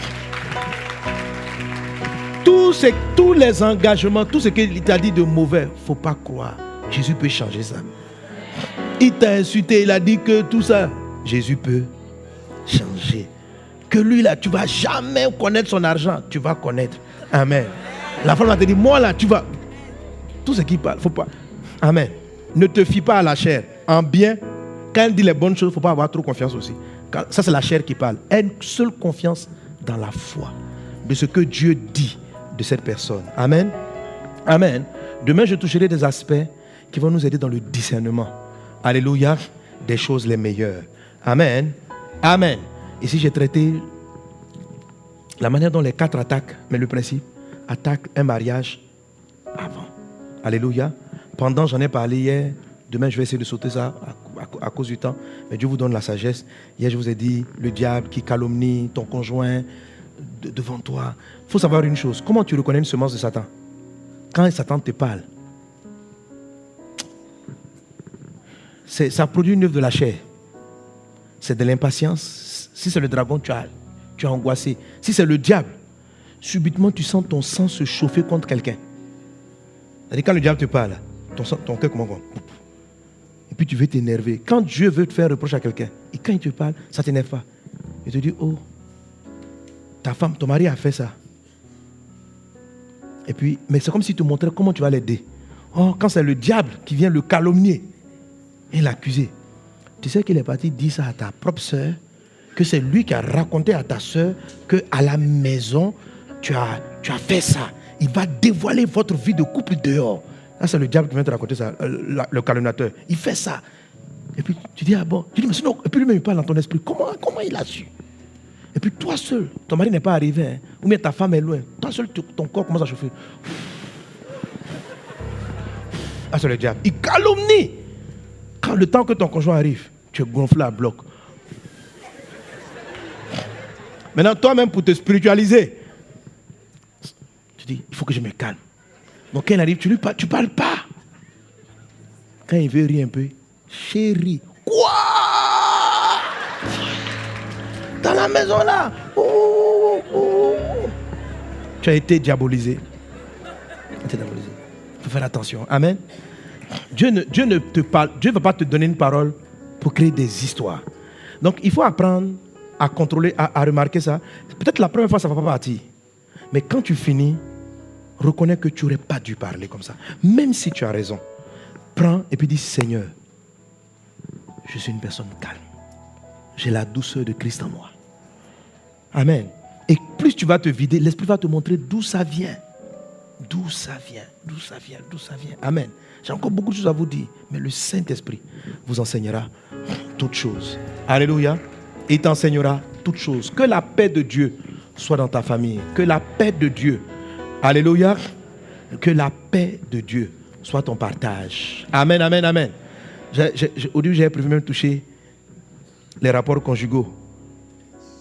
tous les engagements, tout ce qu'il t'a dit de mauvais. Il ne faut pas croire. Jésus peut changer ça. Il t'a insulté, il a dit que tout ça, Jésus peut changer. Que lui là, tu ne vas jamais connaître son argent, tu vas connaître. Amen. La femme va te dire, moi là, tu vas. Tout ce qui parle, il ne faut pas. Amen. Ne te fie pas à la chair. En bien, quand elle dit les bonnes choses, il ne faut pas avoir trop confiance aussi. Ça, c'est la chair qui parle. Aie une seule confiance dans la foi de ce que Dieu dit de cette personne. Amen. Amen. Demain, je toucherai des aspects qui vont nous aider dans le discernement. Alléluia. Des choses les meilleures. Amen. Amen. Ici, j'ai traité la manière dont les 4 attaquent, mais le principe, attaque un mariage avant. Alléluia. Pendant, j'en ai parlé hier. Demain, je vais essayer de sauter ça à cause du temps. Mais Dieu vous donne la sagesse. Hier, je vous ai dit, le diable qui calomnie ton conjoint, devant toi. Il faut savoir une chose. Comment tu reconnais une semence de Satan? Quand Satan te parle, ça produit une œuvre de la chair. C'est de l'impatience. Si c'est le dragon, tu es angoissé. Si c'est le diable, subitement tu sens ton sang se chauffer contre quelqu'un. C'est-à-dire quand le diable te parle, ton cœur commence. Et puis tu veux t'énerver. Quand Dieu veut te faire reproche à quelqu'un, et quand il te parle, ça ne t'énerve pas. Il te dit, oh, ta femme, ton mari a fait ça. Et puis, mais c'est comme s'il te montrait comment tu vas l'aider. Oh, quand c'est le diable qui vient le calomnier et l'accuser, tu sais qu'il est parti dire ça à ta propre soeur, que c'est lui qui a raconté à ta soeur qu'à la maison, tu as fait ça. Il va dévoiler votre vie de couple dehors. Là, c'est le diable qui vient te raconter ça, le calomniateur. Il fait ça. Et puis, tu dis, ah bon. Tu dis, mais sinon, et puis lui-même, il parle dans ton esprit. Comment il a su? Et puis, toi seul, ton mari n'est pas arrivé, hein, ou bien ta femme est loin. Toi seul, ton corps commence à chauffer. Ah, c'est le diable. Il calomnie. Quand le temps que ton conjoint arrive, tu es gonflé à bloc. Maintenant, toi-même, pour te spiritualiser, tu dis, il faut que je me calme. Donc, quand il arrive, tu ne parles pas. Quand il veut rire un peu, chérie, quoi? Dans la maison là, tu as été diabolisé. Il faut faire attention. Amen. Dieu ne te parle, Dieu ne va pas te donner une parole pour créer des histoires. Donc, il faut apprendre à contrôler, à remarquer ça. Peut-être la première fois, ça ne va pas partir. Mais quand tu finis, reconnais que tu n'aurais pas dû parler comme ça. Même si tu as raison. Prends et puis dis, Seigneur, je suis une personne calme. J'ai la douceur de Christ en moi. Amen. Et plus tu vas te vider, l'Esprit va te montrer d'où ça vient. D'où ça vient, d'où ça vient, d'où ça vient. Amen. J'ai encore beaucoup de choses à vous dire, mais le Saint-Esprit vous enseignera toutes choses. Alléluia. Il t'enseignera toutes choses. Que la paix de Dieu soit dans ta famille. Que la paix de Dieu, alléluia, que la paix de Dieu soit ton partage. Amen, amen, amen. Au début, j'avais prévu même toucher les rapports conjugaux.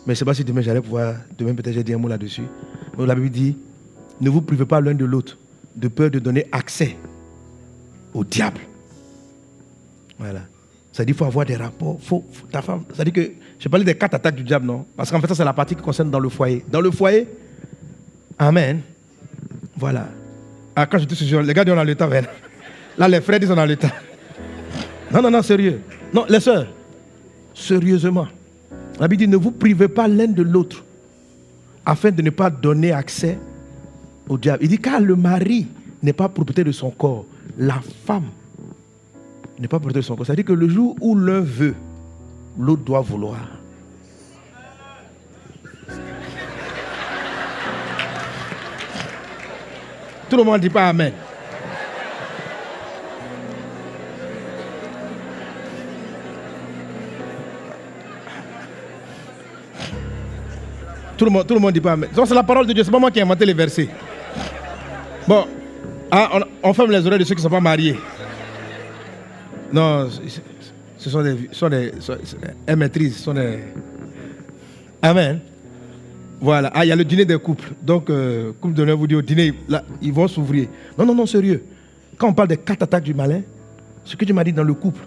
Mais je ne sais pas si demain, j'allais pouvoir, demain peut-être j'ai dit un mot là-dessus. Mais la Bible dit, ne vous privez pas l'un de l'autre, de peur de donner accès au diable. Voilà. Ça dit qu'il faut avoir des rapports. Ta femme, ça dit que, je parlais des 4 attaques du diable, non? Parce qu'en fait, ça c'est la partie qui concerne dans le foyer. Dans le foyer, amen. Voilà. Ah, quand je dis ce les gars disent on a le temps, là les frères disent on a le temps. Non, sérieux. Non, les sœurs, sérieusement. La Bible dit ne vous privez pas l'un de l'autre afin de ne pas donner accès au diable. Il dit car le mari n'est pas propriétaire de son corps, la femme n'est pas propriétaire de son corps. C'est-à-dire que le jour où l'un veut, l'autre doit vouloir. Tout le monde ne dit pas amen. Tout le monde ne dit pas amen. Donc c'est la parole de Dieu, c'est pas moi qui ai inventé les versets. Bon, on ferme les oreilles de ceux qui ne sont pas mariés. Non, ce sont elles maîtrisent, ce sont des... Amen. Voilà. Ah, il y a le dîner des couples. Donc, couple de vous dit au dîner, là, ils vont s'ouvrir. Non, sérieux. Quand on parle des 4 attaques du malin, ce que tu m'as dit dans le couple.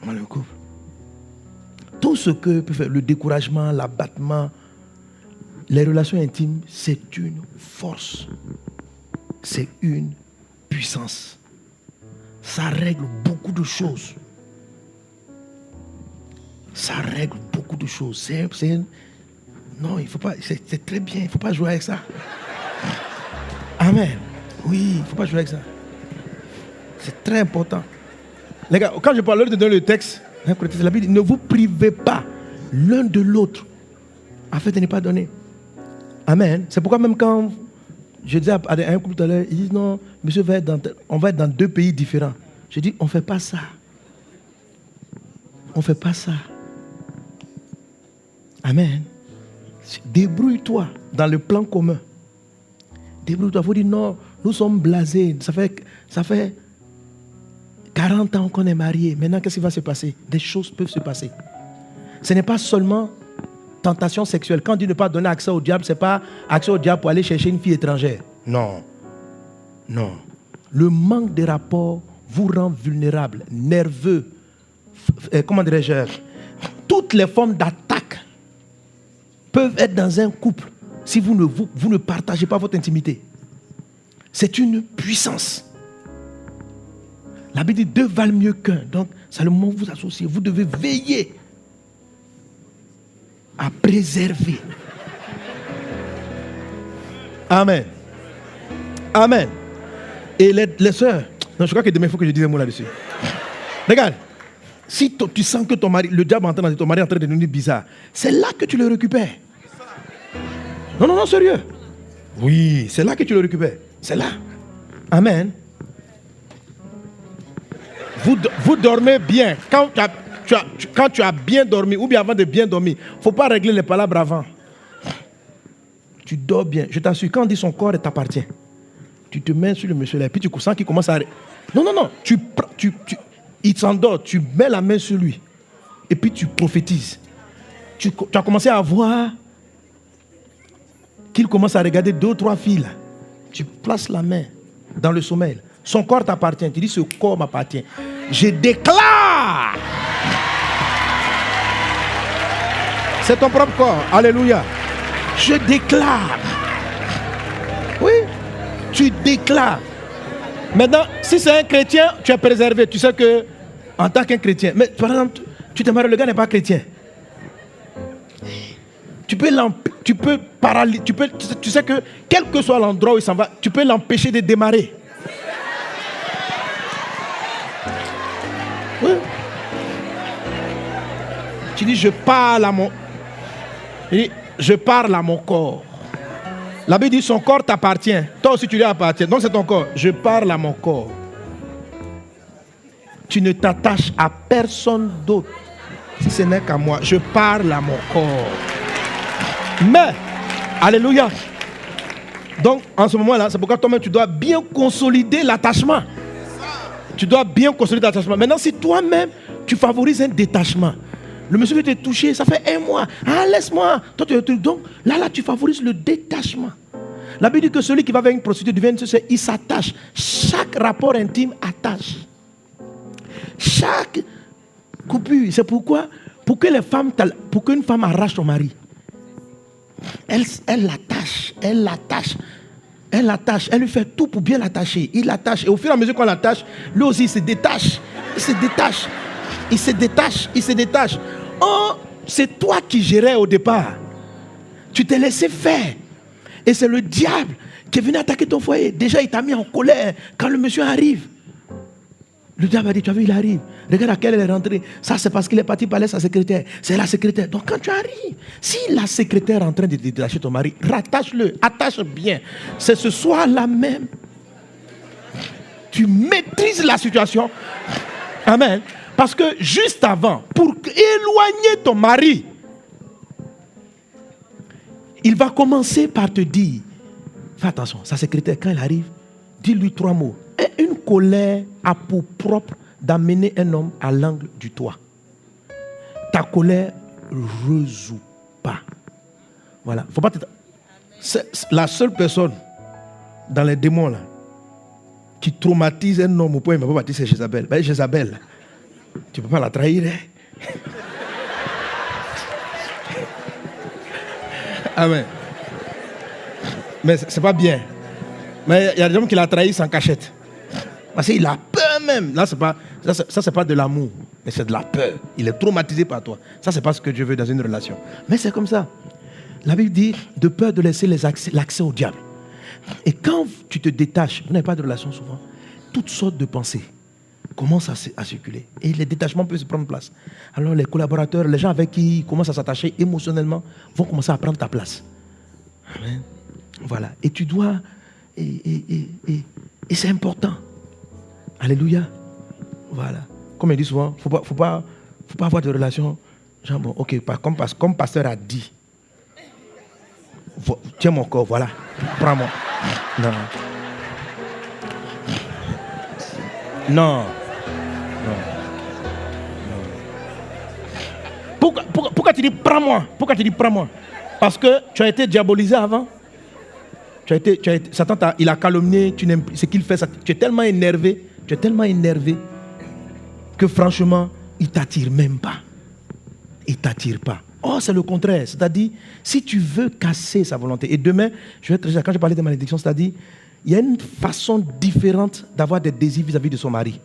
Dans le couple. Tout ce que peut faire le découragement, l'abattement, les relations intimes, c'est une force. C'est une puissance. Ça règle beaucoup de choses. Ça règle beaucoup de choses. Non, il ne faut pas. C'est très bien. Il ne faut pas jouer avec ça. Amen. Oui, il ne faut pas jouer avec ça. C'est très important. Les gars, quand je parle de donner le texte, la Bible dit, ne vous privez pas l'un de l'autre afin de ne pas donner. Amen. C'est pourquoi même quand je disais à un couple tout à l'heure, ils disent non, monsieur, on va être dans 2 pays différents. Je dis, on ne fait pas ça. On ne fait pas ça. Amen. Débrouille-toi dans le plan commun. Débrouille-toi. Il faut dire non, nous sommes blasés. Ça fait 40 ans qu'on est mariés. Maintenant, qu'est-ce qui va se passer? Des choses peuvent se passer. Ce n'est pas seulement tentation sexuelle. Quand on dit ne pas donner accès au diable, ce n'est pas accès au diable pour aller chercher une fille étrangère. Non. Non. Le manque de rapport vous rend vulnérable, nerveux. Comment dirais-je? Toutes les formes d'attaque peuvent être dans un couple si vous ne partagez pas votre intimité. C'est une puissance. La Bible dit 2 valent mieux qu'un. Donc, c'est le moment où vous associez. Vous devez veiller à préserver. Amen. Amen. Et les sœurs, non, je crois que demain, il faut que je dise un mot là-dessus. Regarde, si tu sens que ton mari, le diable entend ton mari est en train de devenir bizarre, c'est là que tu le récupères. Non, non, non, sérieux. Oui, c'est là que tu le récupères. C'est là. Amen. Vous dormez bien. Quand tu as bien dormi, ou bien avant de bien dormir, il ne faut pas régler les palabres avant. Tu dors bien. Je t'assure, quand on dit son corps t'appartient, tu te mets sur le monsieur là, et puis tu sens qu'il commence à... Non, non, non. Il s'endort, tu mets la main sur lui, et puis tu prophétises. Tu as commencé à voir qu'il commence à regarder 2 ou 3 filles là. Tu places la main dans le sommeil. Son corps t'appartient. Tu dis, ce corps m'appartient. Je déclare. C'est ton propre corps. Alléluia. Je déclare. Oui. Tu déclares. Maintenant, si c'est un chrétien, tu es préservé. Tu sais que, en tant qu'un chrétien, mais par exemple, tu te maries, le gars n'est pas chrétien. Tu sais que quel que soit l'endroit où il s'en va, tu peux l'empêcher de démarrer. Oui. Tu dis, je parle à mon corps. La Bible dit, son corps t'appartient. Toi aussi, tu lui appartiens. Donc, c'est ton corps. Je parle à mon corps. Tu ne t'attaches à personne d'autre. Si ce n'est qu'à moi, je parle à mon corps. Mais, alléluia. Donc, en ce moment-là, c'est pourquoi toi-même, tu dois bien consolider l'attachement. Tu dois bien consolider l'attachement. Maintenant, si toi-même, tu favorises un détachement, le monsieur veut te toucher, ça fait 1 mois. Ah, laisse-moi. Toi, donc, là, tu favorises le détachement. La Bible dit que celui qui va vers une prostituée devient une société, il s'attache. Chaque rapport intime attache. Chaque coupure. C'est pourquoi, pour qu'une femme arrache son mari, elle l'attache, elle lui fait tout pour bien l'attacher. Il l'attache. Et au fur et à mesure qu'on l'attache, lui aussi il se détache. Oh, c'est toi qui gérais au départ. Tu t'es laissé faire. Et c'est le diable qui est venu attaquer ton foyer. Déjà, il t'a mis en colère quand le monsieur arrive. Le diable a dit, tu as vu, il arrive. Regarde à quelle elle est rentrée. Ça, c'est parce qu'il est parti parler à sa secrétaire. C'est la secrétaire. Donc, quand tu arrives, si la secrétaire est en train de détacher ton mari, rattache-le, attache bien. C'est ce soir-là même. Tu maîtrises la situation. Amen. Parce que juste avant, pour éloigner ton mari, il va commencer par te dire, fais attention, sa secrétaire, quand elle arrive, dis-lui 3 mots. Et une colère a pour propre d'amener un homme à l'angle du toit. Ta colère ne résout pas. Voilà. Faut pas c'est la seule personne dans les démons là qui traumatise un homme au point où il ne va pas partir, c'est Jézabel. Ben, Jézabel, tu ne peux pas la trahir. Hein? Amen. Mais c'est pas bien. Mais il y a des hommes qui la trahissent en cachette. Parce qu'il a peur même. Là, c'est pas de l'amour, mais c'est de la peur. Il est traumatisé par toi. Ça, c'est pas ce que Dieu veut dans une relation. Mais c'est comme ça. La Bible dit de peur de laisser l'accès au diable. Et quand tu te détaches, vous n'avez pas de relation souvent, toutes sortes de pensées commencent à circuler. Et les détachements peuvent se prendre place. Alors les collaborateurs, les gens avec qui ils commencent à s'attacher émotionnellement, vont commencer à prendre ta place. Amen. Voilà. Et tu dois... Et c'est important. Alléluia. Voilà. Comme il dit souvent, faut pas avoir de relation. Genre, bon, ok, comme pasteur a dit. Tiens mon corps, voilà. Prends-moi. Non. Non. Pourquoi tu dis prends-moi? Pourquoi tu dis prends-moi? Parce que tu as été diabolisé avant. Satan il a calomnié, ce qu'il fait, tu es tellement énervé, que franchement, il ne t'attire même pas. Il ne t'attire pas. Oh, c'est le contraire. C'est-à-dire, si tu veux casser sa volonté, et demain, quand je parlais de malédiction, c'est-à-dire, il y a une façon différente d'avoir des désirs vis-à-vis de son mari.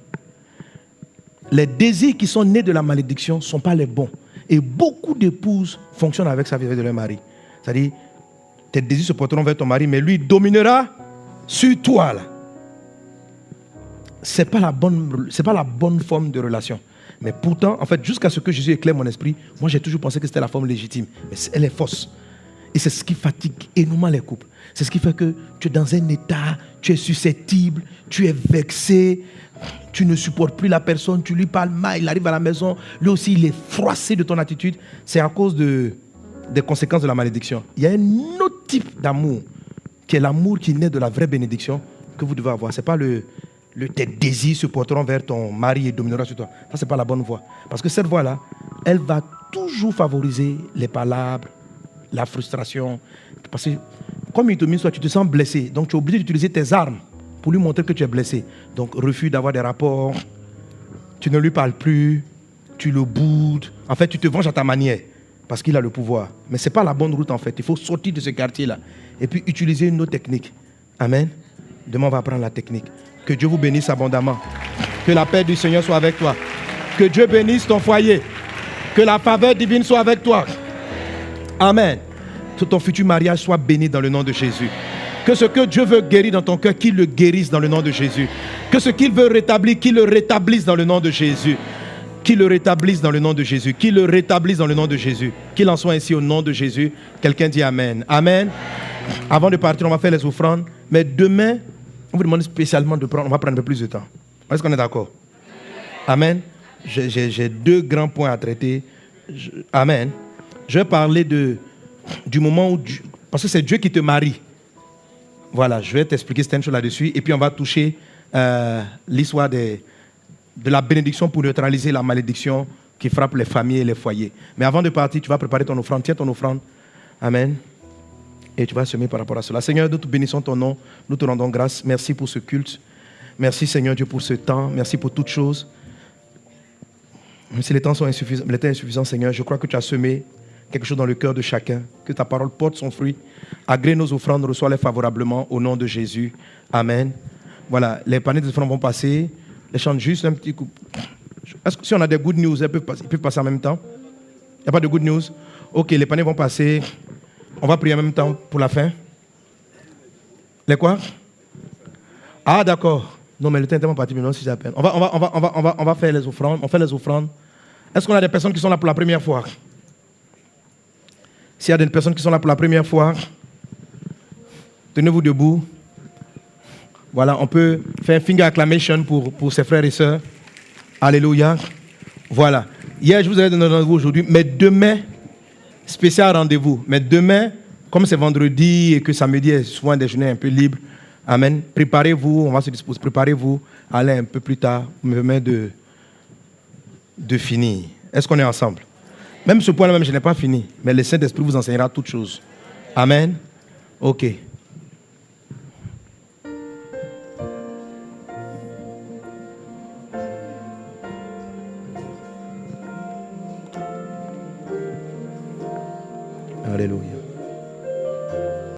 Les désirs qui sont nés de la malédiction ne sont pas les bons. Et beaucoup d'épouses fonctionnent avec ça vis-à-vis de leur mari. C'est-à-dire, tes désirs se porteront vers ton mari, mais lui dominera sur toi. Là. Ce n'est pas la bonne forme de relation. Mais pourtant, en fait, jusqu'à ce que Jésus éclaire mon esprit, moi j'ai toujours pensé que c'était la forme légitime. Mais elle est fausse. Et c'est ce qui fatigue énormément les couples. C'est ce qui fait que tu es dans un état, tu es susceptible, tu es vexé, tu ne supportes plus la personne, tu lui parles mal, il arrive à la maison, lui aussi il est froissé de ton attitude. C'est à cause des conséquences de la malédiction. Il y a un autre type d'amour, qui est l'amour qui naît de la vraie bénédiction que vous devez avoir. Ce n'est pas tes désirs se porteront vers ton mari et domineront sur toi. Ça, ce n'est pas la bonne voie. Parce que cette voie-là, elle va toujours favoriser les palabres, la frustration. Parce que comme il domine sur toi, tu te sens blessé. Donc tu es obligé d'utiliser tes armes pour lui montrer que tu es blessé. Donc refus d'avoir des rapports, tu ne lui parles plus, tu le boudes. En fait, tu te venges à ta manière parce qu'il a le pouvoir. Mais ce n'est pas la bonne route en fait. Il faut sortir de ce quartier-là et puis utiliser une autre technique. Amen. Demain, on va apprendre la technique. Que Dieu vous bénisse abondamment. Que la paix du Seigneur soit avec toi. Que Dieu bénisse ton foyer. Que la faveur divine soit avec toi. Amen. Que ton futur mariage soit béni dans le nom de Jésus. Que ce que Dieu veut guérir dans ton cœur, qu'il le guérisse dans le nom de Jésus. Que ce qu'il veut rétablir, qu'il le rétablisse dans le nom de Jésus. Qu'il le rétablisse dans le nom de Jésus. Qu'il le rétablisse dans le nom de Jésus. Qu'il en soit ainsi au nom de Jésus. Quelqu'un dit Amen. Amen. Avant de partir, on va faire les offrandes. Mais demain, on vous demande spécialement de prendre, on va prendre un peu plus de temps. Est-ce qu'on est d'accord? Amen. J'ai deux grands points à traiter. Amen. Je vais parler du moment où parce que c'est Dieu qui te marie. Voilà, je vais t'expliquer certaines choses là-dessus. Et puis on va toucher l'histoire de la bénédiction pour neutraliser la malédiction qui frappe les familles et les foyers. Mais avant de partir, tu vas préparer ton offrande. Tiens ton offrande. Amen. Et tu vas semer par rapport à cela. Seigneur, nous te bénissons ton nom. Nous te rendons grâce. Merci pour ce culte. Merci Seigneur Dieu pour ce temps. Merci pour toutes choses. Même si les temps sont insuffisants, les temps insuffisants, Seigneur, je crois que tu as semé quelque chose dans le cœur de chacun. Que ta parole porte son fruit. Agrée nos offrandes, reçois-les favorablement au nom de Jésus. Amen. Voilà, les paniers d'offrandes vont passer. Les chante juste un petit coup. Est-ce que si on a des good news, ils peuvent passer en même temps? Il n'y a pas de good news? Ok, les paniers vont passer. On va prier en même temps pour la fin. Les quoi? Ah, d'accord. Non, mais le temps est tellement parti, mais non, si j'appelle. On va faire les offrandes. On fait les offrandes. Est-ce qu'on a des personnes qui sont là pour la première fois? S'il y a des personnes qui sont là pour la première fois, tenez-vous debout. Voilà, on peut faire un finger acclamation pour ses frères et sœurs. Alléluia. Voilà. Hier, je vous avais donné rendez-vous aujourd'hui, mais demain, spécial rendez-vous. Mais demain, comme c'est vendredi et que samedi est souvent des journées un peu libres, amen, préparez-vous, on va se disposer, préparez-vous à aller un peu plus tard, me permettre de finir. Est-ce qu'on est ensemble? Même ce point-là, même, je n'ai pas fini, mais le Saint-Esprit vous enseignera toutes choses. Amen. Ok. Alléluia.